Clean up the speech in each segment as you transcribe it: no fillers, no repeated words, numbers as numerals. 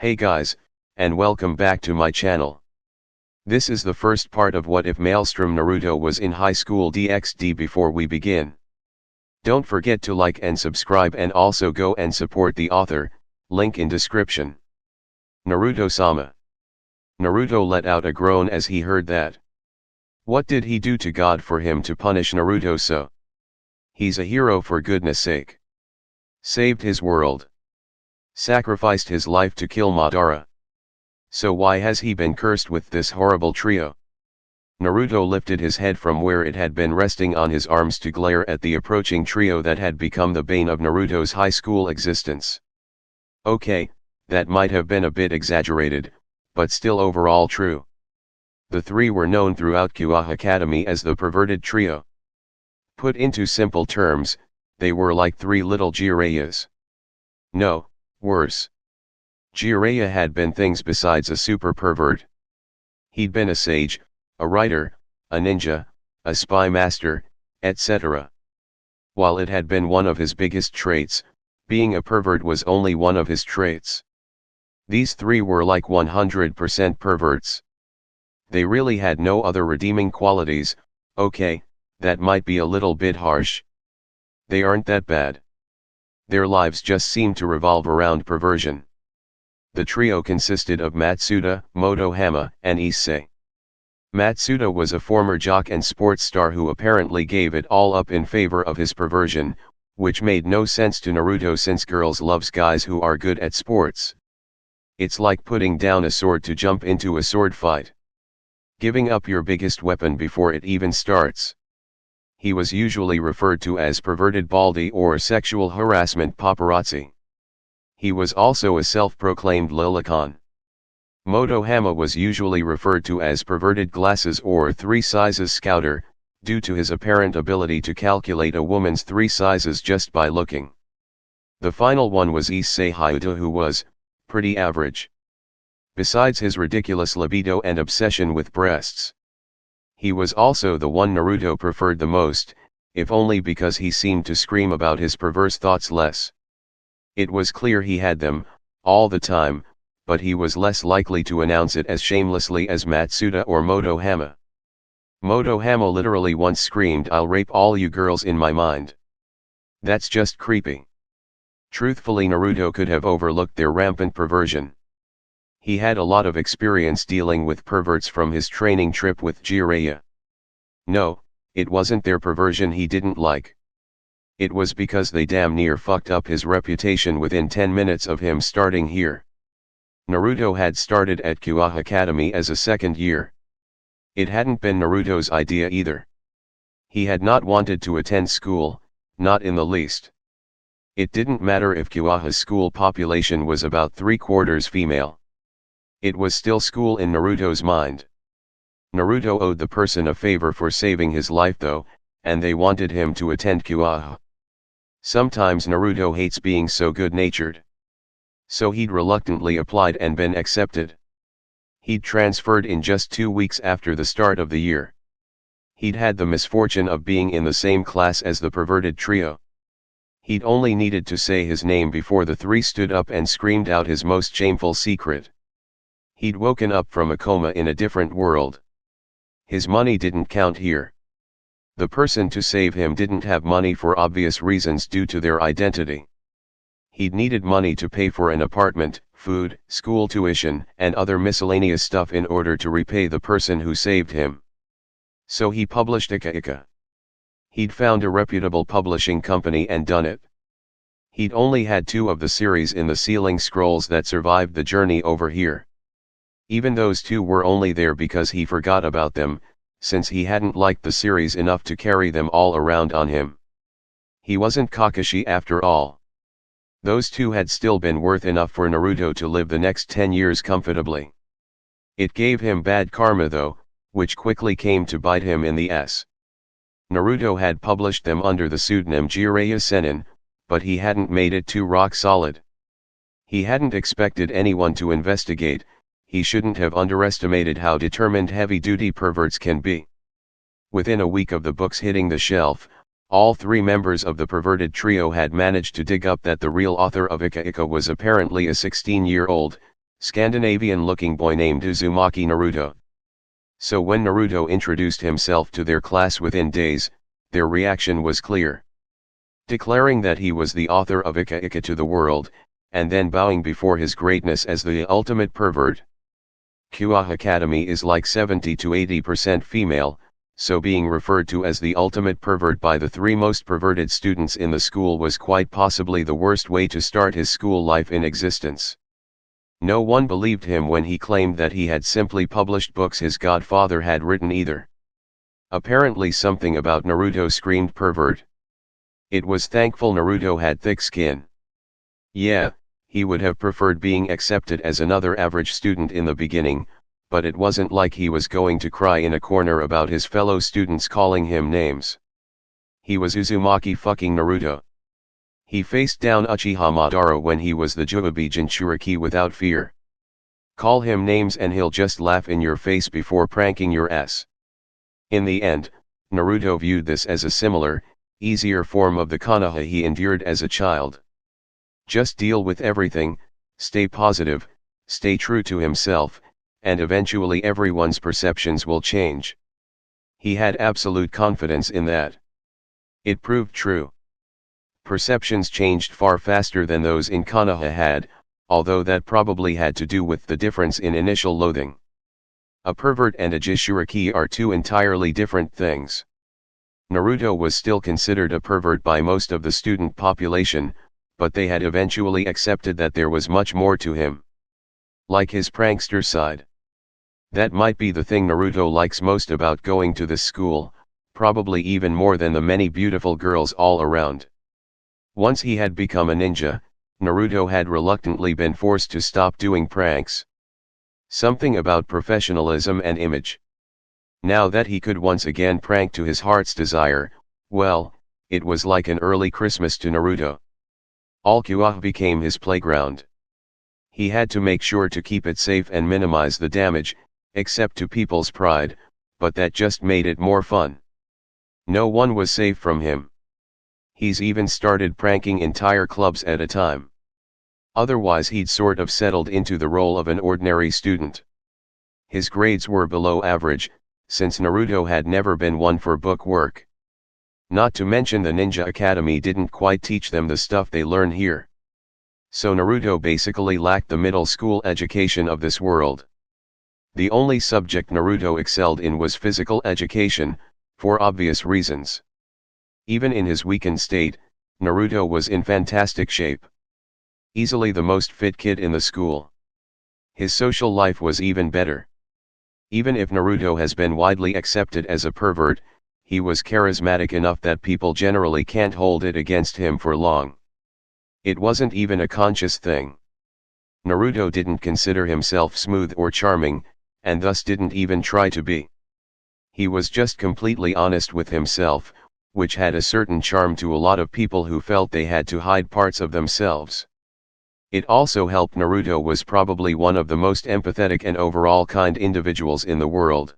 Hey guys, and welcome back to my channel. This is the first part of what if Maelstrom Naruto was in high school DxD. Before we begin, don't forget to like and subscribe, and also go and support the author, link in description. Naruto-sama. Naruto let out a groan as he heard that. What did he do to God for him to punish Naruto so? He's a hero, for goodness sake. Saved his world. Sacrificed his life to kill Madara. So why has he been cursed with this horrible trio? Naruto lifted his head from where it had been resting on his arms to glare at the approaching trio that had become the bane of Naruto's high school existence. Okay, that might have been a bit exaggerated, but still overall true. The three were known throughout Konoha Academy as the perverted trio. Put into simple terms, they were like three little Jiraiya's. No, worse. Jiraiya had been things besides a super pervert. He'd been a sage, a writer, a ninja, a spy master, etc. While it had been one of his biggest traits, being a pervert was only one of his traits. These three were like 100% perverts. They really had no other redeeming qualities. Okay, that might be a little bit harsh. They aren't that bad. Their lives just seemed to revolve around perversion. The trio consisted of Matsuda, Motohama, and Issei. Matsuda was a former jock and sports star who apparently gave it all up in favor of his perversion, which made no sense to Naruto since girls loves guys who are good at sports. It's like putting down a sword to jump into a sword fight. Giving up your biggest weapon before it even starts. He was usually referred to as perverted baldy or sexual harassment paparazzi. He was also a self-proclaimed lolicon. Motohama was usually referred to as perverted glasses or 3 sizes scouter, due to his apparent ability to calculate a woman's 3 sizes just by looking. The final one was Issei Hyuta, who was pretty average. Besides his ridiculous libido and obsession with breasts, he was also the one Naruto preferred the most, if only because he seemed to scream about his perverse thoughts less. It was clear he had them, all the time, but he was less likely to announce it as shamelessly as Matsuda or Motohama. Motohama literally once screamed, "I'll rape all you girls in my mind." That's just creepy. Truthfully, Naruto could have overlooked their rampant perversion. He had a lot of experience dealing with perverts from his training trip with Jiraiya. No, it wasn't their perversion he didn't like. It was because they damn near fucked up his reputation within 10 minutes of him starting here. Naruto had started at Konoha Academy as a second year. It hadn't been Naruto's idea either. He had not wanted to attend school, not in the least. It didn't matter if Konoha's school population was about 3/4 female. It was still school in Naruto's mind. Naruto owed the person a favor for saving his life though, and they wanted him to attend Konoha. Sometimes Naruto hates being so good-natured. So he'd reluctantly applied and been accepted. He'd transferred in just 2 weeks after the start of the year. He'd had the misfortune of being in the same class as the perverted trio. He'd only needed to say his name before the three stood up and screamed out his most shameful secret. He'd woken up from a coma in a different world. His money didn't count here. The person to save him didn't have money for obvious reasons due to their identity. He'd needed money to pay for an apartment, food, school tuition, and other miscellaneous stuff in order to repay the person who saved him. So he published Ika Ika. He'd found a reputable publishing company and done it. He'd only had 2 of the series in the Sealing Scrolls that survived the journey over here. Even those 2 were only there because he forgot about them, since he hadn't liked the series enough to carry them all around on him. He wasn't Kakashi after all. Those 2 had still been worth enough for Naruto to live the next 10 years comfortably. It gave him bad karma though, which quickly came to bite him in the ass. Naruto had published them under the pseudonym Jiraiya Sennin, but he hadn't made it too rock solid. He hadn't expected anyone to investigate. He shouldn't have underestimated how determined heavy-duty perverts can be. Within a week of the books hitting the shelf, all 3 members of the perverted trio had managed to dig up that the real author of Ika Ika was apparently a 16-year-old, Scandinavian-looking boy named Uzumaki Naruto. So when Naruto introduced himself to their class within days, their reaction was clear. Declaring that he was the author of Ika to the world, and then bowing before his greatness as the ultimate pervert. Kyoa Academy is like 70 to 80% female, so being referred to as the ultimate pervert by the three most perverted students in the school was quite possibly the worst way to start his school life in existence. No one believed him when he claimed that he had simply published books his godfather had written either. Apparently something about Naruto screamed pervert. It was thankful Naruto had thick skin. Yeah, he would have preferred being accepted as another average student in the beginning, but it wasn't like he was going to cry in a corner about his fellow students calling him names. He was Uzumaki fucking Naruto. He faced down Uchiha Madara when he was the Juubi Jinchuriki without fear. Call him names and he'll just laugh in your face before pranking your ass. In the end, Naruto viewed this as a similar, easier form of the Konoha he endured as a child. Just deal with everything, stay positive, stay true to himself, and eventually everyone's perceptions will change. He had absolute confidence in that. It proved true. Perceptions changed far faster than those in Konoha had, although that probably had to do with the difference in initial loathing. A pervert and a Jinchuriki are two entirely different things. Naruto was still considered a pervert by most of the student population, but they had eventually accepted that there was much more to him. Like his prankster side. That might be the thing Naruto likes most about going to this school, probably even more than the many beautiful girls all around. Once he had become a ninja, Naruto had reluctantly been forced to stop doing pranks. Something about professionalism and image. Now that he could once again prank to his heart's desire, well, it was like an early Christmas to Naruto. All Kyoa became his playground. He had to make sure to keep it safe and minimize the damage, except to people's pride, but that just made it more fun. No one was safe from him. He's even started pranking entire clubs at a time. Otherwise he'd sort of settled into the role of an ordinary student. His grades were below average, since Naruto had never been one for book work. Not to mention the Ninja Academy didn't quite teach them the stuff they learn here. So Naruto basically lacked the middle school education of this world. The only subject Naruto excelled in was physical education, for obvious reasons. Even in his weakened state, Naruto was in fantastic shape. Easily the most fit kid in the school. His social life was even better. Even if Naruto has been widely accepted as a pervert, he was charismatic enough that people generally can't hold it against him for long. It wasn't even a conscious thing. Naruto didn't consider himself smooth or charming, and thus didn't even try to be. He was just completely honest with himself, which had a certain charm to a lot of people who felt they had to hide parts of themselves. It also helped Naruto was probably one of the most empathetic and overall kind individuals in the world.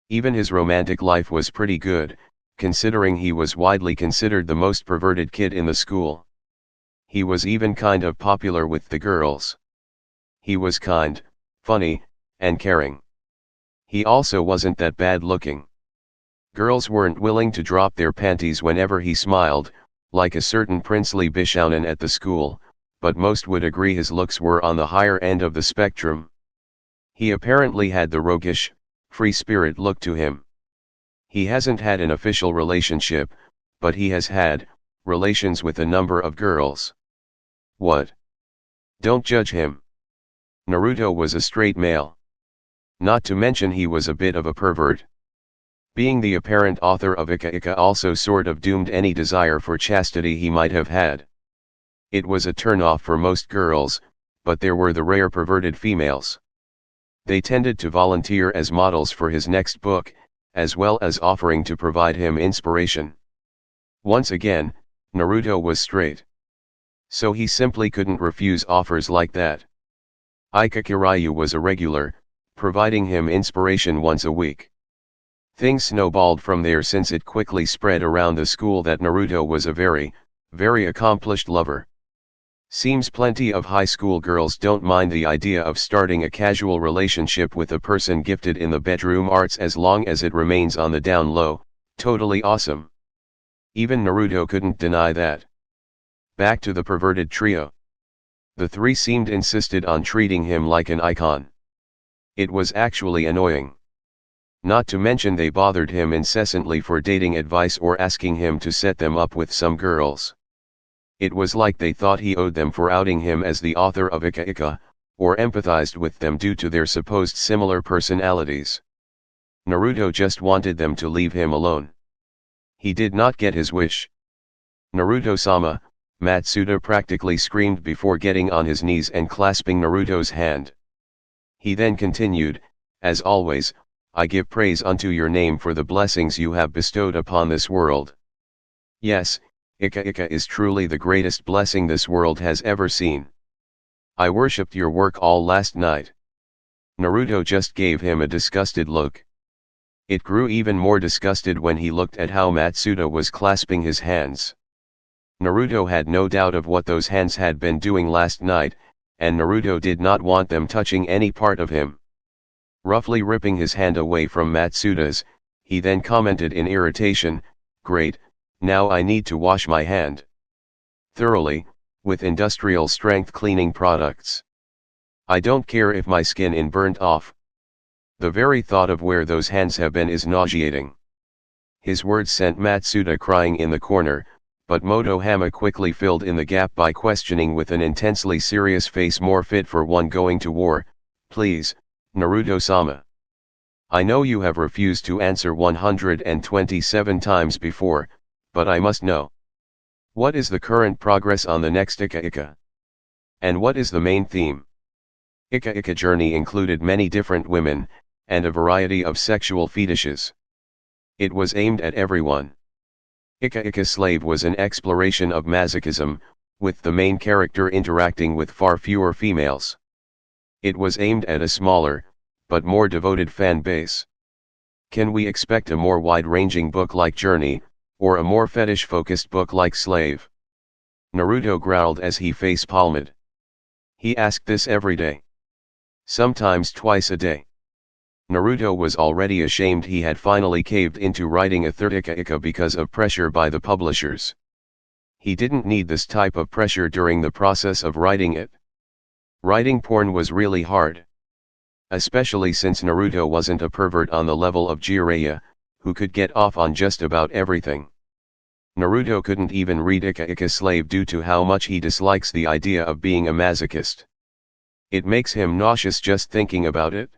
Even his romantic life was pretty good, considering he was widely considered the most perverted kid in the school. He was even kind of popular with the girls. He was kind, funny, and caring. He also wasn't that bad looking. Girls weren't willing to drop their panties whenever he smiled, like a certain princely Bishounen at the school, but most would agree his looks were on the higher end of the spectrum. He apparently had the roguish, free spirit look to him. He hasn't had an official relationship, but he has had relations with a number of girls. What? Don't judge him. Naruto was a straight male. Not to mention he was a bit of a pervert. Being the apparent author of Ika also sort of doomed any desire for chastity he might have had. It was a turn-off for most girls, but there were the rare perverted females. They tended to volunteer as models for his next book, as well as offering to provide him inspiration. Once again, Naruto was straight. So he simply couldn't refuse offers like that. Ikakiryu was a regular, providing him inspiration once a week. Things snowballed from there since it quickly spread around the school that Naruto was a very, very accomplished lover. Seems plenty of high school girls don't mind the idea of starting a casual relationship with a person gifted in the bedroom arts as long as it remains on the down low. Totally awesome. Even Naruto couldn't deny that. Back to the perverted trio. The three seemed insisted on treating him like an icon. It was actually annoying. Not to mention they bothered him incessantly for dating advice or asking him to set them up with some girls. It was like they thought he owed them for outing him as the author of Ika Ika, or empathized with them due to their supposed similar personalities. Naruto just wanted them to leave him alone. He did not get his wish. "Naruto-sama," Matsuda practically screamed before getting on his knees and clasping Naruto's hand. He then continued, "As always, I give praise unto your name for the blessings you have bestowed upon this world. Yes, Ika Ika is truly the greatest blessing this world has ever seen. I worshipped your work all last night." Naruto just gave him a disgusted look. It grew even more disgusted when he looked at how Matsuda was clasping his hands. Naruto had no doubt of what those hands had been doing last night, and Naruto did not want them touching any part of him. Roughly ripping his hand away from Matsuda's, he then commented in irritation, "Great, now I need to wash my hand thoroughly, with industrial strength cleaning products. I don't care if my skin is burnt off. The very thought of where those hands have been is nauseating." His words sent Matsuda crying in the corner, but Motohama quickly filled in the gap by questioning with an intensely serious face more fit for one going to war, "Please, Naruto-sama. I know you have refused to answer 127 times before, but I must know. What is the current progress on the next Ika Ika? And what is the main theme?" Ika Ika journey included many different women, and a variety of sexual fetishes. It was aimed at everyone. Ika Ika Slave was an exploration of masochism, with the main character interacting with far fewer females. It was aimed at a smaller, but more devoted fan base. Can we expect a more wide-ranging book like Journey, or a more fetish-focused book like Slave? Naruto growled as he face-palmed. He asked this every day. Sometimes twice a day. Naruto was already ashamed he had finally caved into writing a third Ika Ika because of pressure by the publishers. He didn't need this type of pressure during the process of writing it. Writing porn was really hard. Especially since Naruto wasn't a pervert on the level of Jiraiya, who could get off on just about everything. Naruto couldn't even read Ika Ika Slave due to how much he dislikes the idea of being a masochist. It makes him nauseous just thinking about it.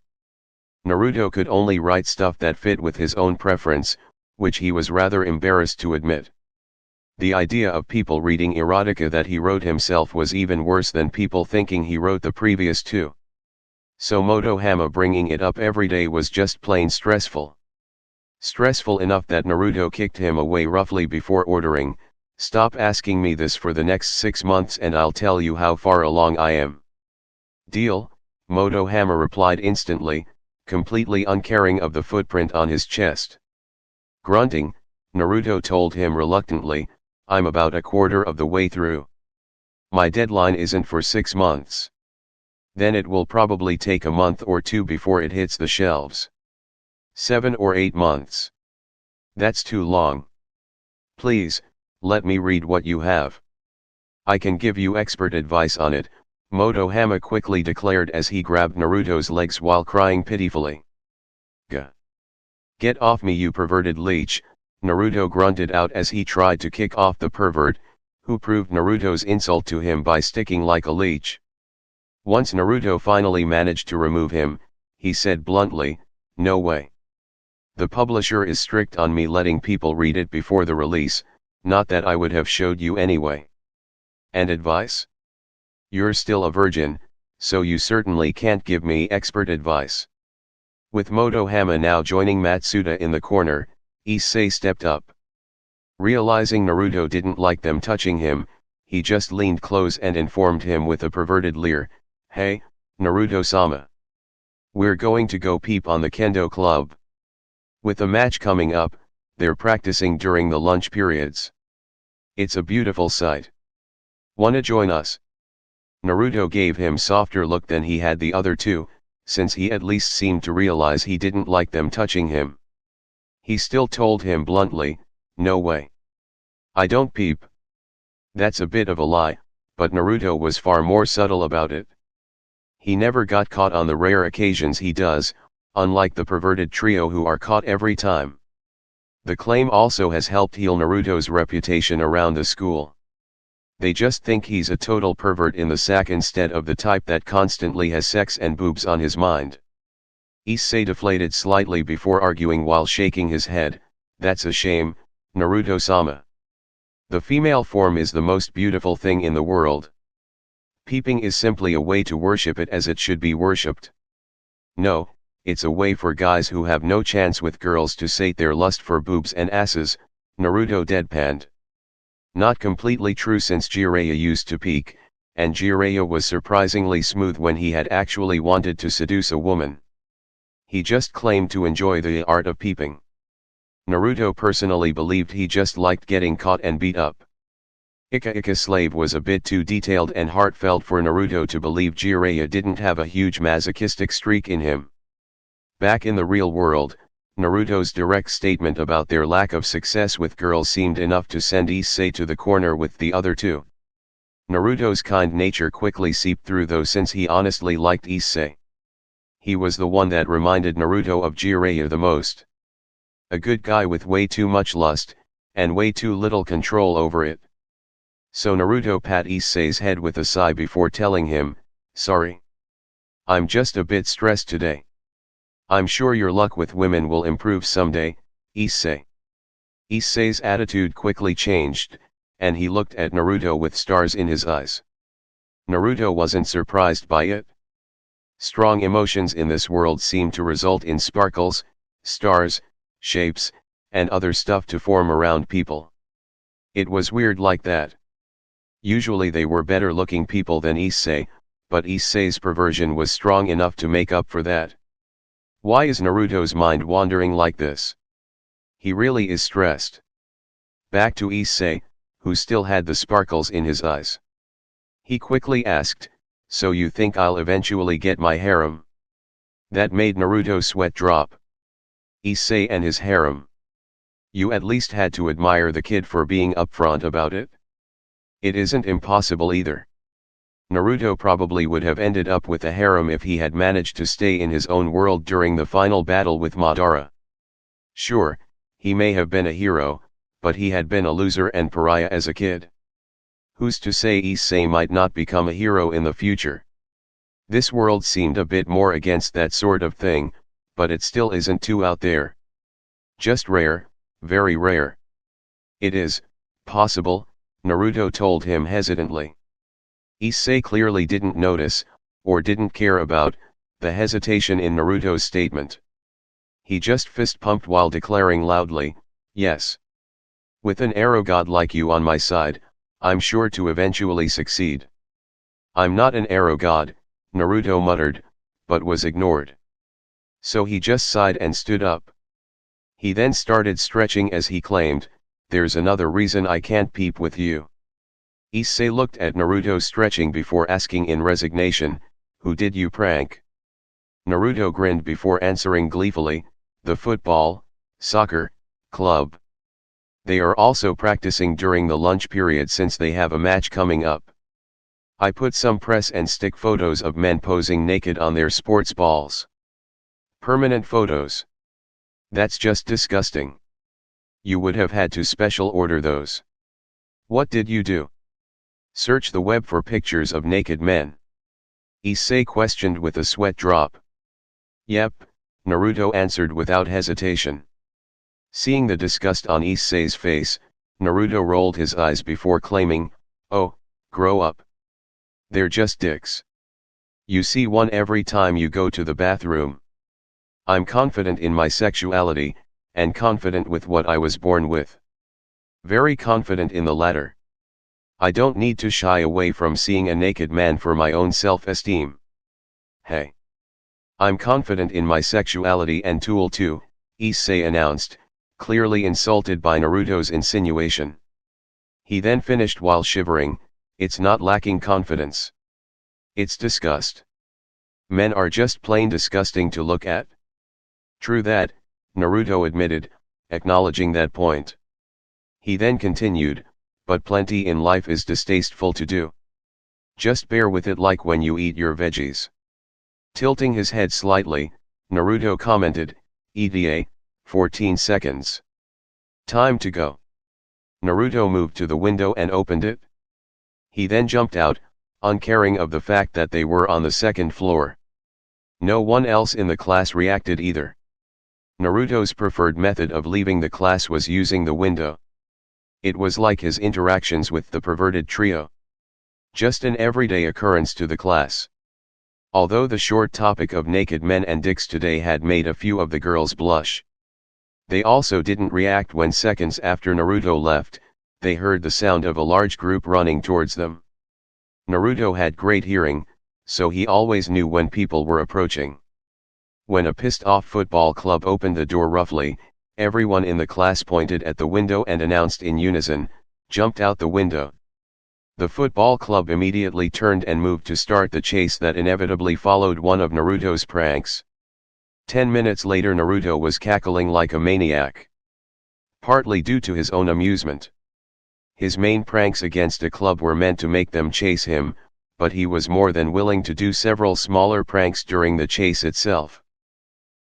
Naruto could only write stuff that fit with his own preference, which he was rather embarrassed to admit. The idea of people reading erotica that he wrote himself was even worse than people thinking he wrote the previous two. So Motohama bringing it up every day was just plain stressful. Stressful enough that Naruto kicked him away roughly before ordering, "Stop asking me this for the next 6 months and I'll tell you how far along I am." "Deal," Motohama replied instantly, completely uncaring of the footprint on his chest. Grunting, Naruto told him reluctantly, "I'm about a quarter of the way through. My deadline isn't for 6 months. Then it will probably take a month or two before it hits the shelves. 7 or 8 months. That's too long. Please, let me read what you have. I can give you expert advice on it," Motohama quickly declared as he grabbed Naruto's legs while crying pitifully. "Gah! Get off me, you perverted leech," Naruto grunted out as he tried to kick off the pervert, who proved Naruto's insult to him by sticking like a leech. Once Naruto finally managed to remove him, he said bluntly, "No way. The publisher is strict on me letting people read it before the release, not that I would have showed you anyway. And advice? You're still a virgin, so you certainly can't give me expert advice." With Motohama now joining Matsuda in the corner, Issei stepped up. Realizing Naruto didn't like them touching him, he just leaned close and informed him with a perverted leer, "Hey, Naruto-sama. We're going to go peep on the kendo club. With a match coming up, they're practicing during the lunch periods. It's a beautiful sight. Wanna join us?" Naruto gave him softer look than he had the other two, since he at least seemed to realize he didn't like them touching him. He still told him bluntly, "No way. I don't peep." That's a bit of a lie, but Naruto was far more subtle about it. He never got caught on the rare occasions he does, unlike the perverted trio who are caught every time. The claim also has helped heal Naruto's reputation around the school. They just think he's a total pervert in the sack instead of the type that constantly has sex and boobs on his mind. Issei deflated slightly before arguing while shaking his head, "That's a shame, Naruto-sama. The female form is the most beautiful thing in the world. Peeping is simply a way to worship it as it should be worshipped. No, it's a way for guys who have no chance with girls to sate their lust for boobs and asses," Naruto deadpanned. Not completely true, since Jiraiya used to peek, and Jiraiya was surprisingly smooth when he had actually wanted to seduce a woman. He just claimed to enjoy the art of peeping. Naruto personally believed he just liked getting caught and beat up. Ika Slave was a bit too detailed and heartfelt for Naruto to believe Jiraiya didn't have a huge masochistic streak in him. Back in the real world, Naruto's direct statement about their lack of success with girls seemed enough to send Issei to the corner with the other two. Naruto's kind nature quickly seeped through, though, since he honestly liked Issei. He was the one that reminded Naruto of Jiraiya the most. A good guy with way too much lust, and way too little control over it. So Naruto pat Issei's head with a sigh before telling him, "Sorry. I'm just a bit stressed today. I'm sure your luck with women will improve someday, Issei." Issei's attitude quickly changed, and he looked at Naruto with stars in his eyes. Naruto wasn't surprised by it. Strong emotions in this world seem to result in sparkles, stars, shapes, and other stuff to form around people. It was weird like that. Usually they were better looking people than Issei, but Issei's perversion was strong enough to make up for that. Why is Naruto's mind wandering like this? He really is stressed. Back to Issei, who still had the sparkles in his eyes. He quickly asked, "So you think I'll eventually get my harem?" That made Naruto's sweat drop. Issei and his harem. You at least had to admire the kid for being upfront about it. It isn't impossible either. Naruto probably would have ended up with a harem if he had managed to stay in his own world during the final battle with Madara. Sure, he may have been a hero, but he had been a loser and pariah as a kid. Who's to say Issei might not become a hero in the future? This world seemed a bit more against that sort of thing, but it still isn't too out there. Just rare, very rare. It is possible, Naruto told him hesitantly. Issei clearly didn't notice, or didn't care about, the hesitation in Naruto's statement. He just fist-pumped while declaring loudly, "Yes. With an arrow god like you on my side, I'm sure to eventually succeed." "I'm not an arrow god," Naruto muttered, but was ignored. So he just sighed and stood up. He then started stretching as he claimed, "There's another reason I can't peep with you." Issei looked at Naruto stretching before asking in resignation, "Who did you prank?" Naruto grinned before answering gleefully, "The football, soccer, club. They are also practicing during the lunch period since they have a match coming up. I put some press and stick photos of men posing naked on their sports balls. Permanent photos. That's just disgusting. You would have had to special order those." "What did you do? Search the web for pictures of naked men?" Issei questioned with a sweat drop. "Yep," Naruto answered without hesitation. Seeing the disgust on Issei's face, Naruto rolled his eyes before claiming, "Oh, grow up. They're just dicks. You see one every time you go to the bathroom. I'm confident in my sexuality, and confident with what I was born with. Very confident in the latter. I don't need to shy away from seeing a naked man for my own self-esteem. Hey. I'm confident in my sexuality and tool too," Issei announced, clearly insulted by Naruto's insinuation. He then finished while shivering, "It's not lacking confidence. It's disgust. Men are just plain disgusting to look at. True that, Naruto admitted, acknowledging that point. He then continued, but plenty in life is distasteful to do. Just bear with it like when you eat your veggies. Tilting his head slightly, Naruto commented, EDA, 14 seconds. Time to go. Naruto moved to the window and opened it. He then jumped out, uncaring of the fact that they were on the second floor. No one else in the class reacted either. Naruto's preferred method of leaving the class was using the window. It was like his interactions with the perverted trio. Just an everyday occurrence to the class. Although the short topic of naked men and dicks today had made a few of the girls blush. They also didn't react when seconds after Naruto left, they heard the sound of a large group running towards them. Naruto had great hearing, so he always knew when people were approaching. When a pissed-off football club opened the door roughly, everyone in the class pointed at the window and announced in unison, "Jumped out the window." The football club immediately turned and moved to start the chase that inevitably followed one of Naruto's pranks. 10 minutes later Naruto was cackling like a maniac. Partly due to his own amusement. His main pranks against a club were meant to make them chase him, but he was more than willing to do several smaller pranks during the chase itself.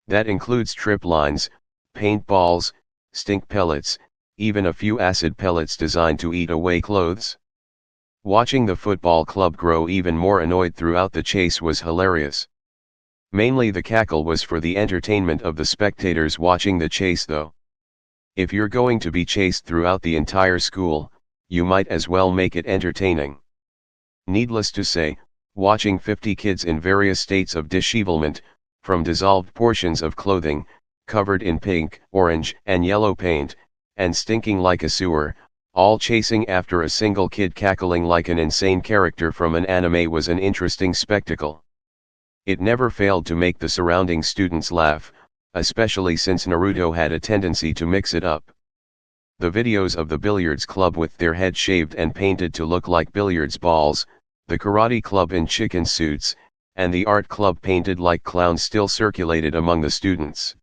That includes trip lines, paintballs, stink pellets, even a few acid pellets designed to eat away clothes. Watching the football club grow even more annoyed throughout the chase was hilarious. Mainly the cackle was for the entertainment of the spectators watching the chase though. If you're going to be chased throughout the entire school, you might as well make it entertaining. Needless to say, watching 50 kids in various states of dishevelment, from dissolved portions of clothing, covered in pink, orange, and yellow paint, and stinking like a sewer, all chasing after a single kid cackling like an insane character from an anime was an interesting spectacle. It never failed to make the surrounding students laugh, especially since Naruto had a tendency to mix it up. The videos of the billiards club with their heads shaved and painted to look like billiards balls, the karate club in chicken suits, and the art club painted like clowns still circulated among the students.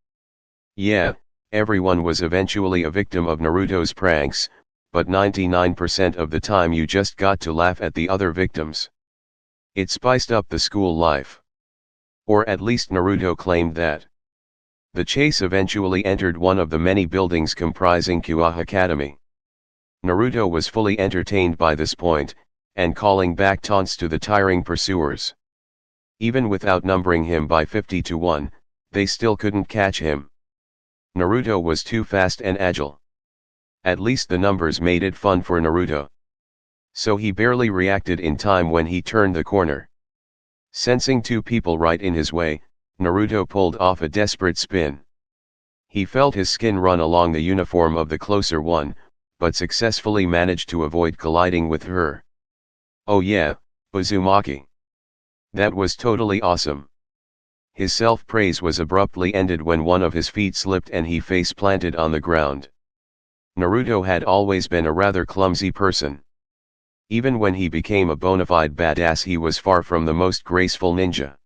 Yeah, everyone was eventually a victim of Naruto's pranks, but 99% of the time you just got to laugh at the other victims. It spiced up the school life. Or at least Naruto claimed that. The chase eventually entered one of the many buildings comprising Kyoa Academy. Naruto was fully entertained by this point, and calling back taunts to the tiring pursuers. Even without numbering him by 50-1, they still couldn't catch him. Naruto was too fast and agile. At least the numbers made it fun for Naruto. So he barely reacted in time when he turned the corner. Sensing two people right in his way, Naruto pulled off a desperate spin. He felt his skin run along the uniform of the closer one, but successfully managed to avoid colliding with her. Oh yeah, Uzumaki. That was totally awesome. His self-praise was abruptly ended when one of his feet slipped and he face-planted on the ground. Naruto had always been a rather clumsy person. Even when he became a bona fide badass he was far from the most graceful ninja.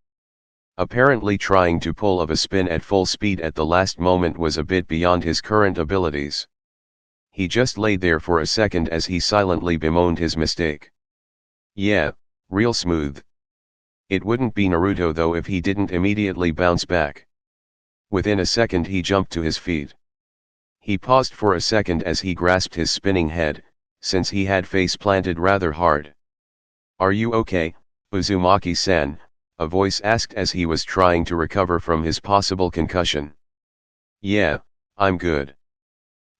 Apparently trying to pull off a spin at full speed at the last moment was a bit beyond his current abilities. He just lay there for a second as he silently bemoaned his mistake. Yeah, real smooth. It wouldn't be Naruto though if he didn't immediately bounce back. Within a second he jumped to his feet. He paused for a second as he grasped his spinning head, since he had face-planted rather hard. "Are you okay, Uzumaki-san?" a voice asked as he was trying to recover from his possible concussion. "Yeah, I'm good.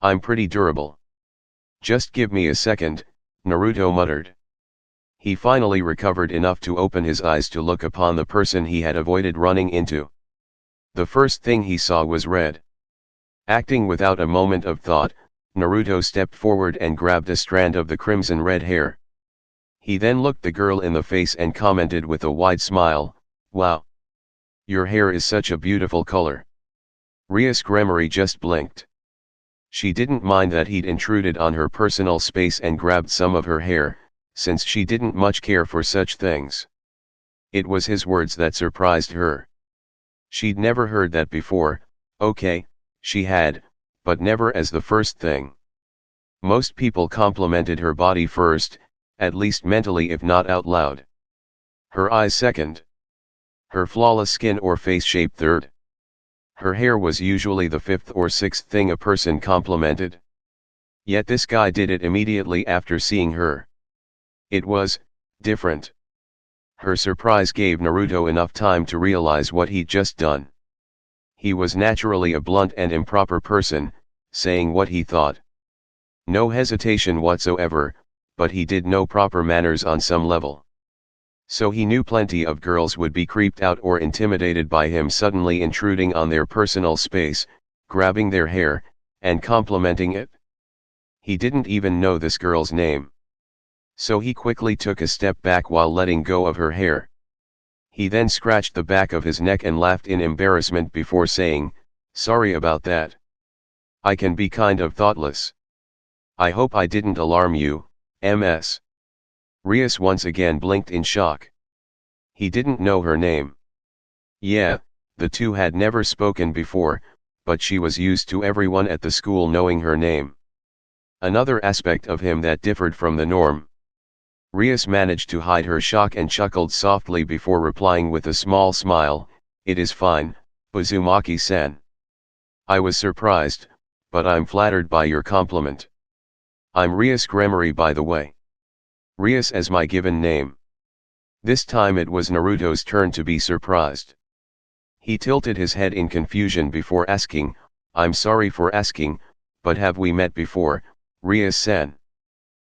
I'm pretty durable. Just give me a second," Naruto muttered. He finally recovered enough to open his eyes to look upon the person he had avoided running into. The first thing he saw was red. Acting without a moment of thought, Naruto stepped forward and grabbed a strand of the crimson red hair. He then looked the girl in the face and commented with a wide smile, "Wow! Your hair is such a beautiful color." Rias Gremory just blinked. She didn't mind that he'd intruded on her personal space and grabbed some of her hair, since she didn't much care for such things. It was his words that surprised her. She'd never heard that before. Okay, she had, but never as the first thing. Most people complimented her body first, at least mentally if not out loud. Her eyes second. Her flawless skin or face shape third. Her hair was usually the fifth or sixth thing a person complimented. Yet this guy did it immediately after seeing her. It was different. Her surprise gave Naruto enough time to realize what he'd just done. He was naturally a blunt and improper person, saying what he thought. No hesitation whatsoever, but he did know proper manners on some level. So he knew plenty of girls would be creeped out or intimidated by him suddenly intruding on their personal space, grabbing their hair, and complimenting it. He didn't even know this girl's name. So he quickly took a step back while letting go of her hair. He then scratched the back of his neck and laughed in embarrassment before saying, "Sorry about that. I can be kind of thoughtless. I hope I didn't alarm you, Ms." Rias once again blinked in shock. He didn't know her name. Yeah, the two had never spoken before, but she was used to everyone at the school knowing her name. Another aspect of him that differed from the norm. Rias managed to hide her shock and chuckled softly before replying with a small smile, "It is fine, Uzumaki-san. I was surprised, but I'm flattered by your compliment. I'm Rias Gremory by the way. Rias as my given name." This time it was Naruto's turn to be surprised. He tilted his head in confusion before asking, "I'm sorry for asking, but have we met before, Rias-san?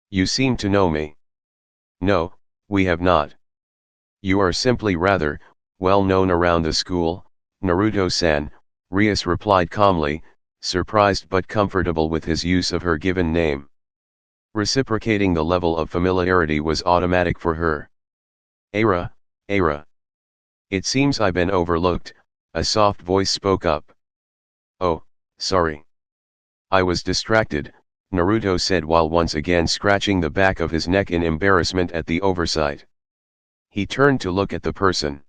You seem to know me." "No, we have not. You are simply rather well known around the school, Naruto-san," Rias replied calmly, surprised but comfortable with his use of her given name. Reciprocating the level of familiarity was automatic for her. "Ara, Ara. It seems I've been overlooked," a soft voice spoke up. "Oh, sorry. I was distracted," Naruto said while once again scratching the back of his neck in embarrassment at the oversight. He turned to look at the person.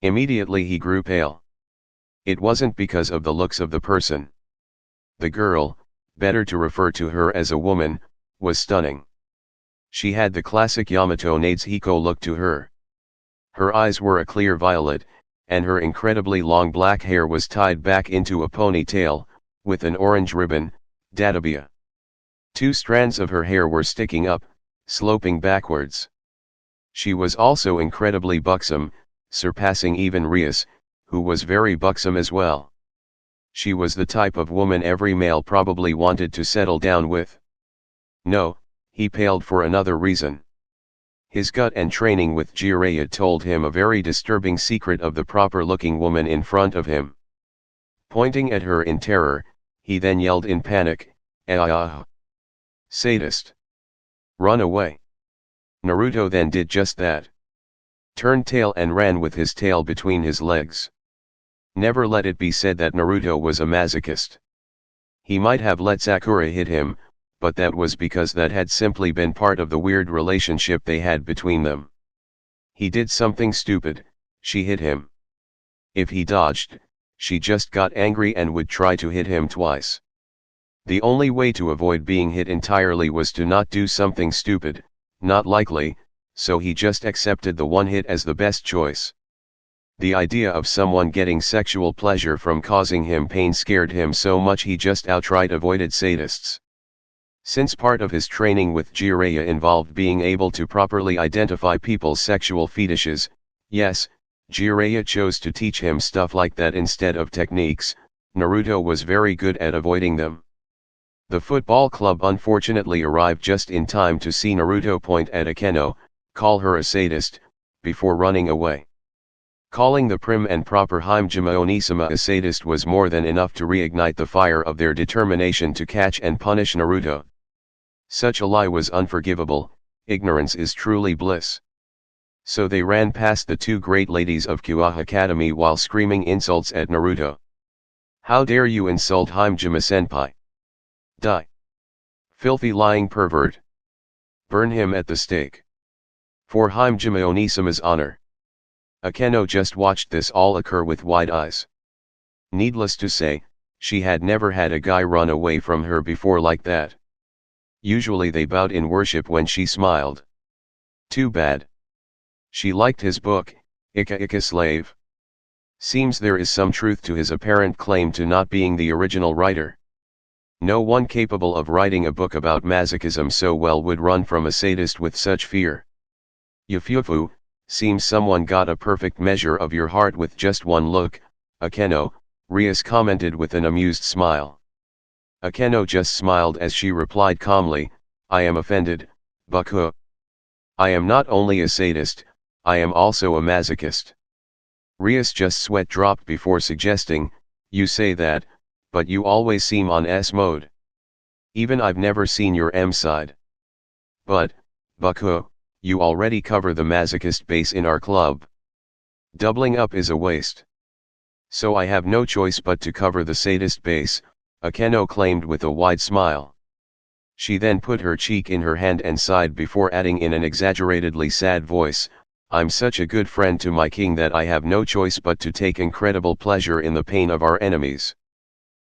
Immediately he grew pale. It wasn't because of the looks of the person. The girl, better to refer to her as a woman, was stunning. She had the classic Yamato Nadeshiko look to her. Her eyes were a clear violet, and her incredibly long black hair was tied back into a ponytail, with an orange ribbon, databia. 2 strands of her hair were sticking up, sloping backwards. She was also incredibly buxom, surpassing even Rias, who was very buxom as well. She was the type of woman every male probably wanted to settle down with. No, he paled for another reason. His gut and training with Jiraiya told him a very disturbing secret of the proper-looking woman in front of him. Pointing at her in terror, he then yelled in panic, "Ah! Sadist! Run away!" Naruto then did just that. Turned tail and ran with his tail between his legs. Never let it be said that Naruto was a masochist. He might have let Sakura hit him, but that was because that had simply been part of the weird relationship they had between them. He did something stupid, she hit him. If he dodged, she just got angry and would try to hit him twice. The only way to avoid being hit entirely was to not do something stupid, not likely, so he just accepted the one hit as the best choice. The idea of someone getting sexual pleasure from causing him pain scared him so much he just outright avoided sadists. Since part of his training with Jiraiya involved being able to properly identify people's sexual fetishes, yes, Jiraiya chose to teach him stuff like that instead of techniques. Naruto was very good at avoiding them. The football club unfortunately arrived just in time to see Naruto point at Akeno, call her a sadist, before running away. Calling the prim and proper Hajime Onisama a sadist was more than enough to reignite the fire of their determination to catch and punish Naruto. Such a lie was unforgivable. Ignorance is truly bliss. So they ran past the 2 great ladies of Kyoa Academy while screaming insults at Naruto. "How dare you insult Hajime-senpai? Die! Filthy lying pervert! Burn him at the stake! For Hajime Onisama's honor!" Akeno just watched this all occur with wide eyes. Needless to say, she had never had a guy run away from her before like that. Usually they bowed in worship when she smiled. Too bad. She liked his book, Ika Ika Slave. Seems there is some truth to his apparent claim to not being the original writer. No one capable of writing a book about masochism so well would run from a sadist with such fear. Yufufu, seems someone got a perfect measure of your heart with just one look, Akeno, Rias commented with an amused smile. Akeno just smiled as she replied calmly, I am offended, Baku. I am not only a sadist, I am also a masochist. Rias just sweat dropped before suggesting, you say that, but you always seem on S mode. Even I've never seen your M side. But, Baku, you already cover the masochist base in our club. Doubling up is a waste. So I have no choice but to cover the sadist base, Akeno claimed with a wide smile. She then put her cheek in her hand and sighed before adding in an exaggeratedly sad voice, I'm such a good friend to my king that I have no choice but to take incredible pleasure in the pain of our enemies.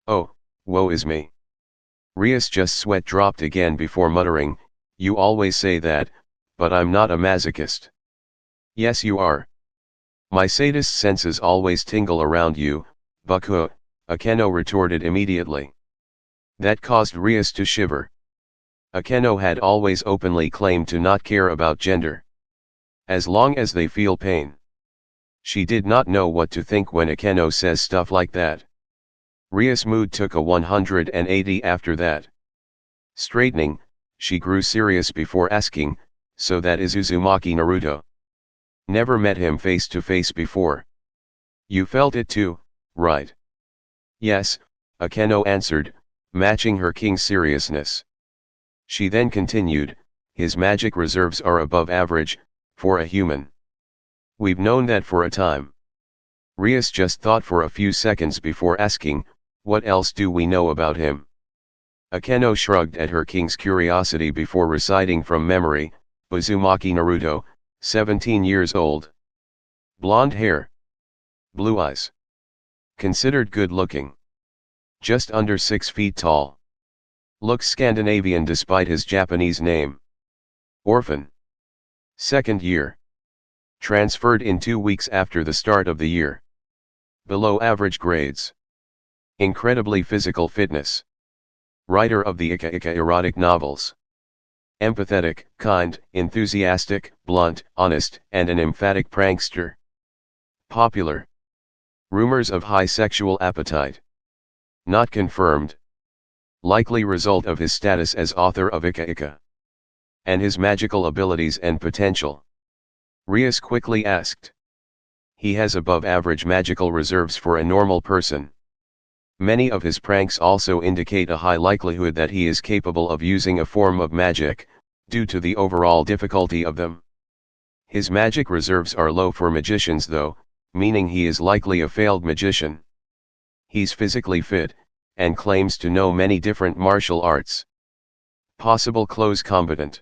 Oh, woe is me. Rias just sweat dropped again before muttering, you always say that, but I'm not a masochist. Yes you are. My sadist senses always tingle around you, Baku, Akeno retorted immediately. That caused Rias to shiver. Akeno had always openly claimed to not care about gender. As long as they feel pain. She did not know what to think when Akeno says stuff like that. Rias' mood took a 180 after that. Straightening, she grew serious before asking, so that is Uzumaki Naruto. Never met him face to face before. You felt it too, right? Yes, Akeno answered, matching her king's seriousness. She then continued, his magic reserves are above average, for a human. We've known that for a time. Rias just thought for a few seconds before asking, what else do we know about him? Akeno shrugged at her king's curiosity before reciting from memory, Uzumaki Naruto, 17 years old. Blonde hair. Blue eyes. Considered good looking. Just under 6 feet tall. Looks Scandinavian despite his Japanese name. Orphan. Second year. Transferred in 2 weeks after the start of the year. Below average grades. Incredibly physical fitness. Writer of the Ika Ika erotic novels. Empathetic, kind, enthusiastic, blunt, honest, and an emphatic prankster. Popular. Rumors of high sexual appetite. Not confirmed. Likely result of his status as author of Ika Ika. And his magical abilities and potential. Rias quickly asked. He has above average magical reserves for a normal person. Many of his pranks also indicate a high likelihood that he is capable of using a form of magic, due to the overall difficulty of them. His magic reserves are low for magicians though, meaning he is likely a failed magician. He's physically fit, and claims to know many different martial arts. Possible close combatant.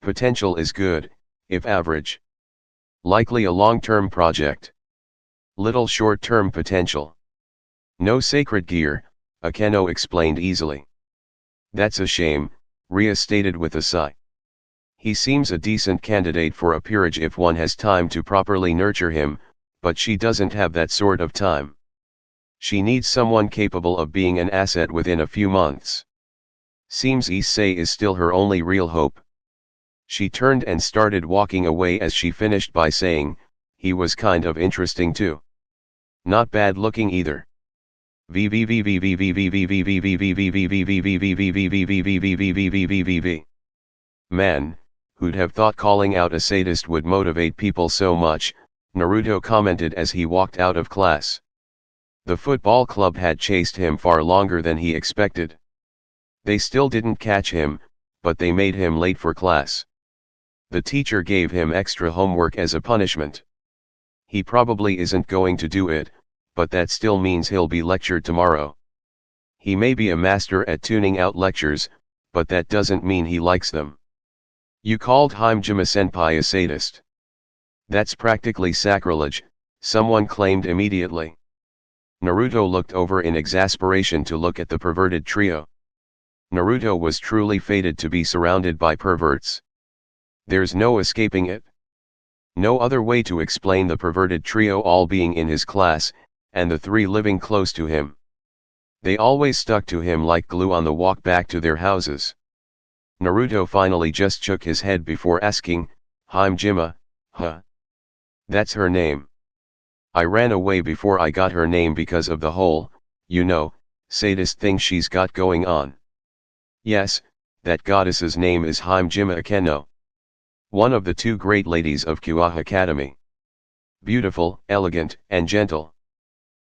Potential is good, if average. Likely a long-term project. Little short-term potential. No sacred gear, Akeno explained easily. That's a shame, Rias stated with a sigh. He seems a decent candidate for a peerage if one has time to properly nurture him, but she doesn't have that sort of time. She needs someone capable of being an asset within a few months. Seems Issei is still her only real hope. She turned and started walking away as she finished by saying, he was kind of interesting too. Not bad looking either. Man, who'd have thought calling out a sadist would motivate people so much, Naruto commented as he walked out of class. The football club had chased him far longer than he expected. They still didn't catch him, but they made him late for class. The teacher gave him extra homework as a punishment. He probably isn't going to do it, but that still means he'll be lectured tomorrow. He may be a master at tuning out lectures, but that doesn't mean he likes them. You called Hajime Senpai a sadist. That's practically sacrilege, someone claimed immediately. Naruto looked over in exasperation to look at the perverted trio. Naruto was truly fated to be surrounded by perverts. There's no escaping it. No other way to explain the perverted trio all being in his class, and the three living close to him. They always stuck to him like glue on the walk back to their houses. Naruto finally just shook his head before asking, Hime, huh? That's her name. I ran away before I got her name because of the whole, sadist thing she's got going on. Yes, that goddess's name is Hime Akeno. One of the two great ladies of Kyoa Academy. Beautiful, elegant, and gentle.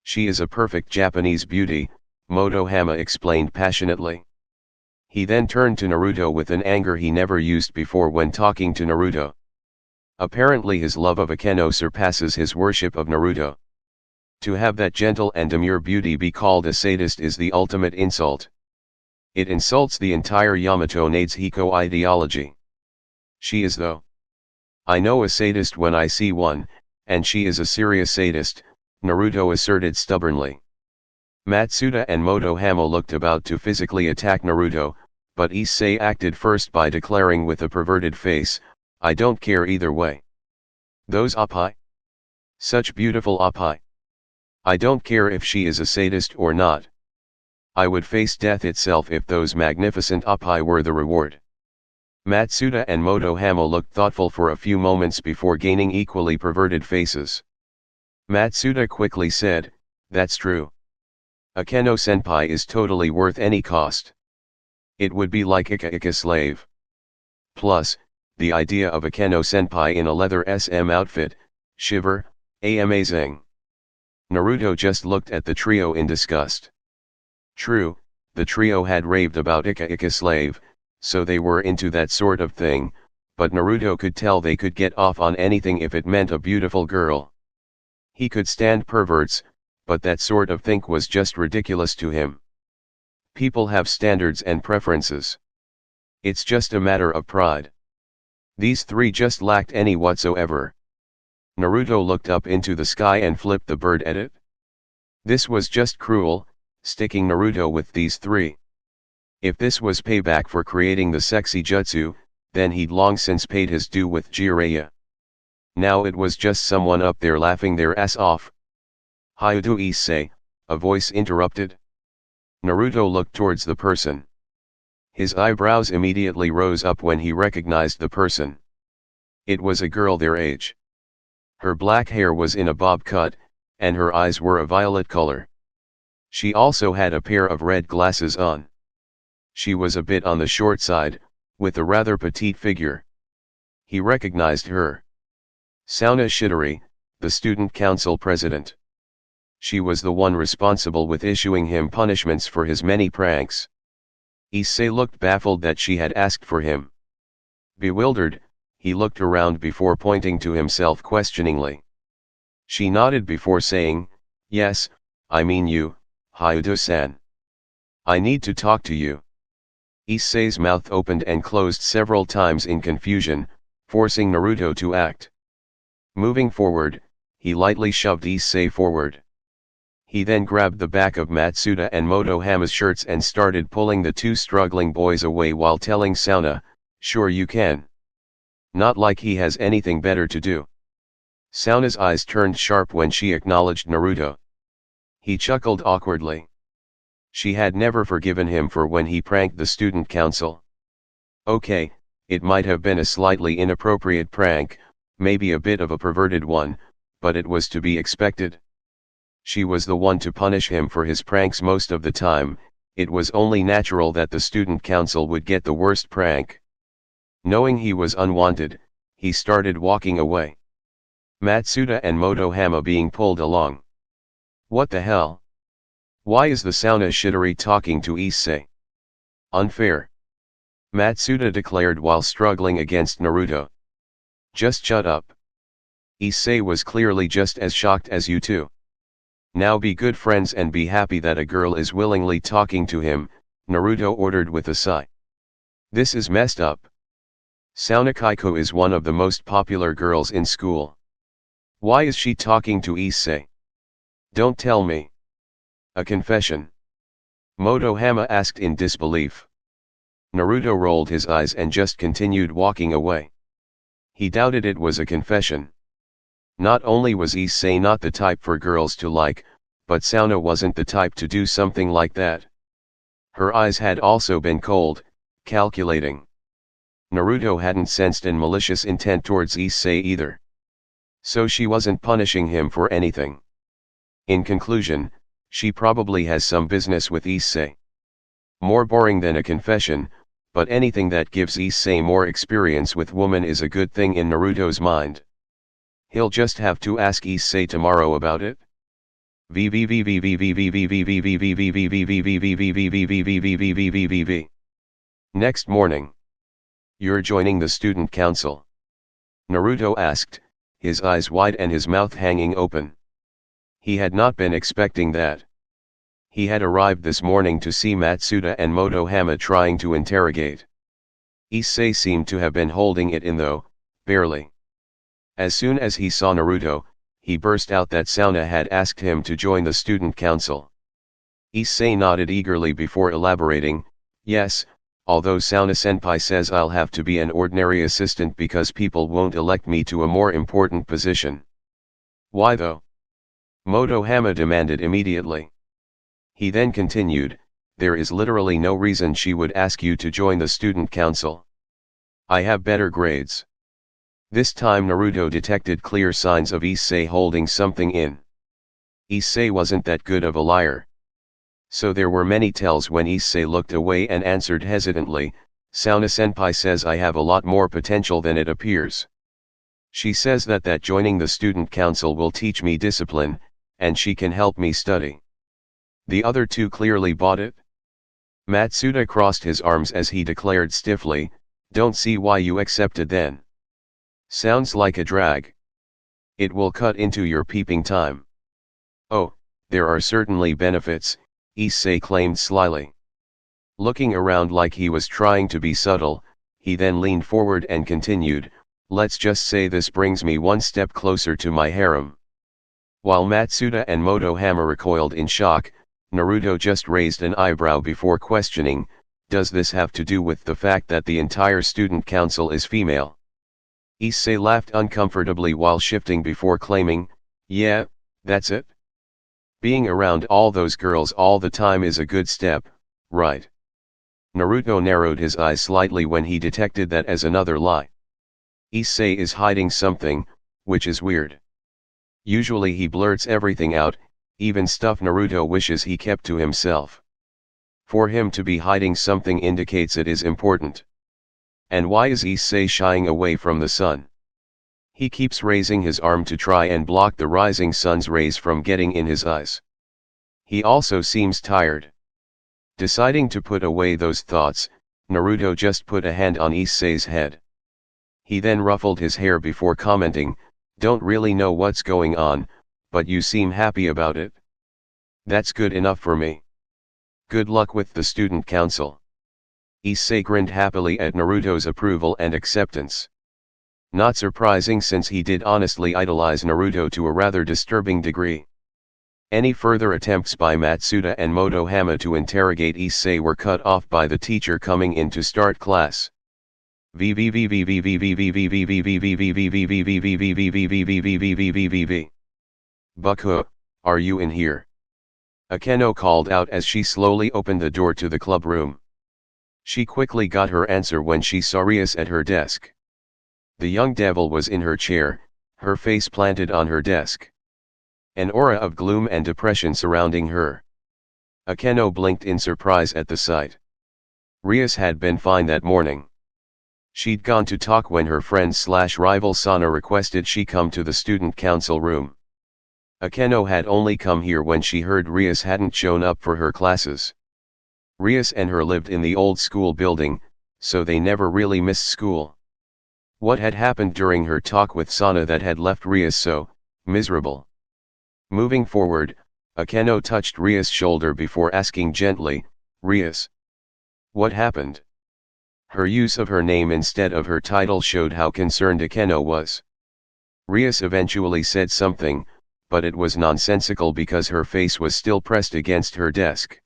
She is a perfect Japanese beauty, Motohama explained passionately. He then turned to Naruto with an anger he never used before when talking to Naruto. Apparently his love of Akeno surpasses his worship of Naruto. To have that gentle and demure beauty be called a sadist is the ultimate insult. It insults the entire Yamato Nadeshiko ideology. She is though. I know a sadist when I see one, and she is a serious sadist, Naruto asserted stubbornly. Matsuda and Motohama looked about to physically attack Naruto, but Issei acted first by declaring with a perverted face, I don't care either way. Those oppai? Such beautiful oppai. I don't care if she is a sadist or not. I would face death itself if those magnificent oppai were the reward. Matsuda and Motohama looked thoughtful for a few moments before gaining equally perverted faces. Matsuda quickly said, that's true. Akeno-senpai is totally worth any cost. It would be like Ika slave. Plus, the idea of Akeno-senpai in a leather SM outfit, shiver, amazing. Naruto just looked at the trio in disgust. True, the trio had raved about Ika slave, so they were into that sort of thing, but Naruto could tell they could get off on anything if it meant a beautiful girl. He could stand perverts, but that sort of thing was just ridiculous to him. People have standards and preferences. It's just a matter of pride. These three just lacked any whatsoever. Naruto looked up into the sky and flipped the bird at it. This was just cruel, sticking Naruto with these three. If this was payback for creating the sexy jutsu, then he'd long since paid his due with Jiraiya. Now it was just someone up there laughing their ass off. Hyudo Issei, a voice interrupted. Naruto looked towards the person. His eyebrows immediately rose up when he recognized the person. It was a girl their age. Her black hair was in a bob cut, and her eyes were a violet color. She also had a pair of red glasses on. She was a bit on the short side, with a rather petite figure. He recognized her. Sauna Shidori, the student council president. She was the one responsible with issuing him punishments for his many pranks. Issei looked baffled that she had asked for him. Bewildered, he looked around before pointing to himself questioningly. She nodded before saying, yes, I mean you, Hyudo-san. I need to talk to you. Issei's mouth opened and closed several times in confusion, forcing Naruto to act. Moving forward, he lightly shoved Issei forward. He then grabbed the back of Matsuda and Motohama's shirts and started pulling the two struggling boys away while telling Sauna, sure you can. Not like he has anything better to do. Sauna's eyes turned sharp when she acknowledged Naruto. He chuckled awkwardly. She had never forgiven him for when he pranked the student council. Okay, it might have been a slightly inappropriate prank, maybe a bit of a perverted one, but it was to be expected. She was the one to punish him for his pranks most of the time, it was only natural that the student council would get the worst prank. Knowing he was unwanted, he started walking away. Matsuda and Motohama being pulled along. What the hell? Why is the Sauna Shidori talking to Issei? Unfair. Matsuda declared while struggling against Naruto. Just shut up. Issei was clearly just as shocked as you two. Now be good friends and be happy that a girl is willingly talking to him, Naruto ordered with a sigh. This is messed up. Sauna Kaiko is one of the most popular girls in school. Why is she talking to Issei? Don't tell me. A confession? Motohama asked in disbelief. Naruto rolled his eyes and just continued walking away. He doubted it was a confession. Not only was Issei not the type for girls to like, but Sauna wasn't the type to do something like that. Her eyes had also been cold, calculating. Naruto hadn't sensed an malicious intent towards Issei either. So she wasn't punishing him for anything. In conclusion, she probably has some business with Issei. More boring than a confession, but anything that gives Issei more experience with woman is a good thing in Naruto's mind. He'll just have to ask Issei tomorrow about it. Next morning. You're joining the student council? Naruto asked, his eyes wide and his mouth hanging open. He had not been expecting that. He had arrived this morning to see Matsuda and Motohama trying to interrogate. Issei seemed to have been holding it in though, barely. As soon as he saw Naruto, he burst out that Sauna had asked him to join the student council. Issei nodded eagerly before elaborating, yes, although Sauna-senpai says I'll have to be an ordinary assistant because people won't elect me to a more important position. Why though? Motohama demanded immediately. He then continued, there is literally no reason she would ask you to join the student council. I have better grades. This time Naruto detected clear signs of Issei holding something in. Issei wasn't that good of a liar. So there were many tells when Issei looked away and answered hesitantly, Sauna-senpai says I have a lot more potential than it appears. She says that joining the student council will teach me discipline, and she can help me study. The other two clearly bought it. Matsuda crossed his arms as he declared stiffly, don't see why you accepted then. Sounds like a drag. It will cut into your peeping time. Oh, there are certainly benefits, Issei claimed slyly. Looking around like he was trying to be subtle, he then leaned forward and continued, let's just say this brings me one step closer to my harem. While Matsuda and Motohama recoiled in shock, Naruto just raised an eyebrow before questioning, does this have to do with the fact that the entire student council is female? Issei laughed uncomfortably while shifting before claiming, yeah, that's it. Being around all those girls all the time is a good step, right? Naruto narrowed his eyes slightly when he detected that as another lie. Issei is hiding something, which is weird. Usually he blurts everything out, even stuff Naruto wishes he kept to himself. For him to be hiding something indicates it is important. And why is Issei shying away from the sun? He keeps raising his arm to try and block the rising sun's rays from getting in his eyes. He also seems tired. Deciding to put away those thoughts, Naruto just put a hand on Issei's head. He then ruffled his hair before commenting, don't really know what's going on, but you seem happy about it. That's good enough for me. Good luck with the student council. Issei grinned happily at Naruto's approval and acceptance. Not surprising since he did honestly idolize Naruto to a rather disturbing degree. Any further attempts by Matsuda and Motohama to interrogate Issei were cut off by the teacher coming in to start class. Buckho, are you in here? Akeno called out as she slowly opened the door to the club room. She quickly got her answer when she saw Rias at her desk. The young devil was in her chair, her face planted on her desk. An aura of gloom and depression surrounding her. Akeno blinked in surprise at the sight. Rias had been fine that morning. She'd gone to talk when her friend/rival Sana requested she come to the student council room. Akeno had only come here when she heard Rias hadn't shown up for her classes. Rias and her lived in the old school building, so they never really missed school. What had happened during her talk with Sana that had left Rias so miserable? Moving forward, Akeno touched Rias' shoulder before asking gently, Rias, what happened? Her use of her name instead of her title showed how concerned Akeno was. Rias eventually said something, but it was nonsensical because her face was still pressed against her desk.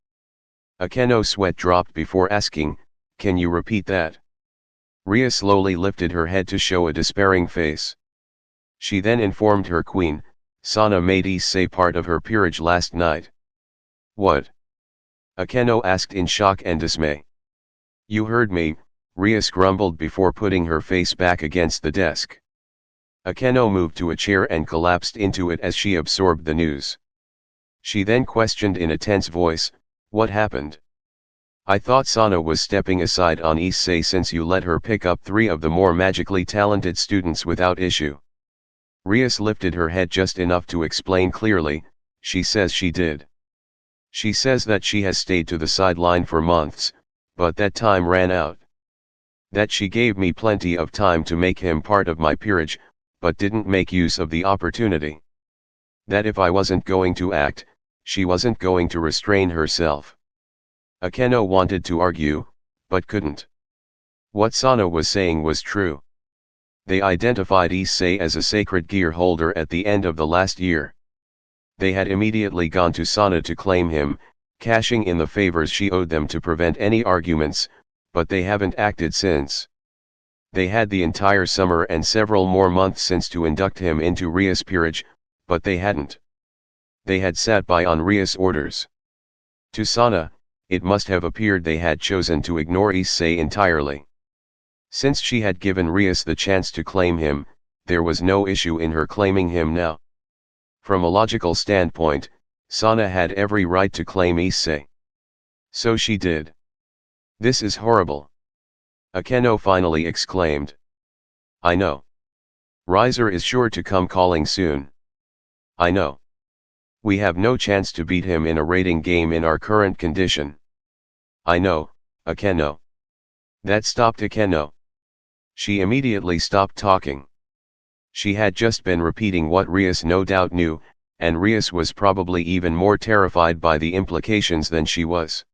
Akeno's sweat dropped before asking, "Can you repeat that?" Rias slowly lifted her head to show a despairing face. She then informed her queen, "Sana made Issei part of her peerage last night." "What?" Akeno asked in shock and dismay. "You heard me," Rias grumbled before putting her face back against the desk. Akeno moved to a chair and collapsed into it as she absorbed the news. She then questioned in a tense voice, "What happened? I thought Sana was stepping aside on Issei since you let her pick up 3 of the more magically talented students without issue." Rias lifted her head just enough to explain clearly, "She says she did. She says that she has stayed to the sideline for months, but that time ran out. That she gave me plenty of time to make him part of my peerage, but didn't make use of the opportunity. That if I wasn't going to act, she wasn't going to restrain herself." Akeno wanted to argue, but couldn't. What Sana was saying was true. They identified Issei as a sacred gear holder at the end of the last year. They had immediately gone to Sana to claim him, cashing in the favors she owed them to prevent any arguments, but they haven't acted since. They had the entire summer and several more months since to induct him into Rias' peerage, but they hadn't. They had sat by on Rias' orders. To Sana, it must have appeared they had chosen to ignore Issei entirely. Since she had given Rias the chance to claim him, there was no issue in her claiming him now. From a logical standpoint, Sana had every right to claim Issei. So she did. "This is horrible," Akeno finally exclaimed. "I know. Riser is sure to come calling soon. I know. We have no chance to beat him in a rating game in our current condition. I know, Akeno." That stopped Akeno. She immediately stopped talking. She had just been repeating what Rias no doubt knew, and Rias was probably even more terrified by the implications than she was.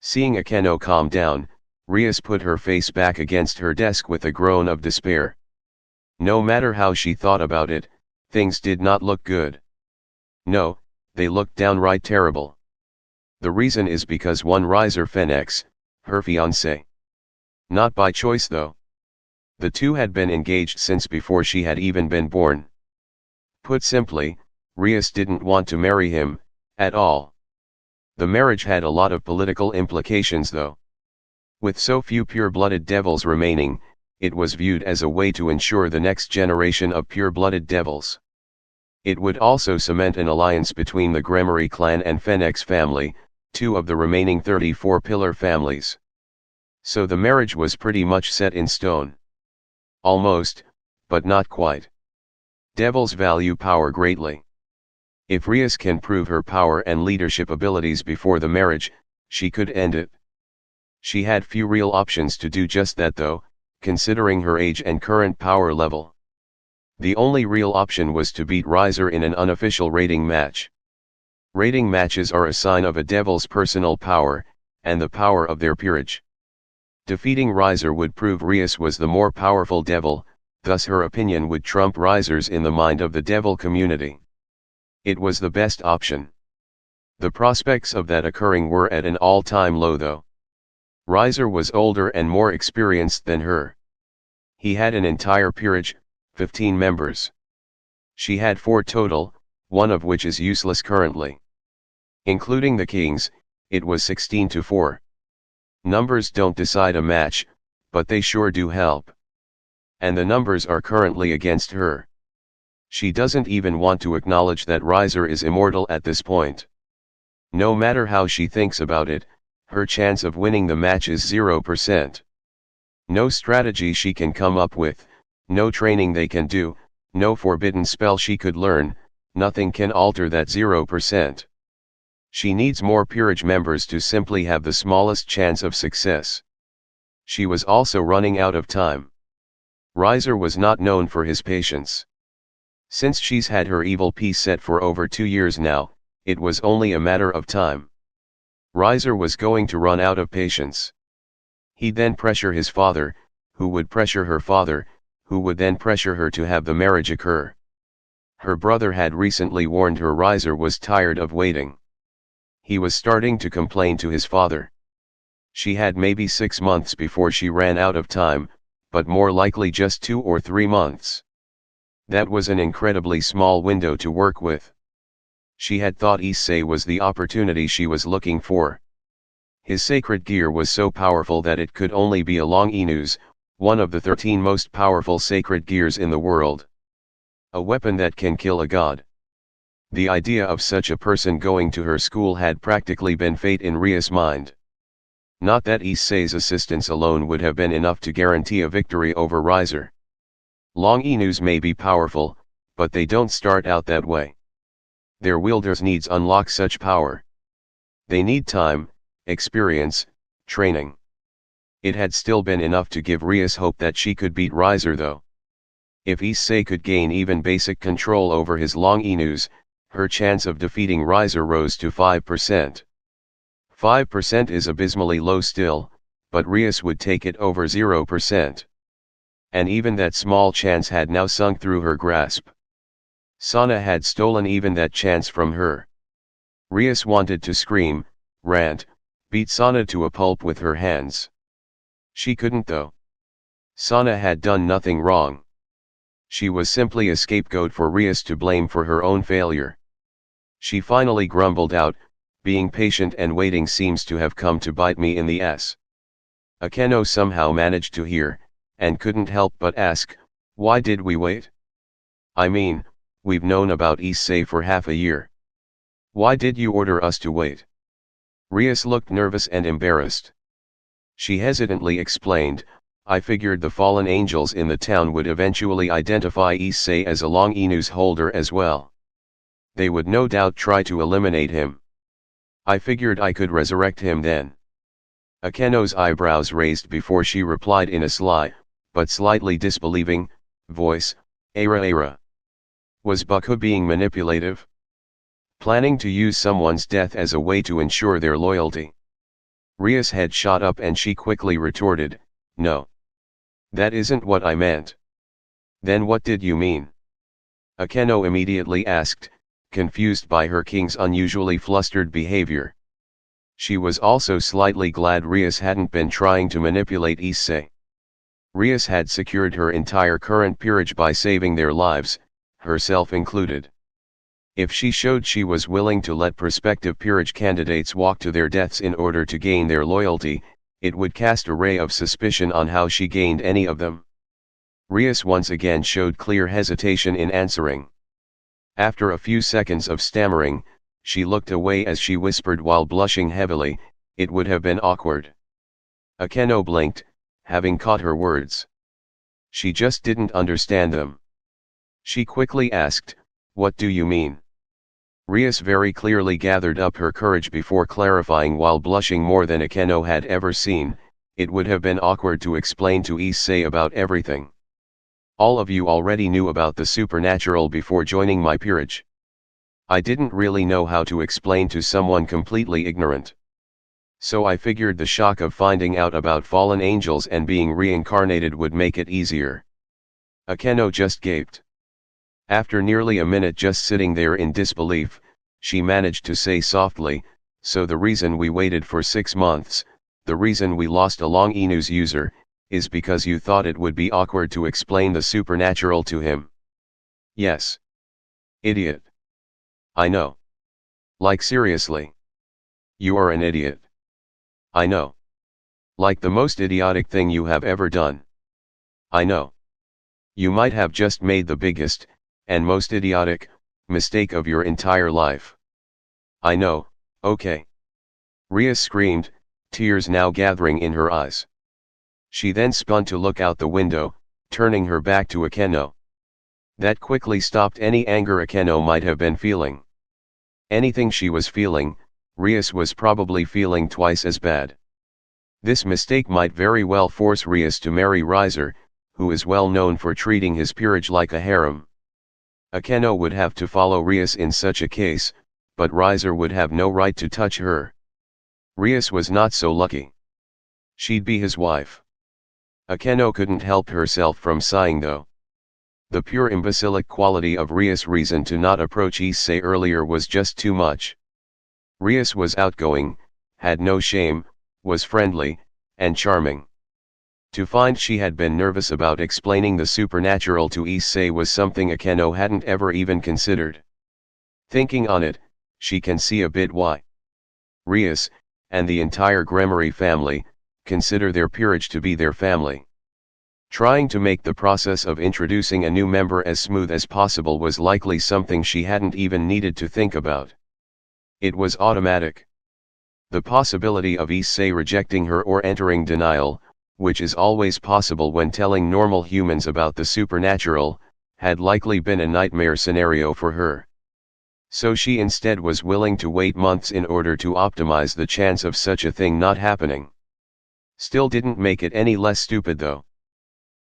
Seeing Akeno calm down, Rias put her face back against her desk with a groan of despair. No matter how she thought about it, things did not look good. No, they looked downright terrible. The reason is because one Riser Fenix, her fiancé. Not by choice though. The two had been engaged since before she had even been born. Put simply, Rias didn't want to marry him, at all. The marriage had a lot of political implications though. With so few pure-blooded devils remaining, it was viewed as a way to ensure the next generation of pure-blooded devils. It would also cement an alliance between the Gremory clan and Fenix family, 2 of the remaining 34 pillar families. So the marriage was pretty much set in stone. Almost, but not quite. Devils value power greatly. If Rias can prove her power and leadership abilities before the marriage, she could end it. She had few real options to do just that though, considering her age and current power level. The only real option was to beat Riser in an unofficial rating match. Rating matches are a sign of a devil's personal power, and the power of their peerage. Defeating Riser would prove Rias was the more powerful devil, thus her opinion would trump Riser's in the mind of the devil community. It was the best option. The prospects of that occurring were at an all-time low though. Riser was older and more experienced than her. He had an entire peerage, 15 members. She had 4 total, one of which is useless currently. Including the kings, it was 16-4. Numbers don't decide a match, but they sure do help. And the numbers are currently against her. She doesn't even want to acknowledge that Riser is immortal at this point. No matter how she thinks about it, her chance of winning the match is 0%. No strategy she can come up with, no training they can do, no forbidden spell she could learn, nothing can alter that 0%. She needs more peerage members to simply have the smallest chance of success. She was also running out of time. Riser was not known for his patience. Since she's had her evil piece set for over 2 years now, it was only a matter of time. Riser was going to run out of patience. He'd then pressure his father, who would pressure her father, who would then pressure her to have the marriage occur. Her brother had recently warned her Riser was tired of waiting. He was starting to complain to his father. She had maybe 6 months before she ran out of time, but more likely just 2 or 3 months. That was an incredibly small window to work with. She had thought Issei was the opportunity she was looking for. His sacred gear was so powerful that it could only be a long Inu's, one of the 13 most powerful sacred gears in the world. A weapon that can kill a god. The idea of such a person going to her school had practically been fate in Rias' mind. Not that Issei's assistance alone would have been enough to guarantee a victory over Riser. Long Inus may be powerful, but they don't start out that way. Their wielders needs unlock such power. They need time, experience, training. It had still been enough to give Rias hope that she could beat Riser though. If Issei could gain even basic control over his Long Inus, her chance of defeating Riser rose to 5%. 5% is abysmally low still, but Rias would take it over 0%. And even that small chance had now sunk through her grasp. Sana had stolen even that chance from her. Rias wanted to scream, rant, beat Sana to a pulp with her hands. She couldn't though. Sana had done nothing wrong. She was simply a scapegoat for Rias to blame for her own failure. She finally grumbled out, being patient and waiting seems to have come to bite me in the ass. Akeno somehow managed to hear, and couldn't help but ask, why did we wait? I mean, we've known about Issei for half a year. Why did you order us to wait? Rias looked nervous and embarrassed. She hesitantly explained, I figured the fallen angels in the town would eventually identify Issei as a Long Inu's holder as well. They would no doubt try to eliminate him. I figured I could resurrect him then. Akeno's eyebrows raised before she replied in a sly, but slightly disbelieving, voice, Era. Was Baku being manipulative? Planning to use someone's death as a way to ensure their loyalty? Rias' head shot up and she quickly retorted, no. That isn't what I meant. Then what did you mean? Akeno immediately asked, confused by her king's unusually flustered behavior. She was also slightly glad Rias hadn't been trying to manipulate Issei. Rias had secured her entire current peerage by saving their lives, herself included. If she showed she was willing to let prospective peerage candidates walk to their deaths in order to gain their loyalty, it would cast a ray of suspicion on how she gained any of them. Rias once again showed clear hesitation in answering. After a few seconds of stammering, she looked away as she whispered while blushing heavily, it would have been awkward. Akeno blinked, having caught her words. She just didn't understand them. She quickly asked, what do you mean? Rias very clearly gathered up her courage before clarifying while blushing more than Akeno had ever seen, it would have been awkward to explain to Issei about everything. All of you already knew about the supernatural before joining my peerage. I didn't really know how to explain to someone completely ignorant. So I figured the shock of finding out about fallen angels and being reincarnated would make it easier. Akeno just gaped. After nearly a minute just sitting there in disbelief, she managed to say softly, so the reason we waited for 6 months, the reason we lost a Long Inu's user, is because you thought it would be awkward to explain the supernatural to him. Yes. Idiot. I know. Like seriously. You are an idiot. I know. Like the most idiotic thing you have ever done. I know. You might have just made the biggest, and most idiotic, mistake of your entire life. I know, okay. Rias screamed, tears now gathering in her eyes. She then spun to look out the window, turning her back to Akeno. That quickly stopped any anger Akeno might have been feeling. Anything she was feeling, Rias was probably feeling twice as bad. This mistake might very well force Rias to marry Riser, who is well known for treating his peerage like a harem. Akeno would have to follow Rias in such a case, but Riser would have no right to touch her. Rias was not so lucky. She'd be his wife. Akeno couldn't help herself from sighing though. The pure imbecilic quality of Rias' reason to not approach Issei earlier was just too much. Rias was outgoing, had no shame, was friendly, and charming. To find she had been nervous about explaining the supernatural to Issei was something Akeno hadn't ever even considered. Thinking on it, she can see a bit why. Rias, and the entire Gremory family, consider their peerage to be their family. Trying to make the process of introducing a new member as smooth as possible was likely something she hadn't even needed to think about. It was automatic. The possibility of Issei rejecting her or entering denial, which is always possible when telling normal humans about the supernatural, had likely been a nightmare scenario for her. So she instead was willing to wait months in order to optimize the chance of such a thing not happening. Still didn't make it any less stupid though.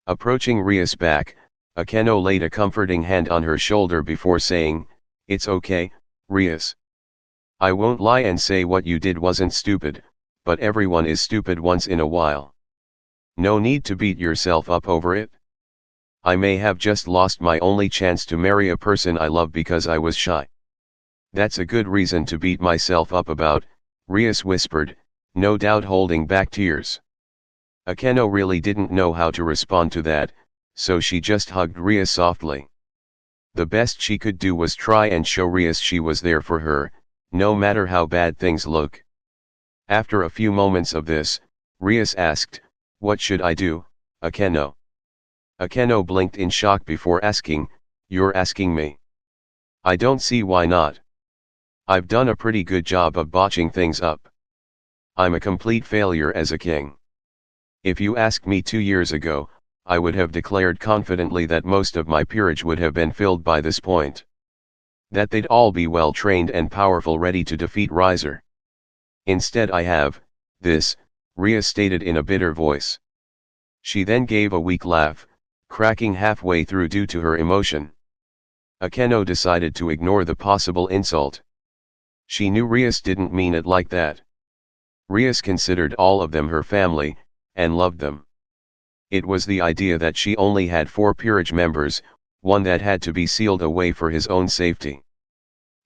Approaching Rias back, Akeno laid a comforting hand on her shoulder before saying, "It's okay, Rias. I won't lie and say what you did wasn't stupid, but everyone is stupid once in a while. No need to beat yourself up over it. I may have just lost my only chance to marry a person I love because I was shy. That's a good reason to beat myself up about," Rias whispered, no doubt holding back tears. Akeno really didn't know how to respond to that, so she just hugged Rias softly. The best she could do was try and show Rias she was there for her, no matter how bad things look. After a few moments of this, Rias asked, "What should I do, Akeno?" Akeno blinked in shock before asking, "You're asking me? I don't see why not. I've done a pretty good job of botching things up. I'm a complete failure as a king. If you asked me 2 years ago, I would have declared confidently that most of my peerage would have been filled by this point. That they'd all be well trained and powerful, ready to defeat Riser. Instead I have, this," Rias stated in a bitter voice. She then gave a weak laugh, cracking halfway through due to her emotion. Akeno decided to ignore the possible insult. She knew Rias didn't mean it like that. Rias considered all of them her family, and loved them. It was the idea that she only had 4 peerage members, one that had to be sealed away for his own safety.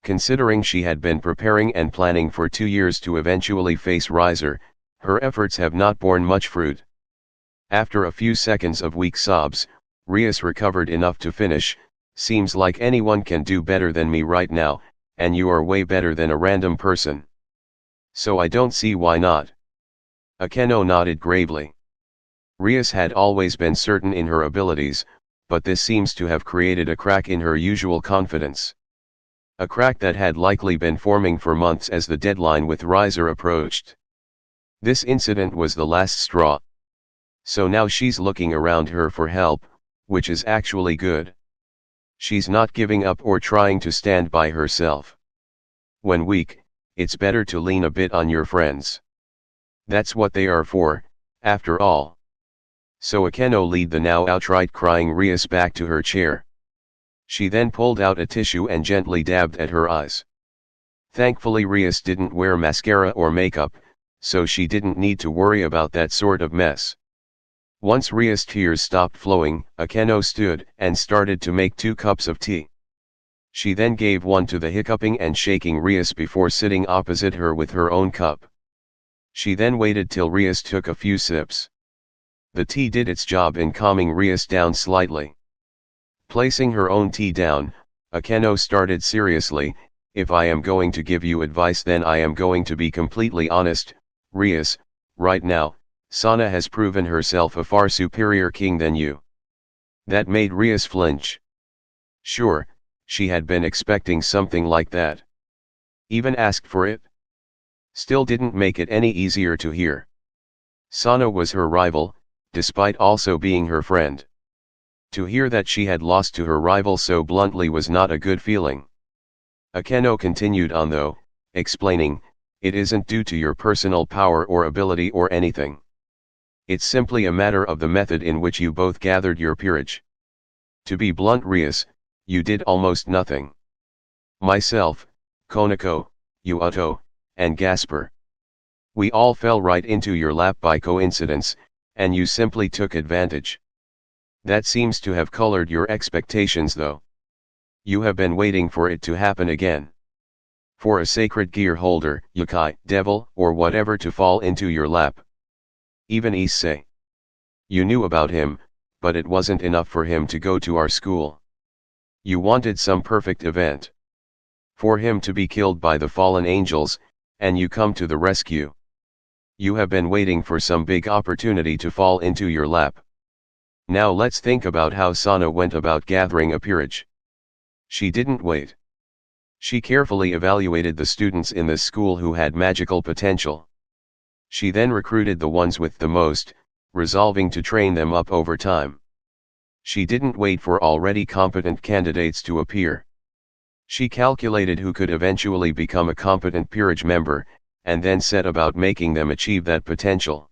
Considering she had been preparing and planning for 2 years to eventually face Riser, her efforts have not borne much fruit. After a few seconds of weak sobs, Rias recovered enough to finish, "Seems like anyone can do better than me right now, and you are way better than a random person. So I don't see why not." Akeno nodded gravely. Rias had always been certain in her abilities, but this seems to have created a crack in her usual confidence. A crack that had likely been forming for months as the deadline with Riser approached. This incident was the last straw. So now she's looking around her for help, which is actually good. She's not giving up or trying to stand by herself. When weak, it's better to lean a bit on your friends. That's what they are for, after all. So Akeno led the now outright crying Rias back to her chair. She then pulled out a tissue and gently dabbed at her eyes. Thankfully Rias didn't wear mascara or makeup, so she didn't need to worry about that sort of mess. Once Rias' tears stopped flowing, Akeno stood and started to make 2 cups of tea. She then gave one to the hiccuping and shaking Rias before sitting opposite her with her own cup. She then waited till Rias took a few sips. The tea did its job in calming Rias down slightly. Placing her own tea down, Akeno started seriously, "If I am going to give you advice, then I am going to be completely honest, Rias. Right now, Sana has proven herself a far superior king than you." That made Rias flinch. Sure, she had been expecting something like that. Even asked for it. Still didn't make it any easier to hear. Sana was her rival, despite also being her friend. To hear that she had lost to her rival so bluntly was not a good feeling. Akeno continued on though, explaining, "It isn't due to your personal power or ability or anything. It's simply a matter of the method in which you both gathered your peerage. To be blunt, Rias, you did almost nothing. Myself, Konako, Yuoto, and Gasper. We all fell right into your lap by coincidence, And you simply took advantage. That seems to have colored your expectations though. You have been waiting for it to happen again. For a sacred gear holder, yokai, devil, or whatever to fall into your lap. Even Issei. You knew about him, but it wasn't enough for him to go to our school. You wanted some perfect event. For him to be killed by the fallen angels, and you come to the rescue. You have been waiting for some big opportunity to fall into your lap. Now let's think about how Sana went about gathering a peerage. She didn't wait. She carefully evaluated the students in this school who had magical potential. She then recruited the ones with the most, resolving to train them up over time. She didn't wait for already competent candidates to appear. She calculated who could eventually become a competent peerage member, and then set about making them achieve that potential.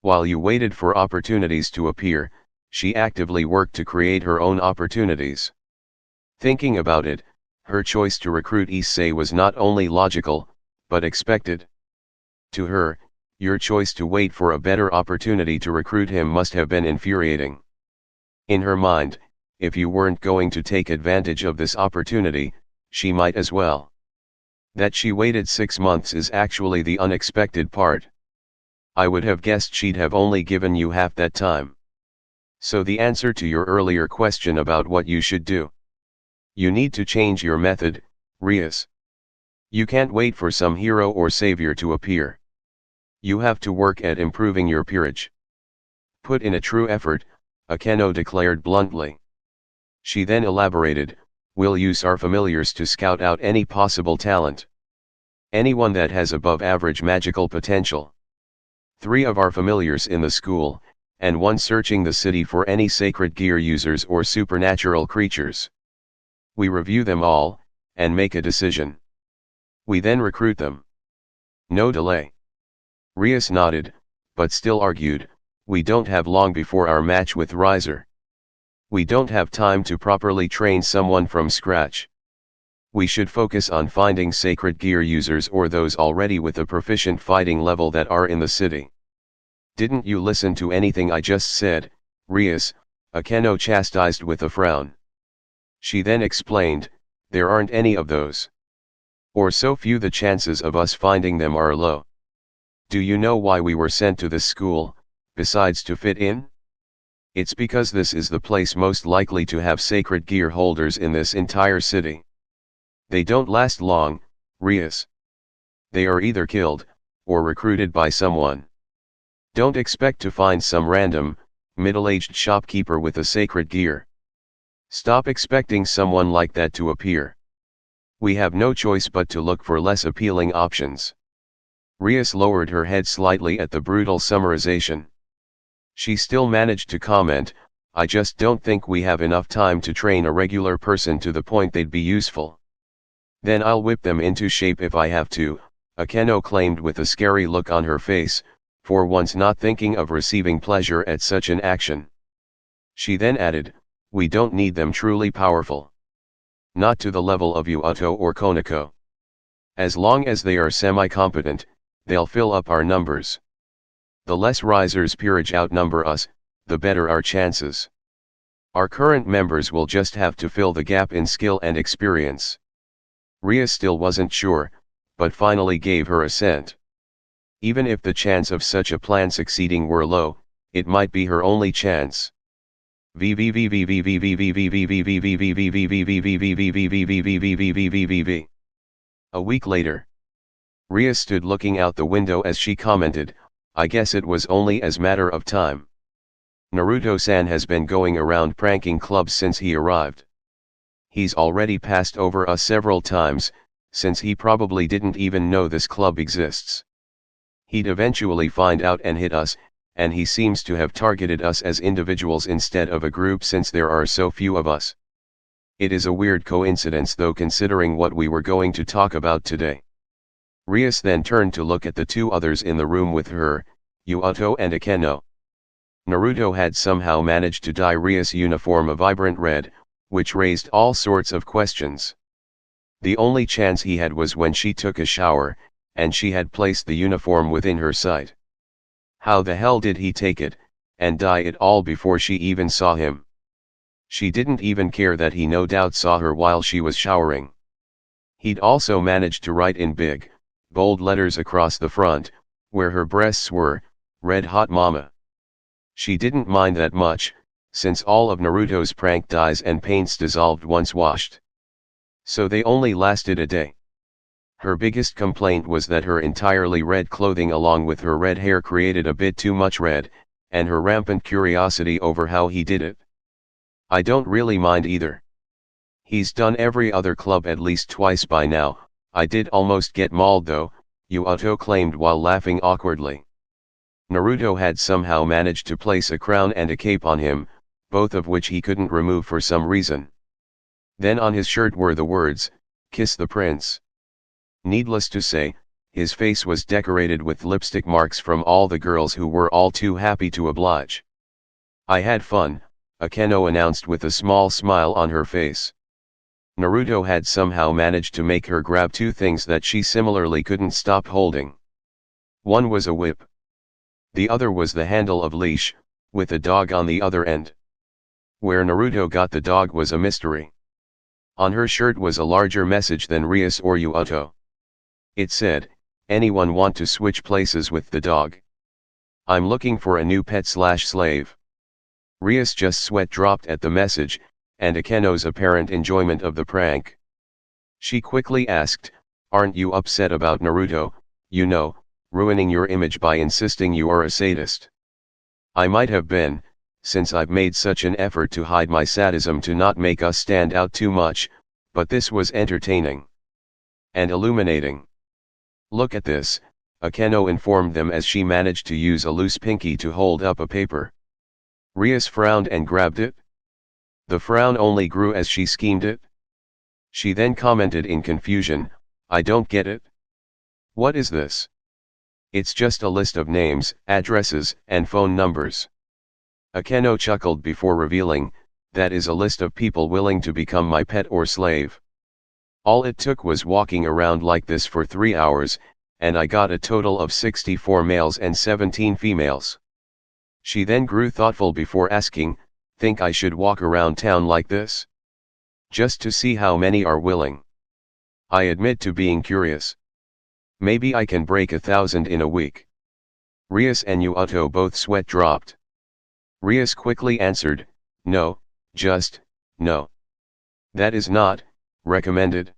While you waited for opportunities to appear, she actively worked to create her own opportunities. Thinking about it, her choice to recruit Issei was not only logical, but expected. To her, your choice to wait for a better opportunity to recruit him must have been infuriating. In her mind, if you weren't going to take advantage of this opportunity, she might as well. That she waited 6 months is actually the unexpected part. I would have guessed she'd have only given you half that time. So the answer to your earlier question about what you should do. You need to change your method, Rias. You can't wait for some hero or savior to appear. You have to work at improving your peerage. Put in a true effort, Akeno declared bluntly. She then elaborated, we'll use our familiars to scout out any possible talent. Anyone that has above average magical potential. 3 of our familiars in the school, and 1 searching the city for any sacred gear users or supernatural creatures. We review them all, and make a decision. We then recruit them. No delay. Rias nodded, but still argued, we don't have long before our match with Riser. We don't have time to properly train someone from scratch. We should focus on finding sacred gear users or those already with a proficient fighting level that are in the city. Didn't you listen to anything I just said, Rias? Akeno chastised with a frown. She then explained, there aren't any of those. Or so few, the chances of us finding them are low. Do you know why we were sent to this school, besides to fit in? It's because this is the place most likely to have sacred gear holders in this entire city. They don't last long, Rias. They are either killed, or recruited by someone. Don't expect to find some random, middle-aged shopkeeper with a sacred gear. Stop expecting someone like that to appear. We have no choice but to look for less appealing options. Rias lowered her head slightly at the brutal summarization. She still managed to comment, I just don't think we have enough time to train a regular person to the point they'd be useful. Then I'll whip them into shape if I have to, Akeno claimed with a scary look on her face, for once not thinking of receiving pleasure at such an action. She then added, we don't need them truly powerful. Not to the level of Yuuto or Konako. As long as they are semi-competent, they'll fill up our numbers. The less Risers peerage outnumber us, the better our chances. Our current members will just have to fill the gap in skill and experience. Rias still wasn't sure, but finally gave her assent. Even if the chance of such a plan succeeding were low, it might be her only chance. A week later, Rias stood looking out the window as she commented, I guess it was only as matter of time. Naruto-san has been going around pranking clubs since he arrived. He's already passed over us several times, since he probably didn't even know this club exists. He'd eventually find out and hit us, and he seems to have targeted us as individuals instead of a group since there are so few of us. It is a weird coincidence though, considering what we were going to talk about today. Rias then turned to look at the 2 others in the room with her, Yuuto and Akeno. Naruto had somehow managed to dye Rias' uniform a vibrant red, which raised all sorts of questions. The only chance he had was when she took a shower, and she had placed the uniform within her sight. How the hell did he take it, and die it all before she even saw him? She didn't even care that he no doubt saw her while she was showering. He'd also managed to write in big, bold letters across the front, where her breasts were, "Red Hot Mama." She didn't mind that much, since all of Naruto's prank dyes and paints dissolved once washed. So they only lasted a day. Her biggest complaint was that her entirely red clothing along with her red hair created a bit too much red, and her rampant curiosity over how he did it. I don't really mind either. He's done every other club at least twice by now. I did almost get mauled though, Yuoto claimed while laughing awkwardly. Naruto had somehow managed to place a crown and a cape on him, both of which he couldn't remove for some reason. Then on his shirt were the words, "Kiss the Prince." Needless to say, his face was decorated with lipstick marks from all the girls who were all too happy to oblige. "I had fun," Akeno announced with a small smile on her face. Naruto had somehow managed to make her grab two things that she similarly couldn't stop holding. One was a whip. The other was the handle of leash, with a dog on the other end. Where Naruto got the dog was a mystery. On her shirt was a larger message than Rias or Yuoto. It said, "Anyone want to switch places with the dog? I'm looking for a new pet/slave." Rias just sweat dropped at the message, and Akeno's apparent enjoyment of the prank. She quickly asked, "Aren't you upset about Naruto, ruining your image by insisting you are a sadist?" "I might have been, since I've made such an effort to hide my sadism to not make us stand out too much, but this was entertaining. And illuminating. Look at this," Akeno informed them as she managed to use a loose pinky to hold up a paper. Rias frowned and grabbed it. The frown only grew as she schemed it. She then commented in confusion, "I don't get it. What is this?" "It's just a list of names, addresses, and phone numbers." Akeno chuckled before revealing, "That is a list of people willing to become my pet or slave. All it took was walking around like this for 3 hours, and I got a total of 64 males and 17 females." She then grew thoughtful before asking, "Think I should walk around town like this? Just to see how many are willing? I admit to being curious. Maybe I can break 1,000 in a week." Rias and Yuoto both sweat dropped. Rias quickly answered, "No, just, no. That is not recommended."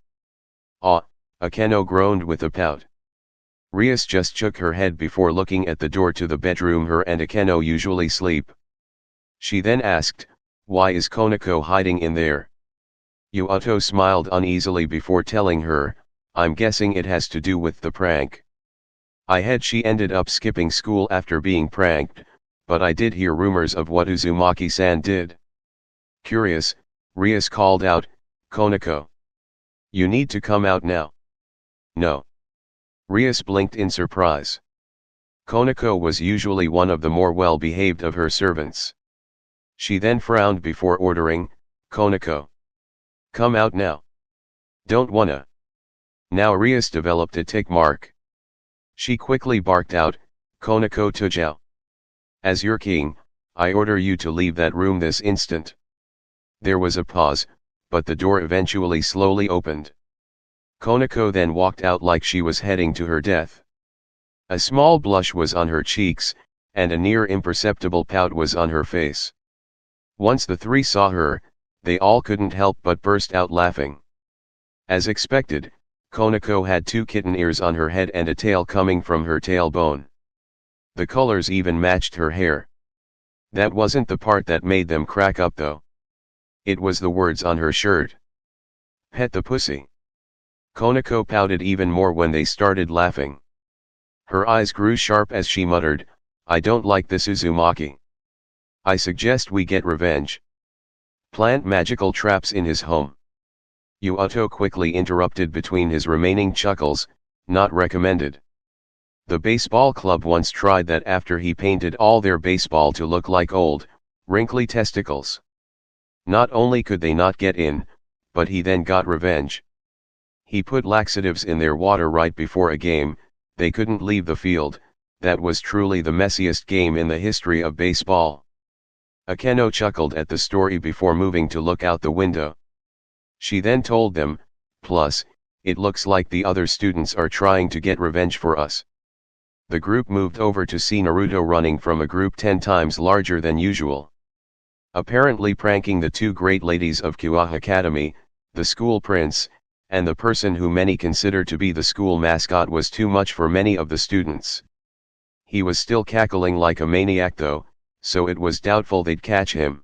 "Ah," Akeno groaned with a pout. Rias just shook her head before looking at the door to the bedroom her and Akeno usually sleep. She then asked, "Why is Konako hiding in there?" Yuoto smiled uneasily before telling her, "I'm guessing it has to do with the prank. I heard she ended up skipping school after being pranked, but I did hear rumors of what Uzumaki-san did." Curious, Rias called out, "Konako. You need to come out now." "No." Rias blinked in surprise. Konako was usually one of the more well-behaved of her servants. She then frowned before ordering, "Konako. Come out now." "Don't wanna." Now Rias developed a tick mark. She quickly barked out, "Konako Tujou. As your king, I order you to leave that room this instant." There was a pause, but the door eventually slowly opened. Konako then walked out like she was heading to her death. A small blush was on her cheeks, and a near imperceptible pout was on her face. Once the three saw her, they all couldn't help but burst out laughing. As expected, Konako had 2 kitten ears on her head and a tail coming from her tailbone. The colors even matched her hair. That wasn't the part that made them crack up though. It was the words on her shirt. "Pet the pussy." Konako pouted even more when they started laughing. Her eyes grew sharp as she muttered, "I don't like this Uzumaki. I suggest we get revenge. Plant magical traps in his home." Yuoto quickly interrupted between his remaining chuckles, "Not recommended. The baseball club once tried that after he painted all their baseball to look like old, wrinkly testicles. Not only could they not get in, but he then got revenge. He put laxatives in their water right before a game, they couldn't leave the field, that was truly the messiest game in the history of baseball. Akeno chuckled at the story before moving to look out the window. She then told them, plus, it looks like the other students are trying to get revenge for us. The group moved over to see Naruto running from a group 10 times larger than usual. Apparently pranking the two great ladies of Kyoa Academy, the school prince, and the person who many consider to be the school mascot was too much for many of the students. He was still cackling like a maniac though, so it was doubtful they'd catch him.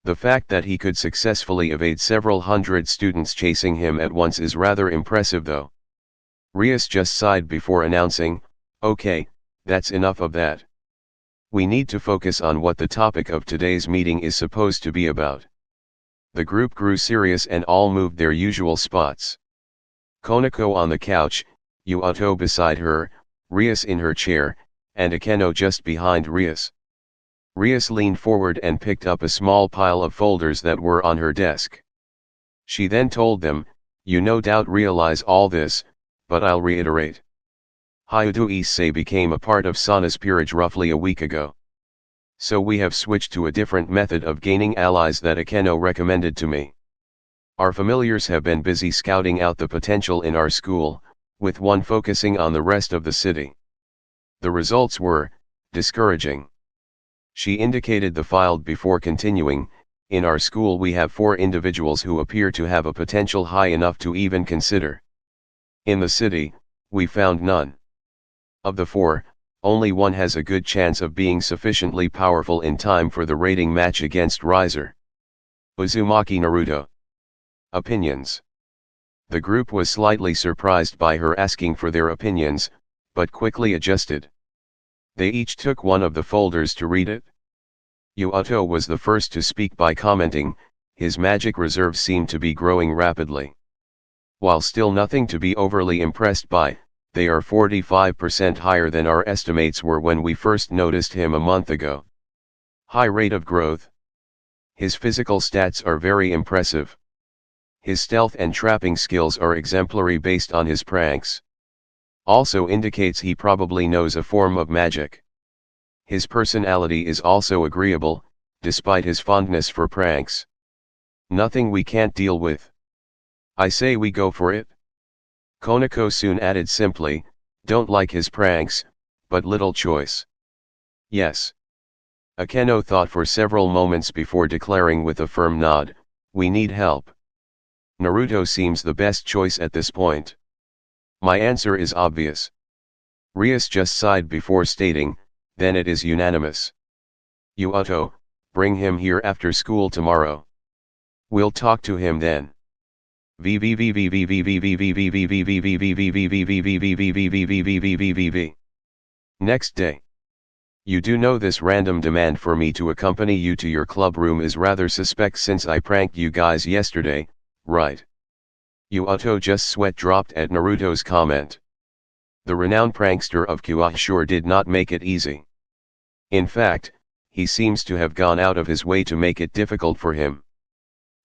The fact that he could successfully evade several hundred students chasing him at once is rather impressive though. Rias just sighed before announcing, "Okay, that's enough of that. We need to focus on what the topic of today's meeting is supposed to be about." The group grew serious and all moved their usual spots. Konako on the couch, Yuato beside her, Rias in her chair, and Akeno just behind Rias. Rias leaned forward and picked up a small pile of folders that were on her desk. She then told them, "You no doubt realize all this, but I'll reiterate. Hyudo Issei became a part of Sana's peerage roughly a week ago. So we have switched to a different method of gaining allies that Akeno recommended to me. Our familiars have been busy scouting out the potential in our school, with one focusing on the rest of the city. The results were discouraging." She indicated the file before continuing, "In our school we have 4 individuals who appear to have a potential high enough to even consider. In the city, we found none. Of the 4, only one has a good chance of being sufficiently powerful in time for the rating match against Riser. Uzumaki Naruto." Opinions. The group was slightly surprised by her asking for their opinions, but quickly adjusted. They each took one of the folders to read it. Yuato was the first to speak by commenting, his magic reserve seemed to be growing rapidly. While still nothing to be overly impressed by, they are 45% higher than our estimates were when we first noticed him a month ago. High rate of growth. His physical stats are very impressive. His stealth and trapping skills are exemplary based on his pranks. Also indicates he probably knows a form of magic. His personality is also agreeable, despite his fondness for pranks. Nothing we can't deal with. I say we go for it. Konako soon added simply, "Don't like his pranks, but little choice." Yes. Akeno thought for several moments before declaring with a firm nod, "We need help. Naruto seems the best choice at this point." My answer is obvious. Rias just sighed before stating, "Then it is unanimous. Yuato, bring him here after school tomorrow. We'll talk to him then." Next day. You do know this random demand for me to accompany you to your club room is rather suspect since I pranked you guys yesterday, right? Yuato just sweat dropped at Naruto's comment. The renowned prankster of Kyoa sure did not make it easy. In fact, he seems to have gone out of his way to make it difficult for him.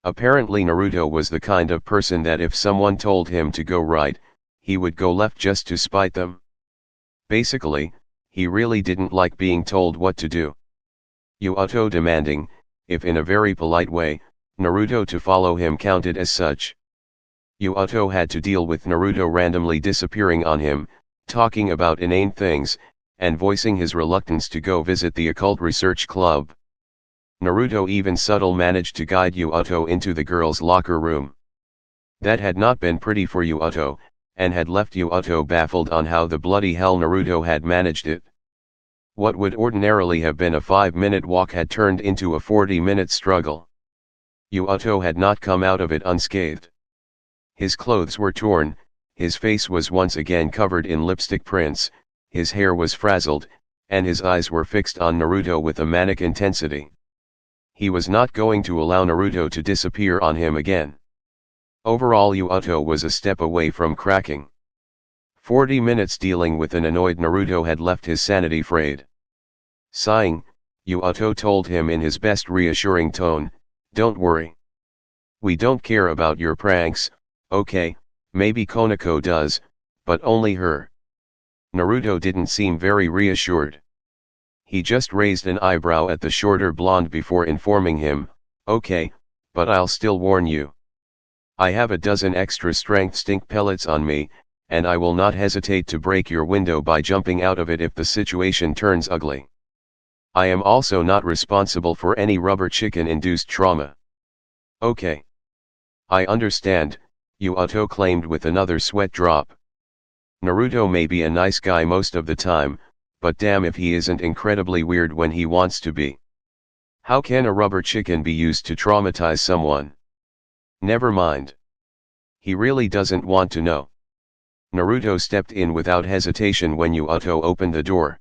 Apparently Naruto was the kind of person that if someone told him to go right, he would go left just to spite them. Basically, he really didn't like being told what to do. Yuato demanding, if in a very polite way, Naruto to follow him counted as such. Yuato had to deal with Naruto randomly disappearing on him, talking about inane things, and voicing his reluctance to go visit the occult research club. Naruto even subtle managed to guide Yuato into the girls' locker room. That had not been pretty for Yuato, and had left Yuato baffled on how the bloody hell Naruto had managed it. What would ordinarily have been a 5-minute walk had turned into a 40-minute struggle. Yuato had not come out of it unscathed. His clothes were torn, his face was once again covered in lipstick prints, his hair was frazzled, and his eyes were fixed on Naruto with a manic intensity. He was not going to allow Naruto to disappear on him again. Overall Yuato was a step away from cracking. 40 minutes dealing with an annoyed Naruto had left his sanity frayed. Sighing, Yuato told him in his best reassuring tone, "Don't worry. We don't care about your pranks. Okay, maybe Konako does, but only her. Naruto didn't seem very reassured. He just raised an eyebrow at the shorter blonde before informing him, "Okay, but I'll still warn you. I have a dozen extra strength stink pellets on me, and I will not hesitate to break your window by jumping out of it if the situation turns ugly. I am also not responsible for any rubber chicken-induced trauma." "Okay. I understand," Yuato claimed with another sweat drop. Naruto may be a nice guy most of the time, but damn if he isn't incredibly weird when he wants to be. How can a rubber chicken be used to traumatize someone? Never mind. He really doesn't want to know. Naruto stepped in without hesitation when Yuato opened the door.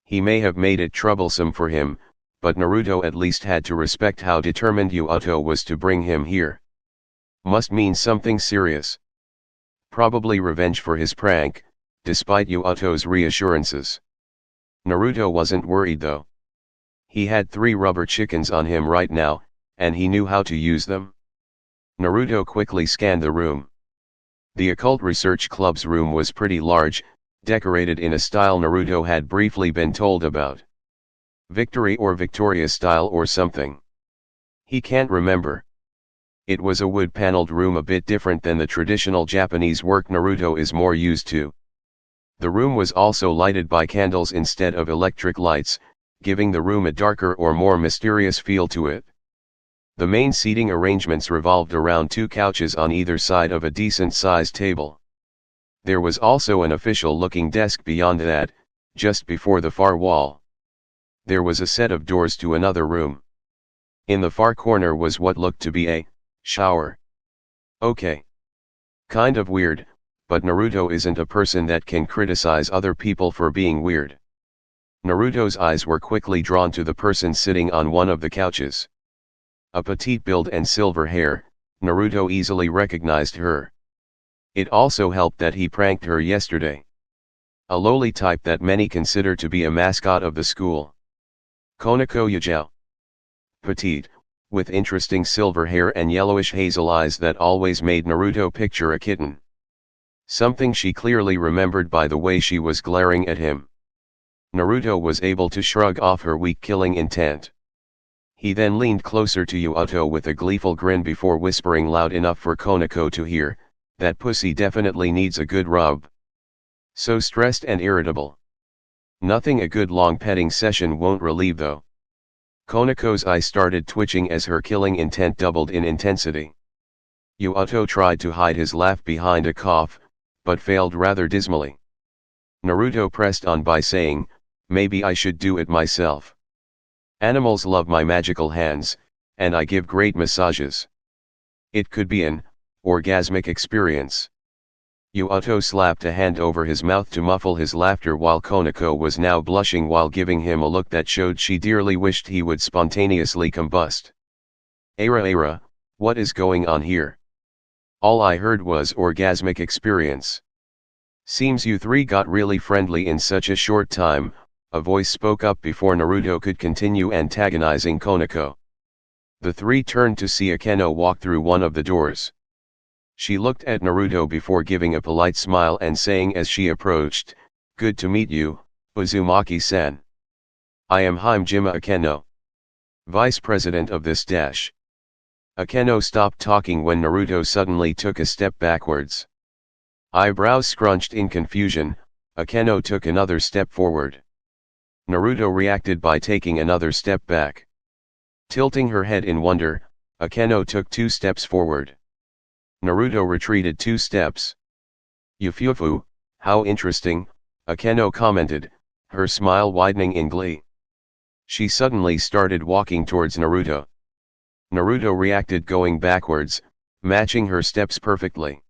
He may have made it troublesome for him, but Naruto at least had to respect how determined Yuato was to bring him here. Must mean something serious. Probably revenge for his prank, despite Yuato's reassurances. Naruto wasn't worried though. He had 3 rubber chickens on him right now, and he knew how to use them. Naruto quickly scanned the room. The Occult Research Club's room was pretty large, decorated in a style Naruto had briefly been told about. Victory or Victoria style or something. He can't remember. It was a wood-paneled room a bit different than the traditional Japanese work Naruto is more used to. The room was also lighted by candles instead of electric lights, giving the room a darker or more mysterious feel to it. The main seating arrangements revolved around 2 couches on either side of a decent-sized table. There was also an official-looking desk beyond that, just before the far wall. There was a set of doors to another room. In the far corner was what looked to be a shower. Okay. Kind of weird, but Naruto isn't a person that can criticize other people for being weird. Naruto's eyes were quickly drawn to the person sitting on one of the couches. A petite build and silver hair, Naruto easily recognized her. It also helped that he pranked her yesterday. A lowly type that many consider to be a mascot of the school. Konako Yujao. Petite, with interesting silver hair and yellowish hazel eyes that always made Naruto picture a kitten. Something she clearly remembered by the way she was glaring at him. Naruto was able to shrug off her weak killing intent. He then leaned closer to Yuato with a gleeful grin before whispering loud enough for Konako to hear, "That pussy definitely needs a good rub." So stressed and irritable. Nothing a good long petting session won't relieve though. Konako's eye started twitching as her killing intent doubled in intensity. Yuato tried to hide his laugh behind a cough, but failed rather dismally. Naruto pressed on by saying, "Maybe I should do it myself. Animals love my magical hands, and I give great massages. It could be an orgasmic experience." Yuato slapped a hand over his mouth to muffle his laughter while Konako was now blushing while giving him a look that showed she dearly wished he would spontaneously combust. Ara, what is going on here? All I heard was orgasmic experience. Seems you 3 got really friendly in such a short time, a voice spoke up before Naruto could continue antagonizing Konako. The 3 turned to see Akeno walk through one of the doors. She looked at Naruto before giving a polite smile and saying as she approached, "Good to meet you, Uzumaki-san. I am Hajime Akeno, vice president of this dash." Akeno stopped talking when Naruto suddenly took a step backwards. Eyebrows scrunched in confusion, Akeno took another step forward. Naruto reacted by taking another step back. Tilting her head in wonder, Akeno took 2 steps forward. Naruto retreated 2 steps. "Yufufu, how interesting," Akeno commented, her smile widening in glee. She suddenly started walking towards Naruto. Naruto reacted going backwards, matching her steps perfectly.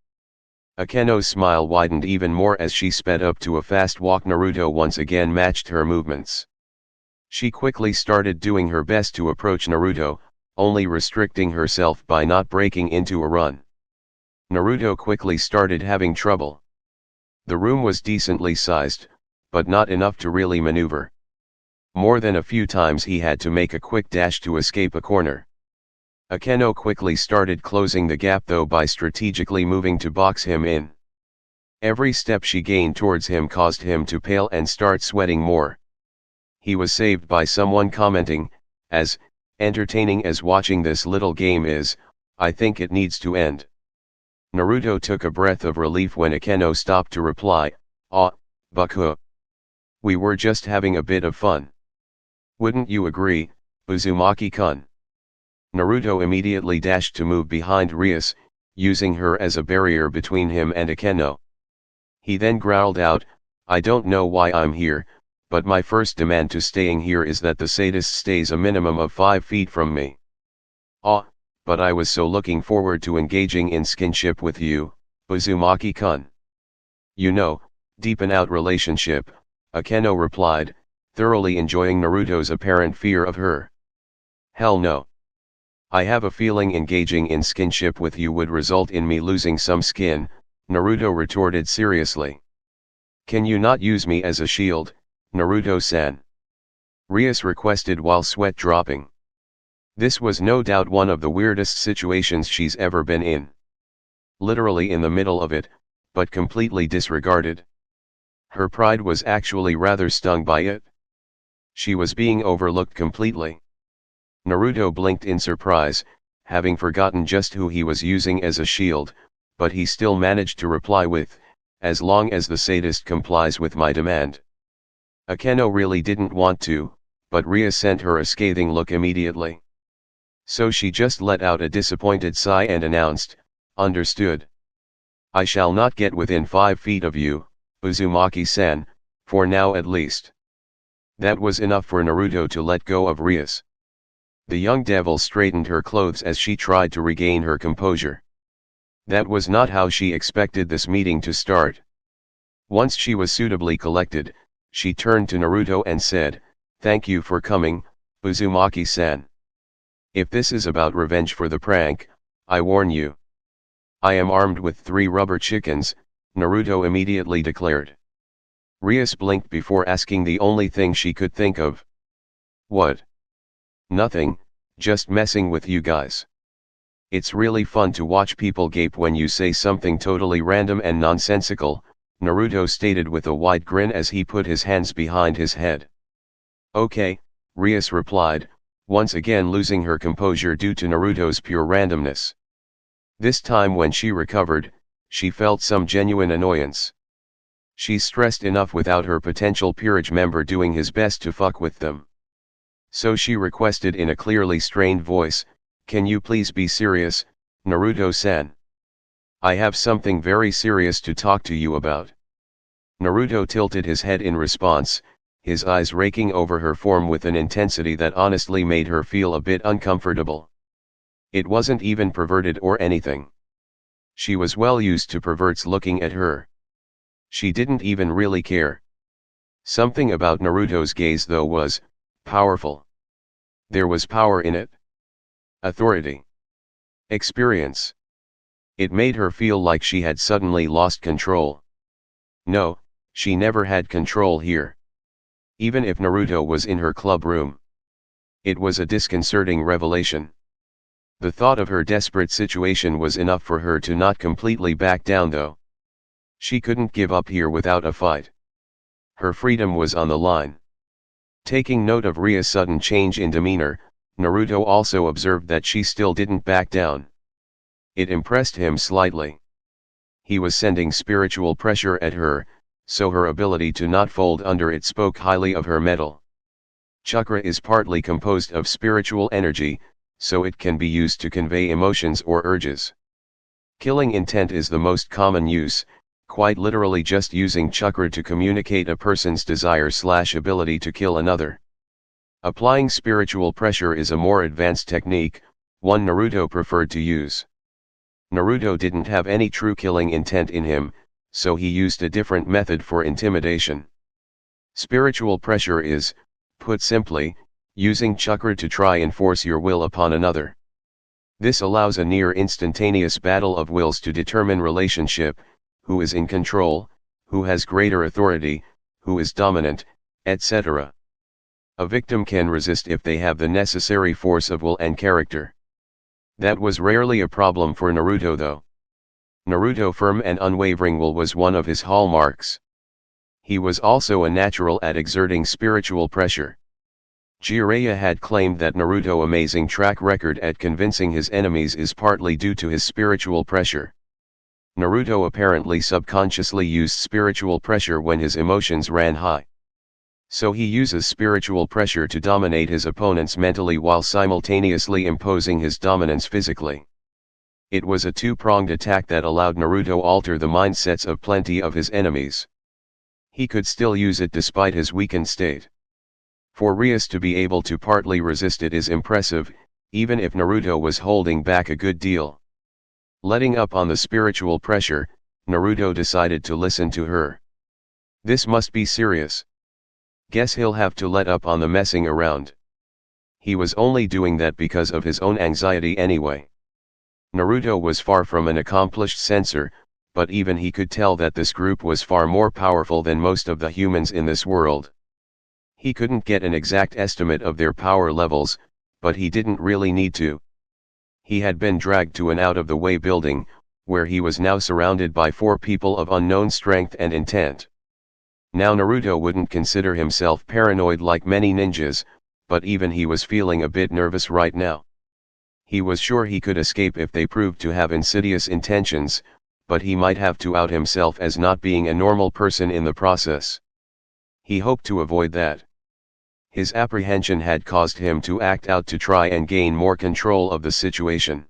Akeno's smile widened even more as she sped up to a fast walk. Naruto once again matched her movements. She quickly started doing her best to approach Naruto, only restricting herself by not breaking into a run. Naruto quickly started having trouble. The room was decently sized, but not enough to really maneuver. More than a few times he had to make a quick dash to escape a corner. Akeno quickly started closing the gap though by strategically moving to box him in. Every step she gained towards him caused him to pale and start sweating more. He was saved by someone commenting, as entertaining as watching this little game is, I think it needs to end. Naruto took a breath of relief when Akeno stopped to reply, Baku. We were just having a bit of fun. Wouldn't you agree, Uzumaki-kun? Naruto immediately dashed to move behind Rias, using her as a barrier between him and Akeno. He then growled out, I don't know why I'm here, but my first demand to staying here is that the sadist stays a minimum of 5 feet from me. But I was so looking forward to engaging in skinship with you, Uzumaki-kun. You know, deepen out relationship, Akeno replied, thoroughly enjoying Naruto's apparent fear of her. Hell no. I have a feeling engaging in skinship with you would result in me losing some skin, Naruto retorted seriously. Can you not use me as a shield, Naruto-san? Rias requested while sweat dropping. This was no doubt one of the weirdest situations she's ever been in. Literally in the middle of it, but completely disregarded. Her pride was actually rather stung by it. She was being overlooked completely. Naruto blinked in surprise, having forgotten just who he was using as a shield, but he still managed to reply with, as long as the sadist complies with my demand. Akeno really didn't want to, but Rias sent her a scathing look immediately. So she just let out a disappointed sigh and announced, understood. I shall not get within 5 feet of you, Uzumaki-san, for now at least. That was enough for Naruto to let go of Rias. The young devil straightened her clothes as she tried to regain her composure. That was not how she expected this meeting to start. Once she was suitably collected, she turned to Naruto and said, thank you for coming, Uzumaki-san. If this is about revenge for the prank, I warn you. I am armed with 3 rubber chickens, Naruto immediately declared. Rias blinked before asking the only thing she could think of. What? Nothing, just messing with you guys. It's really fun to watch people gape when you say something totally random and nonsensical, Naruto stated with a wide grin as he put his hands behind his head. Okay, Rias replied, once again losing her composure due to Naruto's pure randomness. This time when she recovered, she felt some genuine annoyance. She's stressed enough without her potential peerage member doing his best to fuck with them. So she requested in a clearly strained voice, can you please be serious, Naruto-san? I have something very serious to talk to you about. Naruto tilted his head in response, his eyes raking over her form with an intensity that honestly made her feel a bit uncomfortable. It wasn't even perverted or anything. She was well used to perverts looking at her. She didn't even really care. Something about Naruto's gaze though was powerful. There was power in it. Authority. Experience. It made her feel like she had suddenly lost control. No, she never had control here. Even if Naruto was in her club room. It was a disconcerting revelation. The thought of her desperate situation was enough for her to not completely back down though. She couldn't give up here without a fight. Her freedom was on the line. Taking note of Ria's sudden change in demeanor, Naruto also observed that she still didn't back down. It impressed him slightly. He was sending spiritual pressure at her, so her ability to not fold under it spoke highly of her mettle. Chakra is partly composed of spiritual energy, so it can be used to convey emotions or urges. Killing intent is the most common use, quite literally just using chakra to communicate a person's desire/ability to kill another. Applying spiritual pressure is a more advanced technique, one Naruto preferred to use. Naruto didn't have any true killing intent in him, so he used a different method for intimidation. Spiritual pressure is, put simply, using chakra to try and force your will upon another. This allows a near instantaneous battle of wills to determine relationship, who is in control, who has greater authority, who is dominant, etc. A victim can resist if they have the necessary force of will and character. That was rarely a problem for Naruto though. Naruto firm and unwavering will was one of his hallmarks. He was also a natural at exerting spiritual pressure. Jiraiya had claimed that Naruto's amazing track record at convincing his enemies is partly due to his spiritual pressure. Naruto apparently subconsciously used spiritual pressure when his emotions ran high. So he uses spiritual pressure to dominate his opponents mentally while simultaneously imposing his dominance physically. It was a two-pronged attack that allowed Naruto alter the mindsets of plenty of his enemies. He could still use it despite his weakened state. For Rias to be able to partly resist it is impressive, even if Naruto was holding back a good deal. Letting up on the spiritual pressure, Naruto decided to listen to her. This must be serious. Guess he'll have to let up on the messing around. He was only doing that because of his own anxiety anyway. Naruto was far from an accomplished censor, but even he could tell that this group was far more powerful than most of the humans in this world. He couldn't get an exact estimate of their power levels, but he didn't really need to. He had been dragged to an out-of-the-way building, where he was now surrounded by 4 people of unknown strength and intent. Now Naruto wouldn't consider himself paranoid like many ninjas, but even he was feeling a bit nervous right now. He was sure he could escape if they proved to have insidious intentions, but he might have to out himself as not being a normal person in the process. He hoped to avoid that. His apprehension had caused him to act out to try and gain more control of the situation.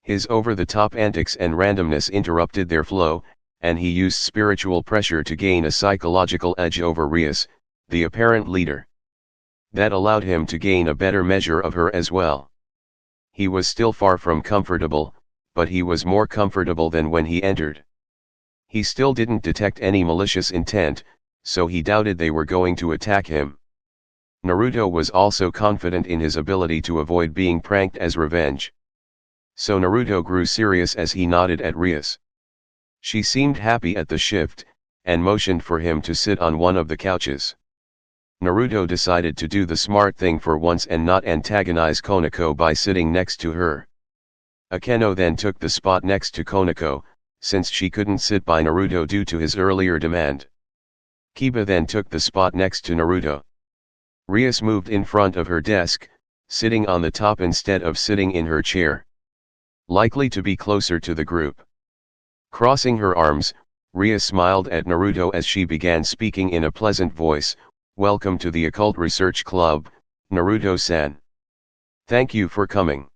His over-the-top antics and randomness interrupted their flow, and he used spiritual pressure to gain a psychological edge over Rias, the apparent leader. That allowed him to gain a better measure of her as well. He was still far from comfortable, but he was more comfortable than when he entered. He still didn't detect any malicious intent, so he doubted they were going to attack him. Naruto was also confident in his ability to avoid being pranked as revenge. So Naruto grew serious as he nodded at Rias. She seemed happy at the shift, and motioned for him to sit on one of the couches. Naruto decided to do the smart thing for once and not antagonize Konako by sitting next to her. Akeno then took the spot next to Konako, since she couldn't sit by Naruto due to his earlier demand. Kiba then took the spot next to Naruto. Rias moved in front of her desk, sitting on the top instead of sitting in her chair. Likely to be closer to the group. Crossing her arms, Rias smiled at Naruto as she began speaking in a pleasant voice. "Welcome to the Occult Research Club, Naruto-san. Thank you for coming."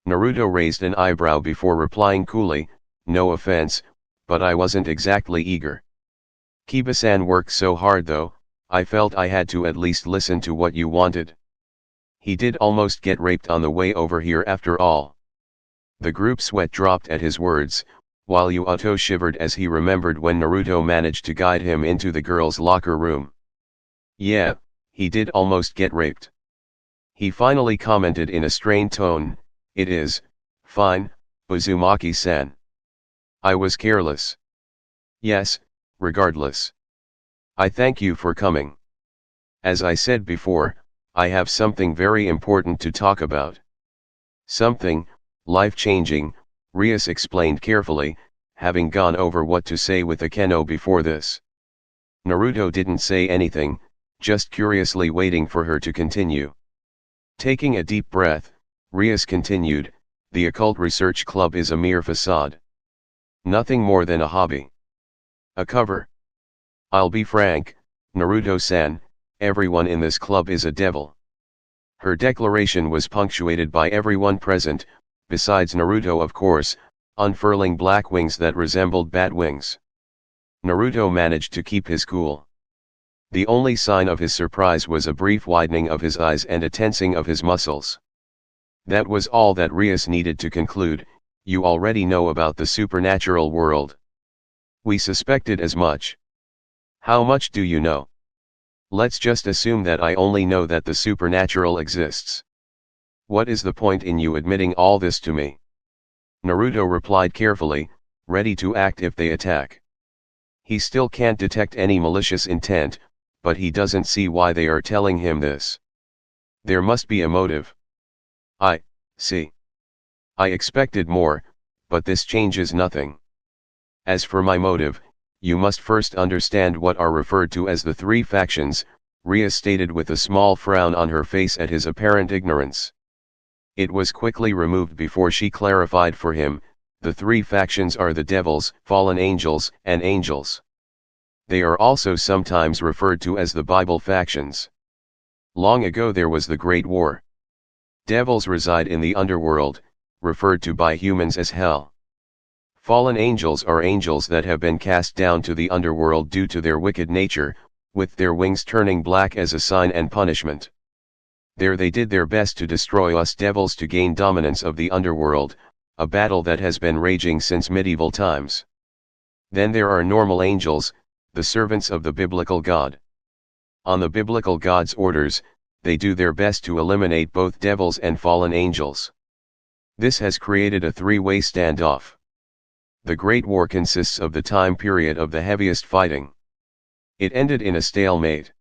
Naruto raised an eyebrow before replying coolly, "No offense, but I wasn't exactly eager. Kiba-san worked so hard though, I felt I had to at least listen to what you wanted. He did almost get raped on the way over here after all." The group sweat dropped at his words, while Yuato shivered as he remembered when Naruto managed to guide him into the girls' locker room. "Yeah, he did almost get raped." He finally commented in a strained tone, "It is, fine, Uzumaki-san. I was careless. Yes, regardless. I thank you for coming. As I said before, I have something very important to talk about." "Something, life-changing," Rias explained carefully, having gone over what to say with Akeno before this. Naruto didn't say anything, just curiously waiting for her to continue. Taking a deep breath, Rias continued, "The Occult Research Club is a mere facade. Nothing more than a hobby. A cover. I'll be frank, Naruto-san, everyone in this club is a devil." Her declaration was punctuated by everyone present, besides Naruto of course, unfurling black wings that resembled bat wings. Naruto managed to keep his cool. The only sign of his surprise was a brief widening of his eyes and a tensing of his muscles. That was all that Rias needed to conclude. "You already know about the supernatural world. We suspected as much. How much do you know?" "Let's just assume that I only know that the supernatural exists. What is the point in you admitting all this to me?" Naruto replied carefully, ready to act if they attack. He still can't detect any malicious intent, but he doesn't see why they are telling him this. There must be a motive. "I see. I expected more, but this changes nothing. As for my motive, you must first understand what are referred to as the three factions, Rias stated with a small frown on her face at his apparent ignorance. It was quickly removed before she clarified for him. The three factions are the devils, fallen angels, and angels. They are also sometimes referred to as the Bible factions. Long ago there was the Great War. Devils reside in the underworld, referred to by humans as hell. Fallen angels are angels that have been cast down to the underworld due to their wicked nature, with their wings turning black as a sign and punishment. There they did their best to destroy us devils to gain dominance of the underworld, a battle that has been raging since medieval times. Then there are normal angels, the servants of the biblical God. On the biblical God's orders, they do their best to eliminate both devils and fallen angels. This has created a three-way standoff. The Great War consists of the time period of the heaviest fighting. It ended in a stalemate.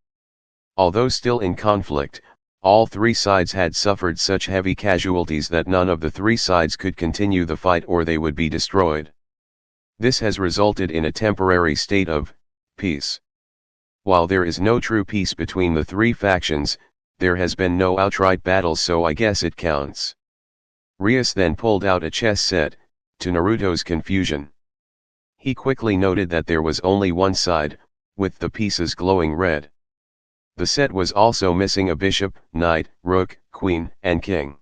Although still in conflict, all three sides had suffered such heavy casualties that none of the three sides could continue the fight or they would be destroyed. This has resulted in a temporary state of peace. While there is no true peace between the three factions, there has been no outright battle, so I guess it counts. Rias then pulled out a chess set, to Naruto's confusion. He quickly noted that there was only one side, with the pieces glowing red. The set was also missing a bishop, knight, rook, queen, and king.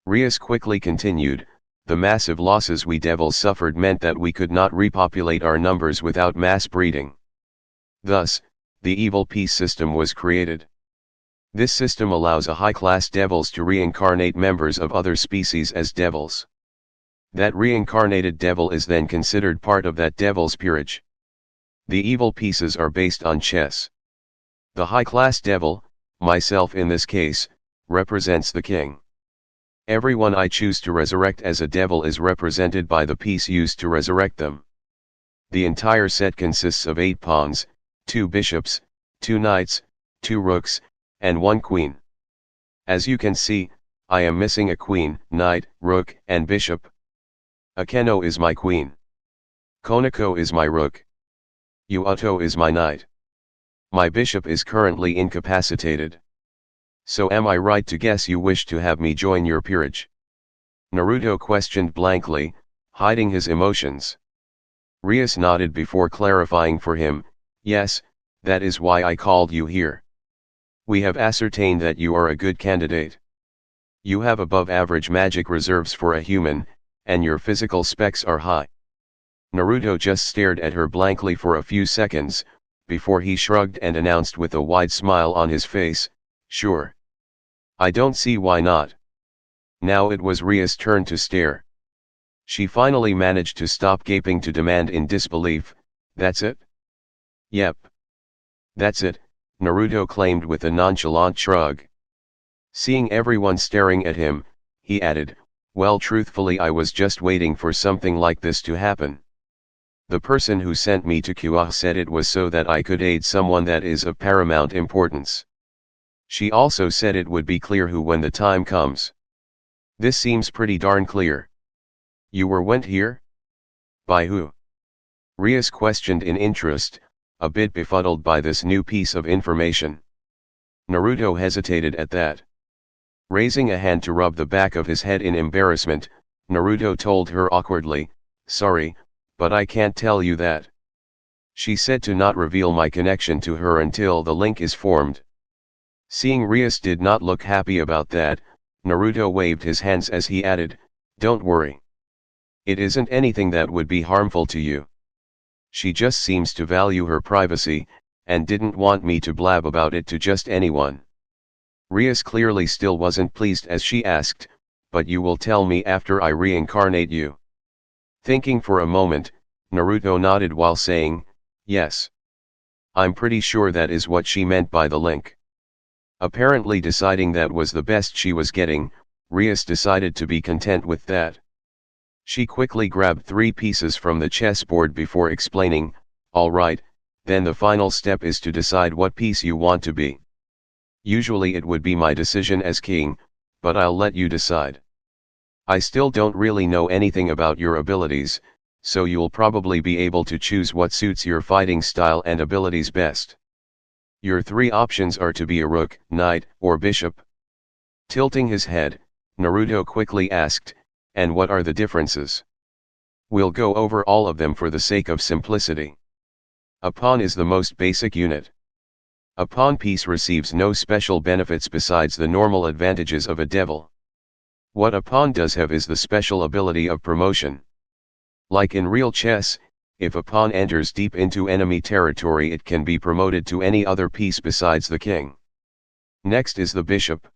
Rias quickly continued, the massive losses we devils suffered meant that we could not repopulate our numbers without mass breeding. Thus, the evil peace system was created. This system allows a high-class devils to reincarnate members of other species as devils. That reincarnated devil is then considered part of that devil's peerage. The evil pieces are based on chess. The high-class devil, myself in this case, represents the king. Everyone I choose to resurrect as a devil is represented by the piece used to resurrect them. The entire set consists of 8 pawns, 2 bishops, 2 knights, 2 rooks, and 1 queen. As you can see, I am missing a queen, knight, rook, and bishop. Akeno is my queen. Konako is my rook. Yuato is my knight. My bishop is currently incapacitated. So am I right to guess you wish to have me join your peerage? Naruto questioned blankly, hiding his emotions. Rias nodded before clarifying for him, yes, that is why I called you here. We have ascertained that you are a good candidate. You have above average magic reserves for a human, and your physical specs are high. Naruto just stared at her blankly for a few seconds, before he shrugged and announced with a wide smile on his face, sure. I don't see why not. Now it was Rias' turn to stare. She finally managed to stop gaping to demand in disbelief, that's it? Yep. That's it, Naruto claimed with a nonchalant shrug. Seeing everyone staring at him, he added, well, truthfully I was just waiting for something like this to happen. The person who sent me to Kyoto said it was so that I could aid someone that is of paramount importance. She also said it would be clear who when the time comes. This seems pretty darn clear. You were went here? By who? Rias questioned in interest, a bit befuddled by this new piece of information. Naruto hesitated at that. Raising a hand to rub the back of his head in embarrassment, Naruto told her awkwardly, sorry, but I can't tell you that. She said to not reveal my connection to her until the link is formed. Seeing Rias did not look happy about that, Naruto waved his hands as he added, don't worry. It isn't anything that would be harmful to you. She just seems to value her privacy, and didn't want me to blab about it to just anyone. Rias clearly still wasn't pleased as she asked, but you will tell me after I reincarnate you. Thinking for a moment, Naruto nodded while saying, yes. I'm pretty sure that is what she meant by the link. Apparently deciding that was the best she was getting, Rias decided to be content with that. She quickly grabbed 3 pieces from the chessboard before explaining, all right, then the final step is to decide what piece you want to be. Usually it would be my decision as king, but I'll let you decide. I still don't really know anything about your abilities, so you'll probably be able to choose what suits your fighting style and abilities best. Your three options are to be a rook, knight, or bishop. Tilting his head, Naruto quickly asked, and what are the differences? We'll go over all of them for the sake of simplicity. A pawn is the most basic unit. A pawn piece receives no special benefits besides the normal advantages of a devil. What a pawn does have is the special ability of promotion. Like in real chess, if a pawn enters deep into enemy territory, it can be promoted to any other piece besides the king. Next is the bishop.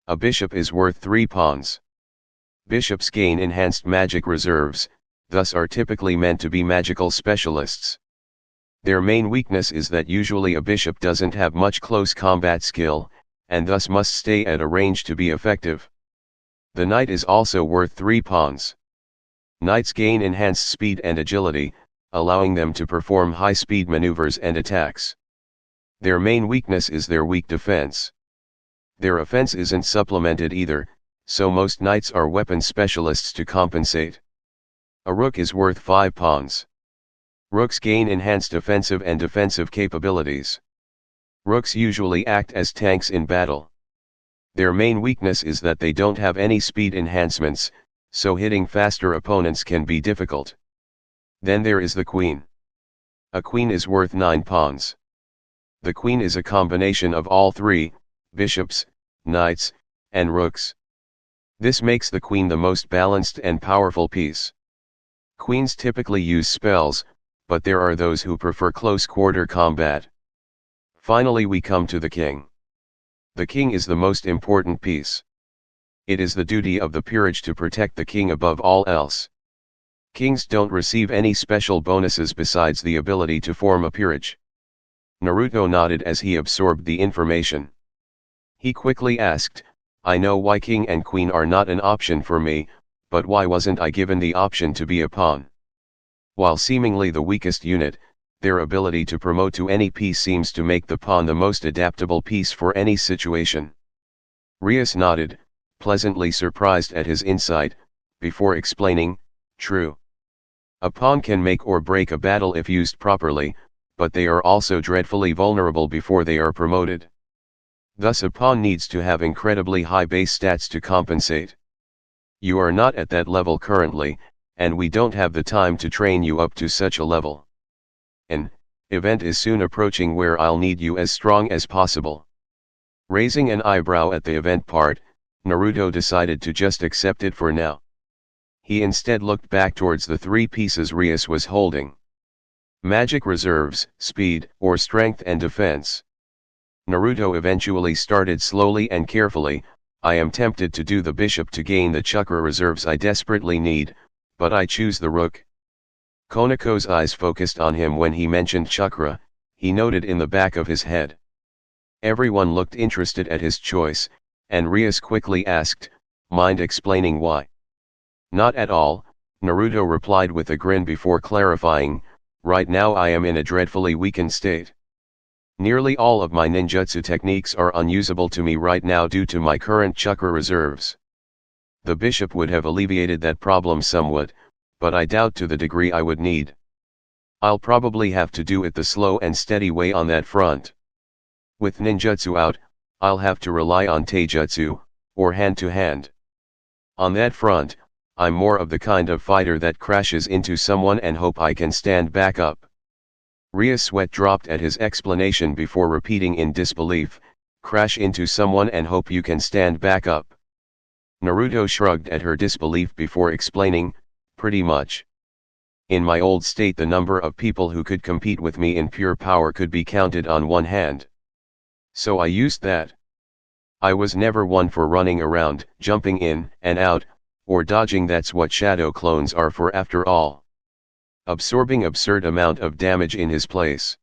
A bishop is worth 3 pawns. Bishops gain enhanced magic reserves, thus are typically meant to be magical specialists. Their main weakness is that usually a bishop doesn't have much close combat skill, and thus must stay at a range to be effective. The knight is also worth 3 pawns. Knights gain enhanced speed and agility, allowing them to perform high-speed maneuvers and attacks. Their main weakness is their weak defense. Their offense isn't supplemented either, so most knights are weapon specialists to compensate. A rook is worth 5 pawns. Rooks gain enhanced offensive and defensive capabilities. Rooks usually act as tanks in battle. Their main weakness is that they don't have any speed enhancements, so hitting faster opponents can be difficult. Then there is the queen. A queen is worth 9 pawns. The queen is a combination of all 3, bishops, knights, and rooks. This makes the queen the most balanced and powerful piece. Queens typically use spells, but there are those who prefer close-quarter combat. Finally we come to the king. The king is the most important piece. It is the duty of the peerage to protect the king above all else. Kings don't receive any special bonuses besides the ability to form a peerage. Naruto nodded as he absorbed the information. He quickly asked, I know why king and queen are not an option for me, but why wasn't I given the option to be a pawn? While seemingly the weakest unit, their ability to promote to any piece seems to make the pawn the most adaptable piece for any situation. Rias nodded, pleasantly surprised at his insight, before explaining, true. A pawn can make or break a battle if used properly, but they are also dreadfully vulnerable before they are promoted. Thus a pawn needs to have incredibly high base stats to compensate. You are not at that level currently, and we don't have the time to train you up to such a level. An event is soon approaching where I'll need you as strong as possible. Raising an eyebrow at the event part, Naruto decided to just accept it for now. He instead looked back towards the 3 pieces Rias was holding. Magic reserves, speed, or strength and defense. Naruto eventually started slowly and carefully. I am tempted to do the bishop to gain the chakra reserves I desperately need, but I choose the rook. Konako's eyes focused on him when he mentioned chakra. He noted in the back of his head. Everyone looked interested at his choice, and Rias quickly asked, mind explaining why? Not at all, Naruto replied with a grin before clarifying, right now I am in a dreadfully weakened state. Nearly all of my ninjutsu techniques are unusable to me right now due to my current chakra reserves. The bishop would have alleviated that problem somewhat, but I doubt to the degree I would need. I'll probably have to do it the slow and steady way on that front. With ninjutsu out, I'll have to rely on taijutsu, or hand-to-hand. On that front, I'm more of the kind of fighter that crashes into someone and hope I can stand back up. Ria's sweat dropped at his explanation before repeating in disbelief, crash into someone and hope you can stand back up. Naruto shrugged at her disbelief before explaining, pretty much. In my old state the number of people who could compete with me in pure power could be counted on one hand. So I used that. I was never one for running around, jumping in and out, or dodging. That's what shadow clones are for after all. Absorbing absurd amount of damage in his place.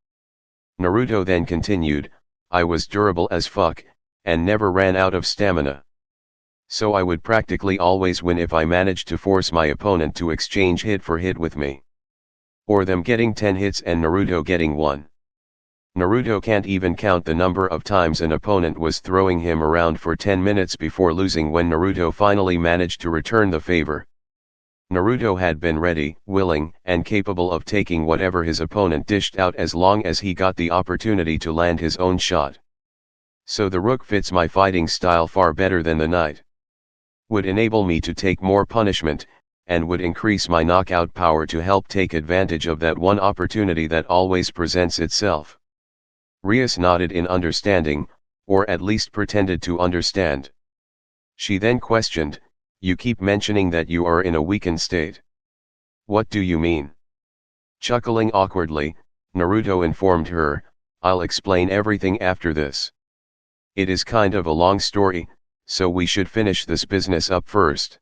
Naruto then continued, I was durable as fuck, and never ran out of stamina. So I would practically always win if I managed to force my opponent to exchange hit for hit with me. Or them getting 10 hits and Naruto getting 1. Naruto can't even count the number of times an opponent was throwing him around for 10 minutes before losing when Naruto finally managed to return the favor. Naruto had been ready, willing, and capable of taking whatever his opponent dished out as long as he got the opportunity to land his own shot. So the rook fits my fighting style far better than the knight. Would enable me to take more punishment, and would increase my knockout power to help take advantage of that one opportunity that always presents itself. Rias nodded in understanding, or at least pretended to understand. She then questioned, "You keep mentioning that you are in a weakened state. What do you mean?" Chuckling awkwardly, Naruto informed her, "I'll explain everything after this. It is kind of a long story, so we should finish this business up first."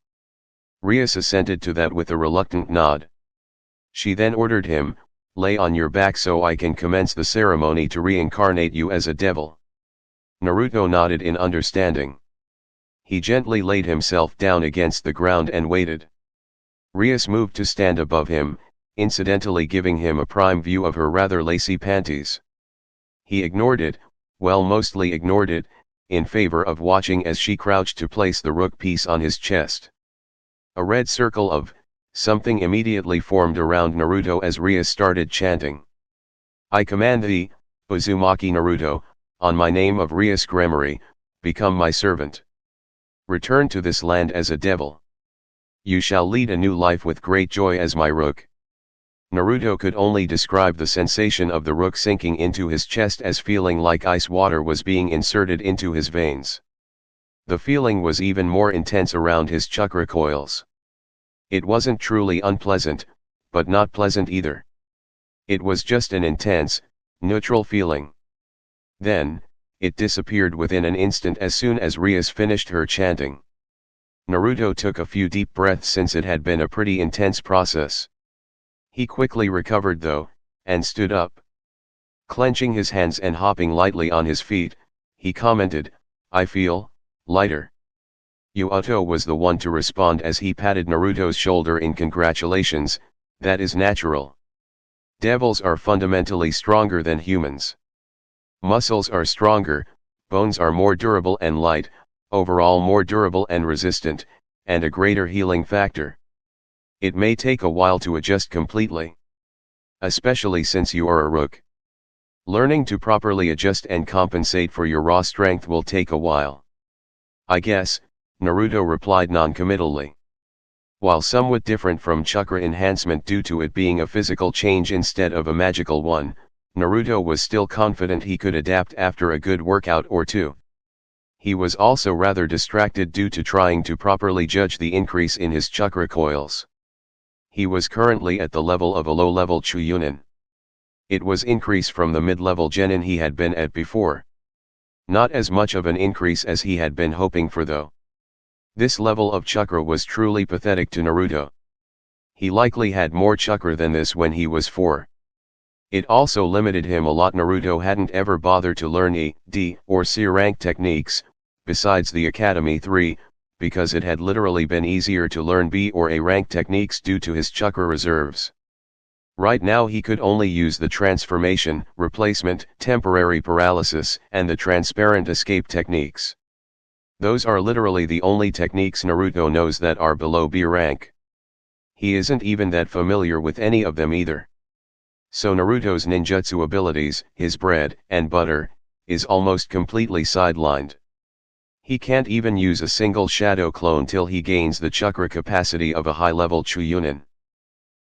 Rias assented to that with a reluctant nod. She then ordered him, "Lay on your back so I can commence the ceremony to reincarnate you as a devil." Naruto nodded in understanding. He gently laid himself down against the ground and waited. Rias moved to stand above him, incidentally giving him a prime view of her rather lacy panties. He ignored it, well, mostly ignored it, in favor of watching as she crouched to place the rook piece on his chest. A red circle of something immediately formed around Naruto as Rias started chanting. "I command thee, Uzumaki Naruto, on my name of Rias Gremory, become my servant. Return to this land as a devil. You shall lead a new life with great joy as my rook." Naruto could only describe the sensation of the rook sinking into his chest as feeling like ice water was being inserted into his veins. The feeling was even more intense around his chakra coils. It wasn't truly unpleasant, but not pleasant either. It was just an intense, neutral feeling. Then, it disappeared within an instant as soon as Rias finished her chanting. Naruto took a few deep breaths since it had been a pretty intense process. He quickly recovered though, and stood up. Clenching his hands and hopping lightly on his feet, he commented, "I feel lighter." Yuato was the one to respond as he patted Naruto's shoulder in congratulations, "That is natural. Devils are fundamentally stronger than humans. Muscles are stronger, bones are more durable and light, overall more durable and resistant, and a greater healing factor. It may take a while to adjust completely. Especially since you are a rook. Learning to properly adjust and compensate for your raw strength will take a while." "I guess," Naruto replied non-committally. While somewhat different from chakra enhancement due to it being a physical change instead of a magical one, Naruto was still confident he could adapt after a good workout or two. He was also rather distracted due to trying to properly judge the increase in his chakra coils. He was currently at the level of a low-level Chuunin. It was increase from the mid-level Genin he had been at before. Not as much of an increase as he had been hoping for though. This level of chakra was truly pathetic to Naruto. He likely had more chakra than this when he was 4. It also limited him a lot. Naruto hadn't ever bothered to learn E, D, or C rank techniques, besides the Academy 3, because it had literally been easier to learn B or A rank techniques due to his chakra reserves. Right now he could only use the transformation, replacement, temporary paralysis, and the transparent escape techniques. Those are literally the only techniques Naruto knows that are below B rank. He isn't even that familiar with any of them either. So Naruto's ninjutsu abilities, his bread and butter, is almost completely sidelined. He can't even use a single shadow clone till he gains the chakra capacity of a high-level Chuunin.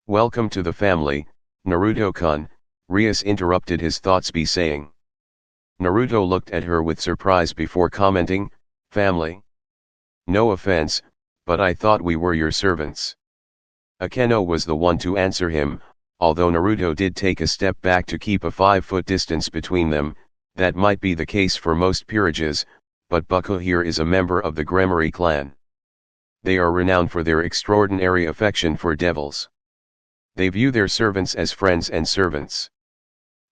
"Welcome to the family, Naruto-kun," Rias interrupted his thoughts by saying. Naruto looked at her with surprise before commenting, "Family? No offense, but I thought we were your servants." Akeno was the one to answer him, although Naruto did take a step back to keep a 5-foot distance between them. That might be the case for most peerages, but Bucko here is a member of the Gremory clan. They are renowned for their extraordinary affection for devils. They view their servants as friends and servants.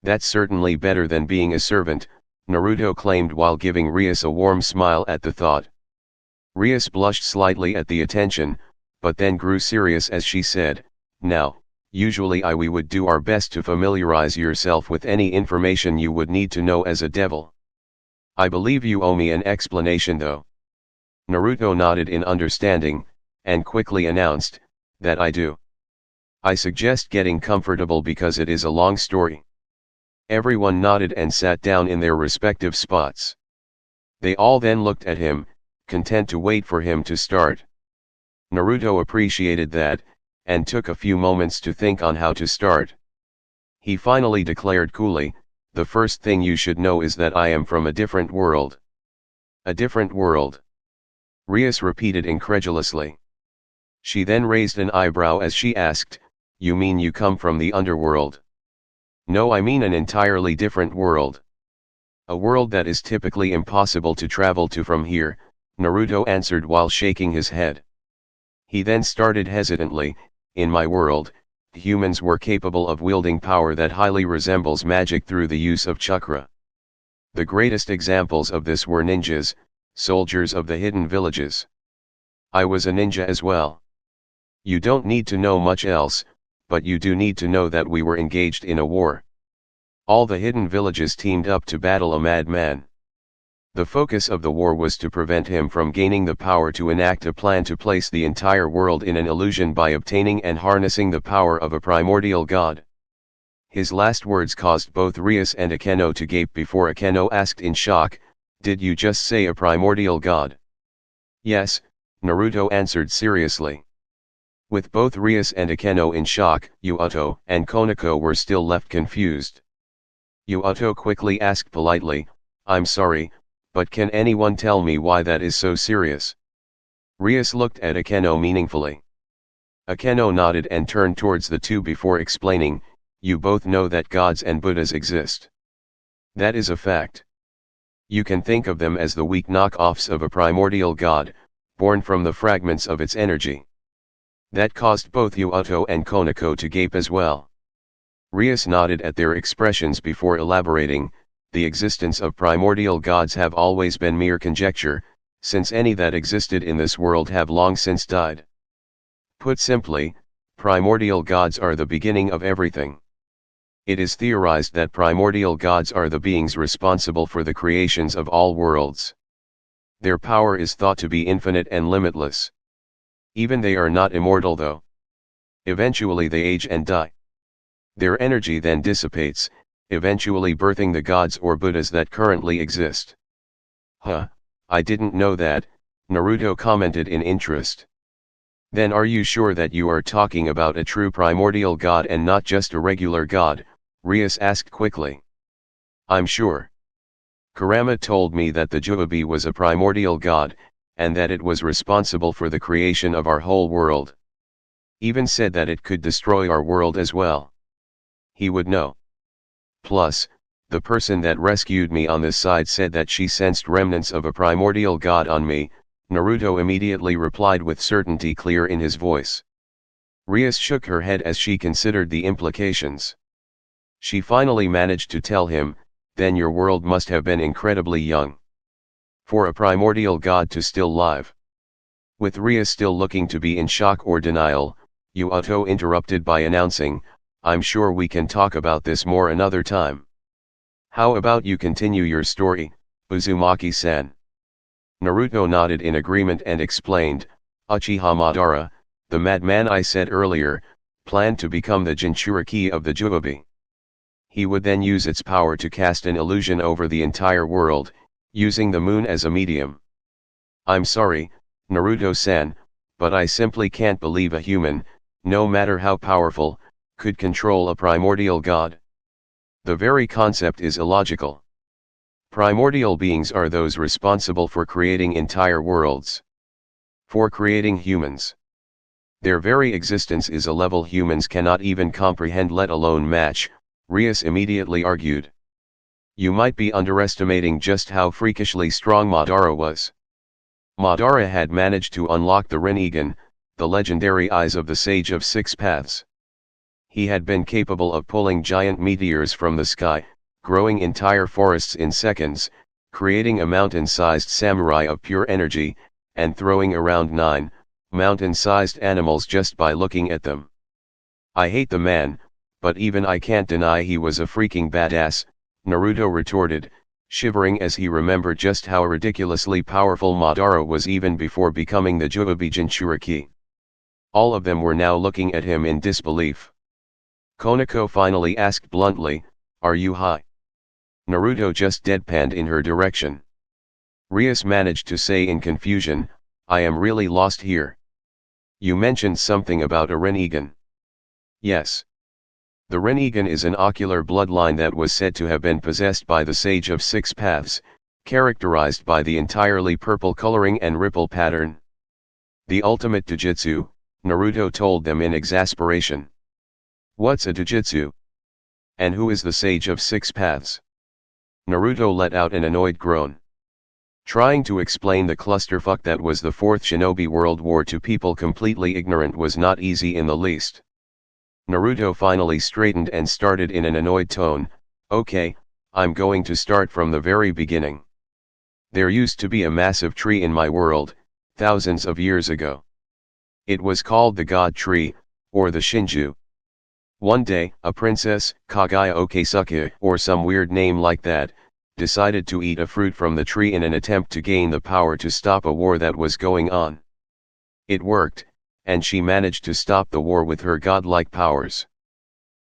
That's certainly better than being a servant, Naruto claimed while giving Rias a warm smile at the thought. Rias blushed slightly at the attention, but then grew serious as she said, "Now, Usually we would do our best to familiarize yourself with any information you would need to know as a devil. I believe you owe me an explanation though. Naruto nodded in understanding, and quickly announced, that I do. I suggest getting comfortable because it is a long story. Everyone nodded and sat down in their respective spots. They all then looked at him, content to wait for him to start. Naruto appreciated that, and took a few moments to think on how to start. He finally declared coolly, "The first thing you should know is that I am from a different world." "A different world?" Rias repeated incredulously. She then raised an eyebrow as she asked, "You mean you come from the underworld?" "No, I mean an entirely different world. A world that is typically impossible to travel to from here," Naruto answered while shaking his head. He then started hesitantly, "In my world, humans were capable of wielding power that highly resembles magic through the use of chakra. The greatest examples of this were ninjas, soldiers of the hidden villages. I was a ninja as well. You don't need to know much else, but you do need to know that we were engaged in a war. All the hidden villages teamed up to battle a madman. The focus of the war was to prevent him from gaining the power to enact a plan to place the entire world in an illusion by obtaining and harnessing the power of a primordial god." His last words caused both Rias and Akeno to gape before Akeno asked in shock, "Did you just say a primordial god?" "Yes," Naruto answered seriously. With both Rias and Akeno in shock, Yuuto and Konako were still left confused. Yuuto quickly asked politely, "I'm sorry, but can anyone tell me why that is so serious?" Rias looked at Akeno meaningfully. Akeno nodded and turned towards the two before explaining, "You both know that gods and Buddhas exist. That is a fact. You can think of them as the weak knockoffs of a primordial god, born from the fragments of its energy." That caused both Yuuto and Konako to gape as well. Rias nodded at their expressions before elaborating, "The existence of primordial gods have always been mere conjecture, since any that existed in this world have long since died. Put simply, primordial gods are the beginning of everything. It is theorized that primordial gods are the beings responsible for the creations of all worlds. Their power is thought to be infinite and limitless. Even they are not immortal though. Eventually they age and die. Their energy then dissipates, eventually birthing the gods or Buddhas that currently exist." "Huh, I didn't know that," Naruto commented in interest. "Then are you sure that you are talking about a true primordial god and not just a regular god?" Rias asked quickly. "I'm sure. Kurama told me that the Juubi was a primordial god, and that it was responsible for the creation of our whole world. Even said that it could destroy our world as well. He would know. Plus, the person that rescued me on this side said that she sensed remnants of a primordial god on me," Naruto immediately replied with certainty clear in his voice. Rias shook her head as she considered the implications. She finally managed to tell him, "Then your world must have been incredibly young. For a primordial god to still live." With Rias still looking to be in shock or denial, Yuuto interrupted by announcing, "I'm sure we can talk about this more another time. How about you continue your story, Uzumaki-san?" Naruto nodded in agreement and explained, "Uchiha Madara, the madman I said earlier, planned to become the Jinchuriki of the Juubi. He would then use its power to cast an illusion over the entire world, using the moon as a medium. I'm sorry, Naruto-san, but I simply can't believe a human, no matter how powerful, could control a primordial god. The very concept is illogical. Primordial beings are those responsible for creating entire worlds. For creating humans. Their very existence is a level humans cannot even comprehend, let alone match," Rias immediately argued. "You might be underestimating just how freakishly strong Madara was. Madara had managed to unlock the Rinnegan, the legendary eyes of the Sage of Six Paths. He had been capable of pulling giant meteors from the sky, growing entire forests in seconds, creating a mountain-sized samurai of pure energy, and throwing around 9 mountain-sized animals just by looking at them. I hate the man, but even I can't deny he was a freaking badass, Naruto retorted, shivering as he remembered just how ridiculously powerful Madara was even before becoming the Juubi Jinchuriki. All of them were now looking at him in disbelief. Konako finally asked bluntly, "Are you high?" Naruto just deadpanned in her direction. Rias managed to say in confusion, "I am really lost here. You mentioned something about a Rinnegan." "Yes. The Rinnegan is an ocular bloodline that was said to have been possessed by the Sage of Six Paths, characterized by the entirely purple coloring and ripple pattern. The ultimate Dojutsu," Naruto told them in exasperation. "What's a Dojutsu? And who is the Sage of Six Paths?" Naruto let out an annoyed groan. Trying to explain the clusterfuck that was the Fourth Shinobi World War to people completely ignorant was not easy in the least. Naruto finally straightened and started in an annoyed tone, "Okay, I'm going to start from the very beginning. There used to be a massive tree in my world, thousands of years ago. It was called the God Tree, or the Shinju. One day, a princess, Kagaya Okesuke, or some weird name like that, decided to eat a fruit from the tree in an attempt to gain the power to stop a war that was going on. It worked, and she managed to stop the war with her godlike powers.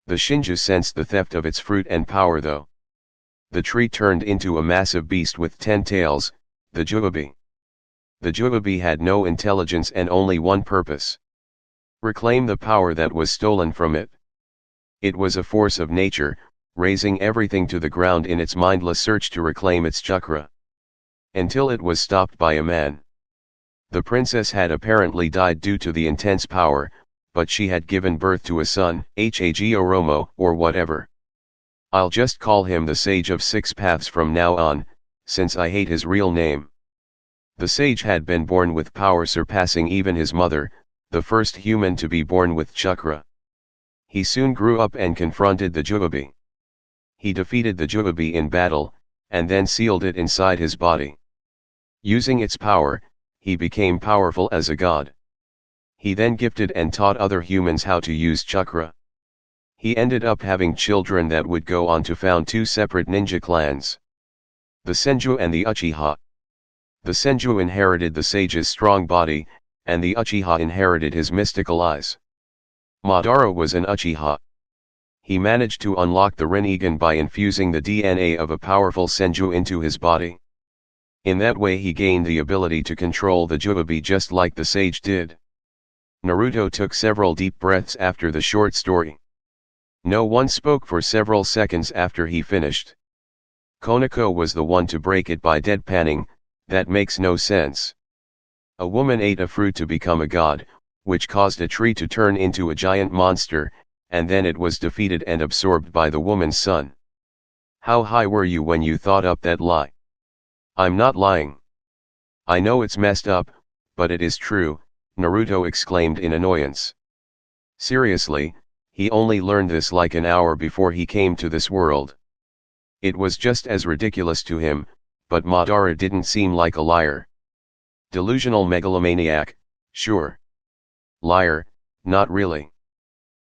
The Shinju sensed the theft of its fruit and power though. The tree turned into a massive beast with 10 tails, the Juubi. The Juubi had no intelligence and only one purpose: reclaim the power that was stolen from it. It was a force of nature, razing everything to the ground in its mindless search to reclaim its chakra. Until it was stopped by a man. The princess had apparently died due to the intense power, but she had given birth to a son, Hag Oromo, or whatever. I'll just call him the Sage of Six Paths from now on, since I hate his real name. The sage had been born with power surpassing even his mother, the first human to be born with chakra. He soon grew up and confronted the Juubi. He defeated the Juubi in battle, and then sealed it inside his body. Using its power, he became powerful as a god. He then gifted and taught other humans how to use chakra. He ended up having children that would go on to found 2 separate ninja clans. The Senju and the Uchiha. The Senju inherited the sage's strong body, and the Uchiha inherited his mystical eyes. Madara was an Uchiha. He managed to unlock the Rinnegan by infusing the DNA of a powerful Senju into his body. In that way he gained the ability to control the Juubi just like the sage did. Naruto took several deep breaths after the short story. No one spoke for several seconds after he finished. Konako was the one to break it by deadpanning, "That makes no sense. A woman ate a fruit to become a god, which caused a tree to turn into a giant monster, and then it was defeated and absorbed by the woman's son. How high were you when you thought up that lie?" "I'm not lying. I know it's messed up, but it is true," Naruto exclaimed in annoyance. Seriously, he only learned this like an hour before he came to this world. It was just as ridiculous to him, but Madara didn't seem like a liar. Delusional megalomaniac, sure. Liar, not really.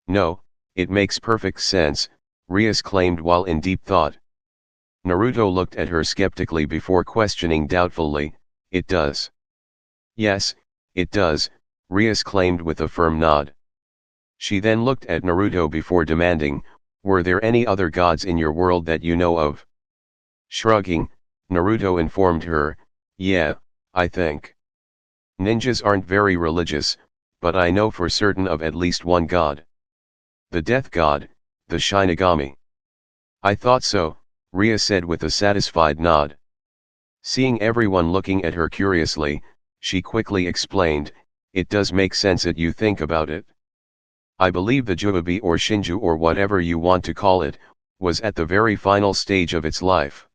"No, it makes perfect sense," Rias claimed while in deep thought. Naruto looked at her skeptically before questioning doubtfully, "It does." "Yes, it does," Rias claimed with a firm nod. She then looked at Naruto before demanding, "Were there any other gods in your world that you know of?" Shrugging, Naruto informed her, "Yeah, I think. Ninjas aren't very religious, but I know for certain of at least one god. The death god, the Shinigami." "I thought so," Ria said with a satisfied nod. Seeing everyone looking at her curiously, she quickly explained, "It does make sense that you think about it. I believe the Juubi or Shinju or whatever you want to call it, was at the very final stage of its life.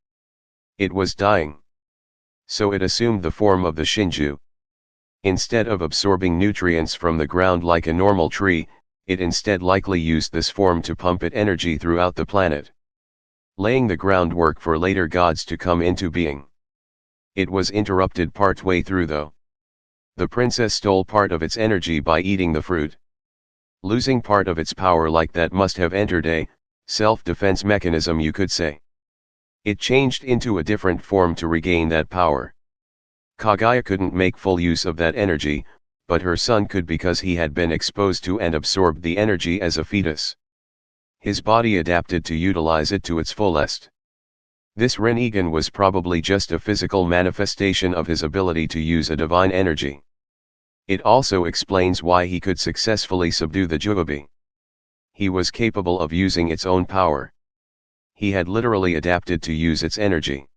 It was dying. So it assumed the form of the Shinju. Instead of absorbing nutrients from the ground like a normal tree, it instead likely used this form to pump it energy throughout the planet, laying the groundwork for later gods to come into being. It was interrupted partway through though. The princess stole part of its energy by eating the fruit. Losing part of its power like that must have entered a self-defense mechanism, you could say. It changed into a different form to regain that power. Kaguya couldn't make full use of that energy, but her son could because he had been exposed to and absorbed the energy as a fetus. His body adapted to utilize it to its fullest. This Rinnegan was probably just a physical manifestation of his ability to use a divine energy. It also explains why he could successfully subdue the Jubabi. He was capable of using its own power. He had literally adapted to use its energy.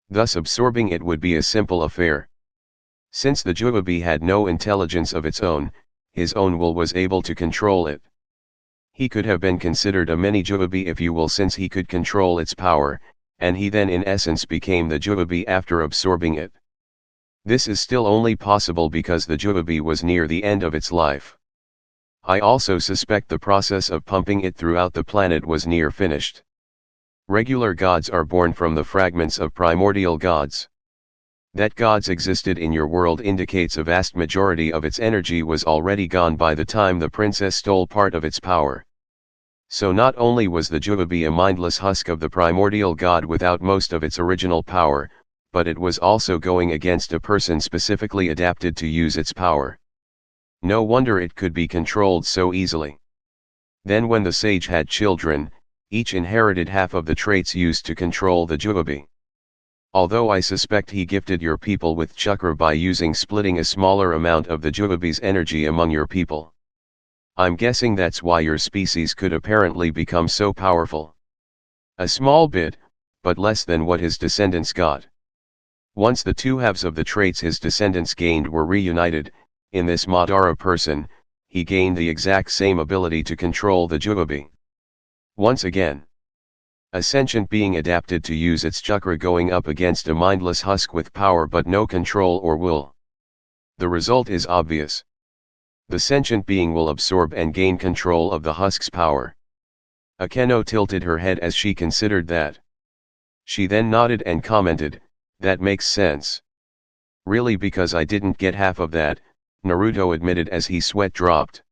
Thus absorbing it would be a simple affair. Since the Jubabi had no intelligence of its own, his own will was able to control it. He could have been considered a mini Jubabi if you will, since he could control its power, and he then in essence became the Jubabi after absorbing it. This is still only possible because the Jubabi was near the end of its life. I also suspect the process of pumping it throughout the planet was near finished. Regular gods are born from the fragments of primordial gods. That gods existed in your world indicates a vast majority of its energy was already gone by the time the princess stole part of its power. So not only was the Jubabi a mindless husk of the primordial god without most of its original power, but it was also going against a person specifically adapted to use its power. No wonder it could be controlled so easily. Then when the sage had children, each inherited half of the traits used to control the Jubabi. Although I suspect he gifted your people with chakra by splitting a smaller amount of the Jubabi's energy among your people. I'm guessing that's why your species could apparently become so powerful. A small bit, but less than what his descendants got. Once the two halves of the traits his descendants gained were reunited, in this Madara person, he gained the exact same ability to control the Jubabi. Once again, a sentient being adapted to use its chakra going up against a mindless husk with power but no control or will. The result is obvious. The sentient being will absorb and gain control of the husk's power. Akeno tilted her head as she considered that. She then nodded and commented, "That makes sense." "Really, because I didn't get half of that," Naruto admitted as his sweat dropped.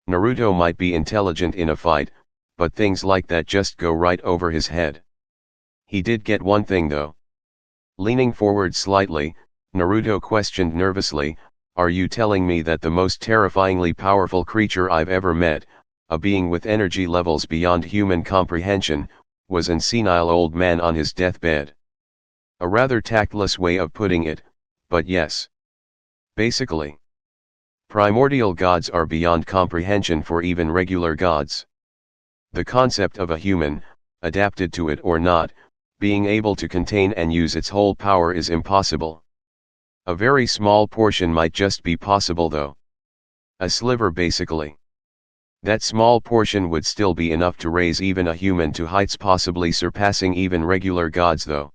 Naruto might be intelligent in a fight, but things like that just go right over his head. He did get one thing though. Leaning forward slightly, Naruto questioned nervously, "Are you telling me that the most terrifyingly powerful creature I've ever met, a being with energy levels beyond human comprehension, was an senile old man on his deathbed?" A rather tactless way of putting it, but yes. Basically, primordial gods are beyond comprehension for even regular gods. The concept of a human, adapted to it or not, being able to contain and use its whole power is impossible. A very small portion might just be possible though. A sliver basically. That small portion would still be enough to raise even a human to heights possibly surpassing even regular gods though.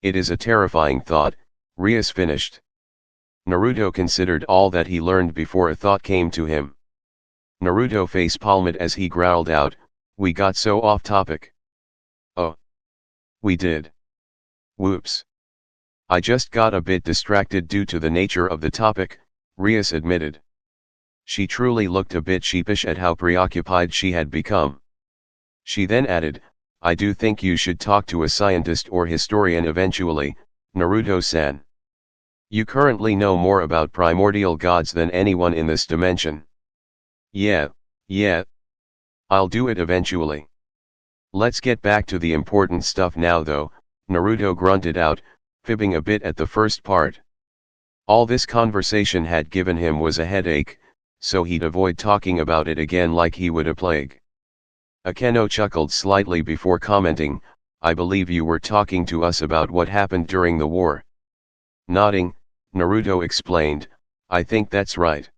It is a terrifying thought, Rias finished. Naruto considered all that he learned before a thought came to him. Naruto face-palmed as he growled out, "We got so off topic." "Oh. We did. Whoops. I just got a bit distracted due to the nature of the topic," Rias admitted. She truly looked a bit sheepish at how preoccupied she had become. She then added, "I do think you should talk to a scientist or historian eventually, Naruto-san. You currently know more about primordial gods than anyone in this dimension." Yeah. I'll do it eventually. Let's get back to the important stuff now though," Naruto grunted out, fibbing a bit at the first part. All this conversation had given him was a headache, so he'd avoid talking about it again like he would a plague. Akeno chuckled slightly before commenting, "I believe you were talking to us about what happened during the war." Nodding, Naruto explained, "I think that's right.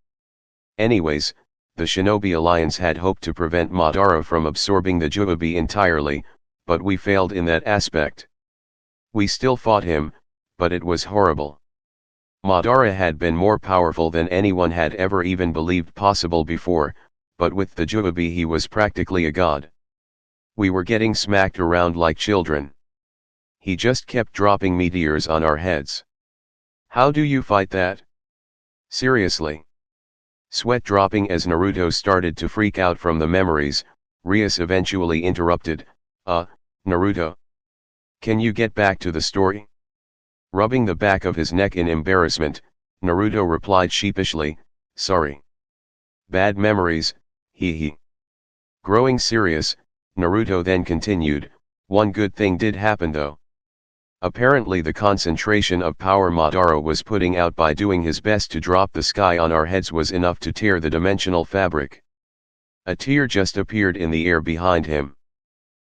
Anyways, the Shinobi Alliance had hoped to prevent Madara from absorbing the Jubabi entirely, but we failed in that aspect. We still fought him, but it was horrible. Madara had been more powerful than anyone had ever even believed possible before, but with the Jubabi he was practically a god. We were getting smacked around like children. He just kept dropping meteors on our heads. How do you fight that? Seriously. Sweat dropping as Naruto started to freak out from the memories, Rias eventually interrupted, Naruto. Can you get back to the story? Rubbing the back of his neck in embarrassment, Naruto replied sheepishly, sorry. Bad memories, hee hee. Growing serious, Naruto then continued, one good thing did happen though. Apparently the concentration of power Madara was putting out by doing his best to drop the sky on our heads was enough to tear the dimensional fabric. A tear just appeared in the air behind him.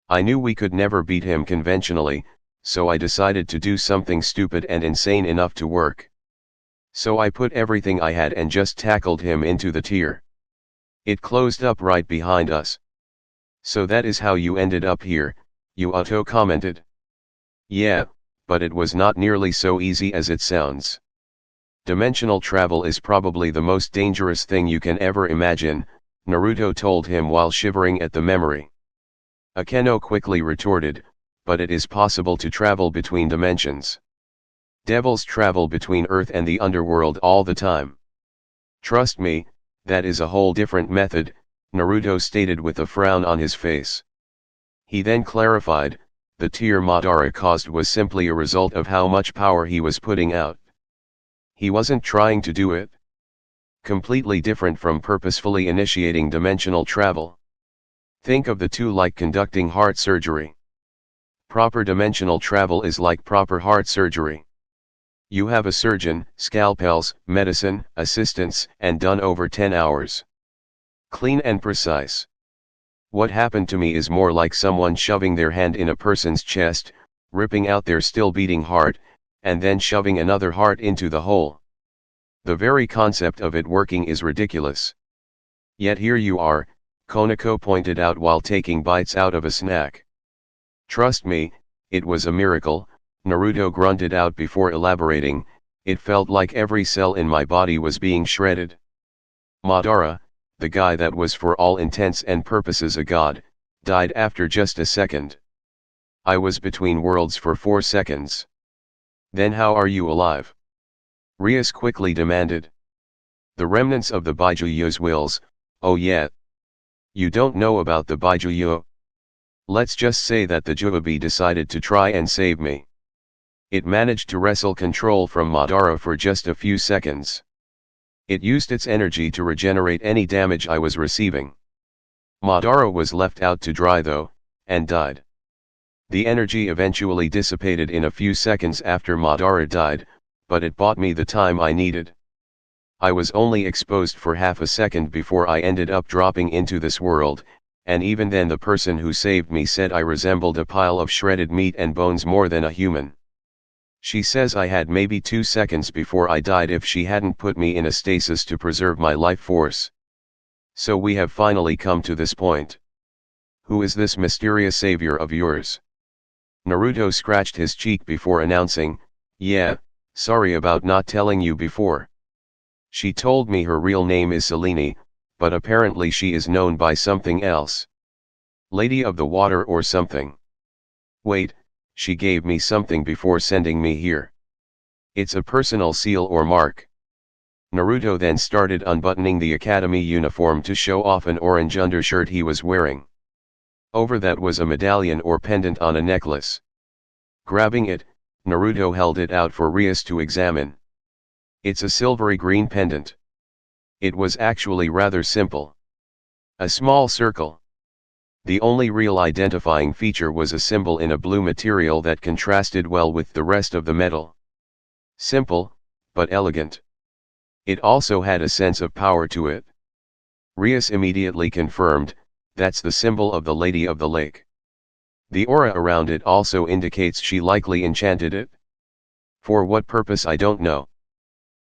I knew we could never beat him conventionally, so I decided to do something stupid and insane enough to work. So I put everything I had and just tackled him into the tear. It closed up right behind us. So that is how you ended up here, Yuato commented. Yeah, but it was not nearly so easy as it sounds. Dimensional travel is probably the most dangerous thing you can ever imagine, Naruto told him while shivering at the memory. Akeno quickly retorted, but it is possible to travel between dimensions. Devils travel between Earth and the underworld all the time. Trust me, that is a whole different method, Naruto stated with a frown on his face. He then clarified, the tear Madara caused was simply a result of how much power he was putting out. He wasn't trying to do it. Completely different from purposefully initiating dimensional travel. Think of the two like conducting heart surgery. Proper dimensional travel is like proper heart surgery. You have a surgeon, scalpels, medicine, assistants, and done over 10 hours. Clean and precise. What happened to me is more like someone shoving their hand in a person's chest, ripping out their still beating heart, and then shoving another heart into the hole. The very concept of it working is ridiculous. Yet here you are, Konako pointed out while taking bites out of a snack. Trust me, it was a miracle, Naruto grunted out before elaborating, it felt like every cell in my body was being shredded. Madara, the guy that was for all intents and purposes a god, died after just a second. I was between worlds for 4 seconds. Then how are you alive? Rias quickly demanded. The remnants of the Baijuyo's wills, oh yeah. You don't know about the Baijuyo? Let's just say that the Juabi decided to try and save me. It managed to wrestle control from Madara for just a few seconds. It used its energy to regenerate any damage I was receiving. Madara was left out to dry though, and died. The energy eventually dissipated in a few seconds after Madara died, but it bought me the time I needed. I was only exposed for half a second before I ended up dropping into this world, and even then the person who saved me said I resembled a pile of shredded meat and bones more than a human. She says I had maybe 2 seconds before I died if she hadn't put me in a stasis to preserve my life force. So we have finally come to this point. Who is this mysterious savior of yours? Naruto scratched his cheek before announcing, yeah, sorry about not telling you before. She told me her real name is Selene, but apparently she is known by something else. Lady of the Water or something. Wait, she gave me something before sending me here. It's a personal seal or mark. Naruto then started unbuttoning the academy uniform to show off an orange undershirt he was wearing. Over that was a medallion or pendant on a necklace. Grabbing it, Naruto held it out for Rias to examine. It's a silvery green pendant. It was actually rather simple. A small circle. The only real identifying feature was a symbol in a blue material that contrasted well with the rest of the metal. Simple, but elegant. It also had a sense of power to it. Rias immediately confirmed, that's the symbol of the Lady of the Lake. The aura around it also indicates she likely enchanted it. For what purpose I don't know.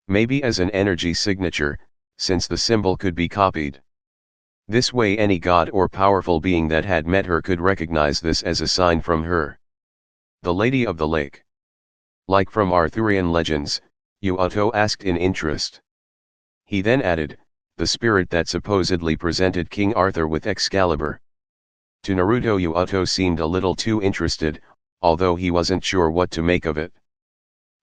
Maybe as an energy signature, since the symbol could be copied. This way any god or powerful being that had met her could recognize this as a sign from her. The Lady of the Lake. Like from Arthurian legends, Yuato asked in interest. He then added, the spirit that supposedly presented King Arthur with Excalibur. To Naruto, Yuato seemed a little too interested, although he wasn't sure what to make of it.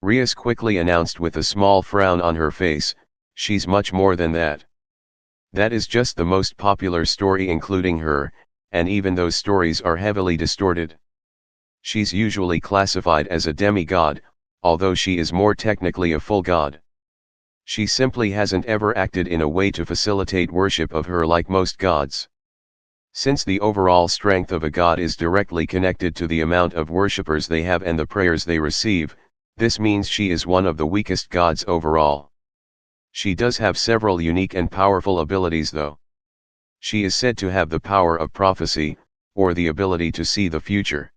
Rias quickly announced with a small frown on her face, she's much more than that. That is just the most popular story including her, and even those stories are heavily distorted. She's usually classified as a demigod, although she is more technically a full god. She simply hasn't ever acted in a way to facilitate worship of her like most gods. Since the overall strength of a god is directly connected to the amount of worshippers they have and the prayers they receive, this means she is one of the weakest gods overall. She does have several unique and powerful abilities though. She is said to have the power of prophecy, or the ability to see the future.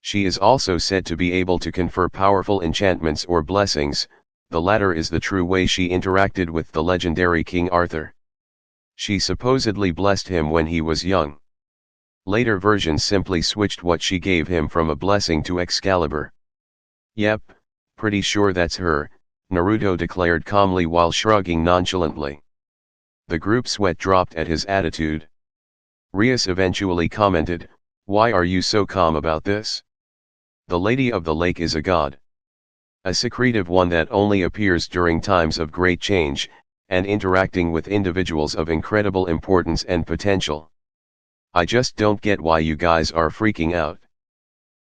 She is also said to be able to confer powerful enchantments or blessings. The latter is the true way she interacted with the legendary King Arthur. She supposedly blessed him when he was young. Later versions simply switched what she gave him from a blessing to Excalibur. Yep, pretty sure that's her, Naruto declared calmly while shrugging nonchalantly. The group sweat dropped at his attitude. Rias eventually commented, "Why are you so calm about this? The Lady of the Lake is a god. A secretive one that only appears during times of great change, and interacting with individuals of incredible importance and potential. I just don't get why you guys are freaking out.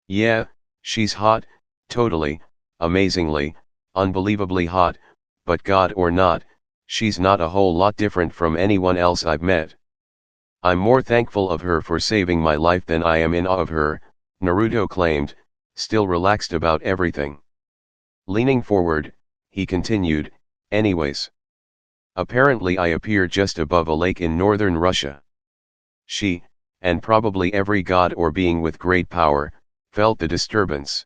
Yeah, she's hot, totally, amazingly, unbelievably hot, but god or not, she's not a whole lot different from anyone else I've met. I'm more thankful of her for saving my life than I am in awe of her," Naruto claimed, still relaxed about everything. Leaning forward, he continued, "Anyways. Apparently I appear just above a lake in northern Russia. She, and probably every god or being with great power, felt the disturbance.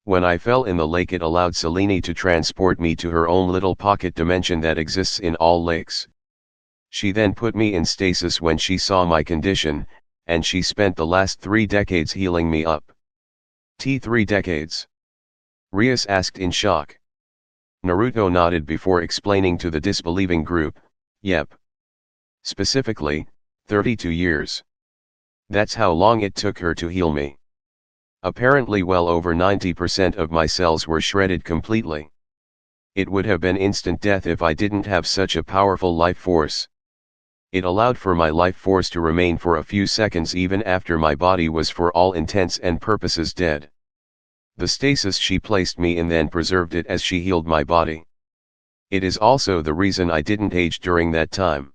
When I fell in the lake it allowed Selene to transport me to her own little pocket dimension that exists in all lakes. She then put me in stasis when she saw my condition, and she spent the last 3 decades healing me up." 3 decades? Rias asked in shock. Naruto nodded before explaining to the disbelieving group, "Yep. Specifically, 32 years. That's how long it took her to heal me. Apparently well over 90% of my cells were shredded completely. It would have been instant death if I didn't have such a powerful life force. It allowed for my life force to remain for a few seconds even after my body was for all intents and purposes dead. The stasis she placed me in then preserved it as she healed my body. It is also the reason I didn't age during that time."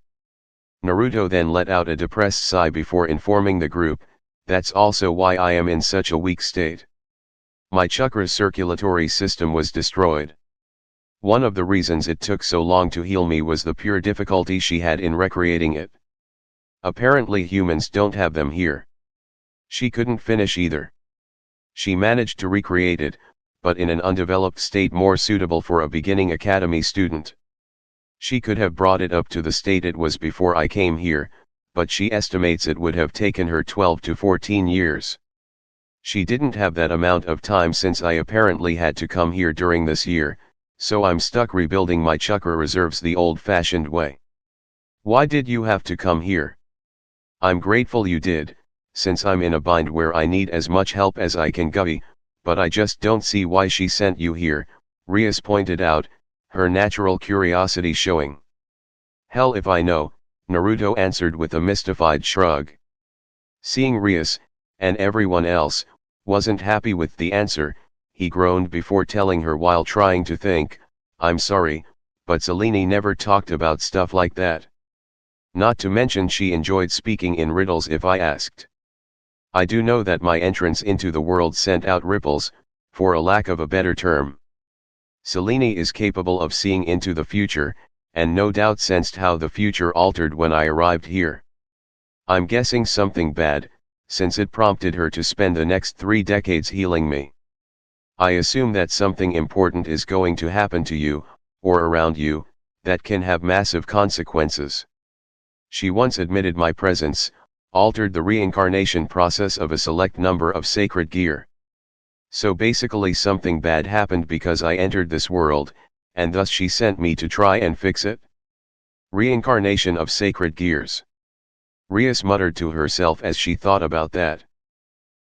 Naruto then let out a depressed sigh before informing the group, "That's also why I am in such a weak state. My chakra circulatory system was destroyed. One of the reasons it took so long to heal me was the pure difficulty she had in recreating it. Apparently humans don't have them here. She couldn't finish either. She managed to recreate it, but in an undeveloped state more suitable for a beginning academy student. She could have brought it up to the state it was before I came here, but she estimates it would have taken her 12 to 14 years. She didn't have that amount of time since I apparently had to come here during this year, so I'm stuck rebuilding my chakra reserves the old-fashioned way." "Why did you have to come here?" "I'm grateful you did, since I'm in a bind where I need as much help as I can get, but I just don't see why she sent you here," Rias pointed out, her natural curiosity showing. "Hell if I know," Naruto answered with a mystified shrug. Seeing Rias, and everyone else, wasn't happy with the answer, he groaned before telling her while trying to think, "I'm sorry, but Selene never talked about stuff like that. Not to mention she enjoyed speaking in riddles if I asked. I do know that my entrance into the world sent out ripples, for a lack of a better term. Selene is capable of seeing into the future, and no doubt sensed how the future altered when I arrived here. I'm guessing something bad, since it prompted her to spend the next 3 decades healing me. I assume that something important is going to happen to you, or around you, that can have massive consequences. She once admitted my presence, altered the reincarnation process of a select number of sacred gear. So basically something bad happened because I entered this world, and thus she sent me to try and fix it. Reincarnation of sacred gears." Rias muttered to herself as she thought about that.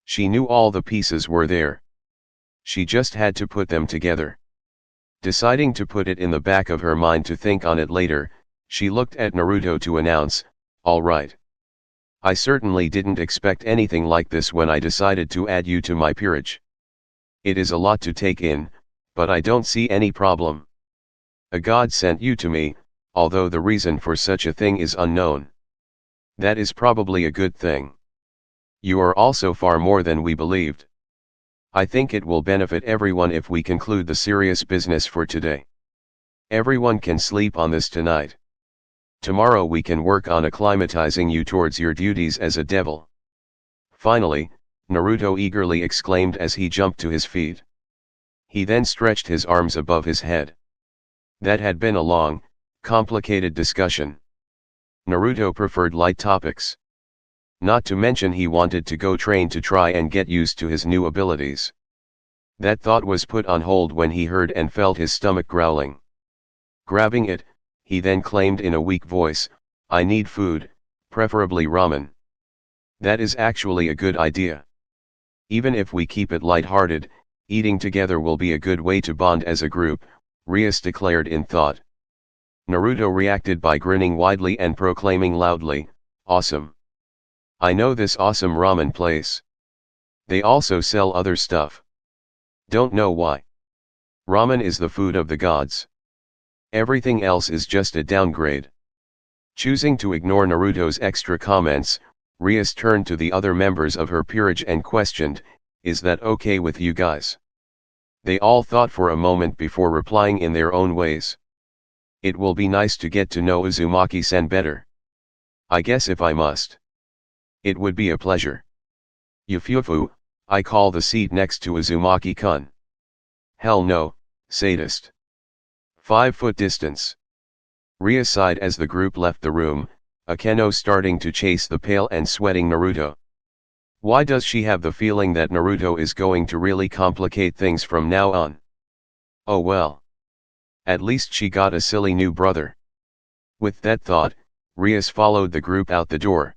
She knew all the pieces were there. She just had to put them together. Deciding to put it in the back of her mind to think on it later, She looked at Naruto to announce, "All right. I certainly didn't expect anything like this when I decided to add you to my peerage. It is a lot to take in, but I don't see any problem. A god sent you to me, although the reason for such a thing is unknown. That is probably a good thing. You are also far more than we believed. I think it will benefit everyone if we conclude the serious business for today. Everyone can sleep on this tonight. Tomorrow we can work on acclimatizing you towards your duties as a devil." Finally, Naruto eagerly exclaimed as he jumped to his feet. He then stretched his arms above his head. That had been a long, complicated discussion. Naruto preferred light topics. Not to mention he wanted to go train to try and get used to his new abilities. That thought was put on hold when he heard and felt his stomach growling. Grabbing it, he then claimed in a weak voice, "I need food, preferably ramen." That is actually a good idea. Even if we keep it light-hearted, eating together will be a good way to bond as a group, Rias declared in thought. Naruto reacted by grinning widely and proclaiming loudly, "Awesome. I know this awesome ramen place. They also sell other stuff. Don't know why. Ramen is the food of the gods. Everything else is just a downgrade." Choosing to ignore Naruto's extra comments, Rias turned to the other members of her peerage and questioned, "Is that okay with you guys?" They all thought for a moment before replying in their own ways. "It will be nice to get to know Uzumaki-san better. I guess if I must. It would be a pleasure. Yufufu, I call the seat next to Uzumaki-kun." "Hell no, sadist. 5-foot distance." Rias sighed as the group left the room, Akeno starting to chase the pale and sweating Naruto. Why does she have the feeling that Naruto is going to really complicate things from now on? Oh well. At least she got a silly new brother. With that thought, Rias followed the group out the door.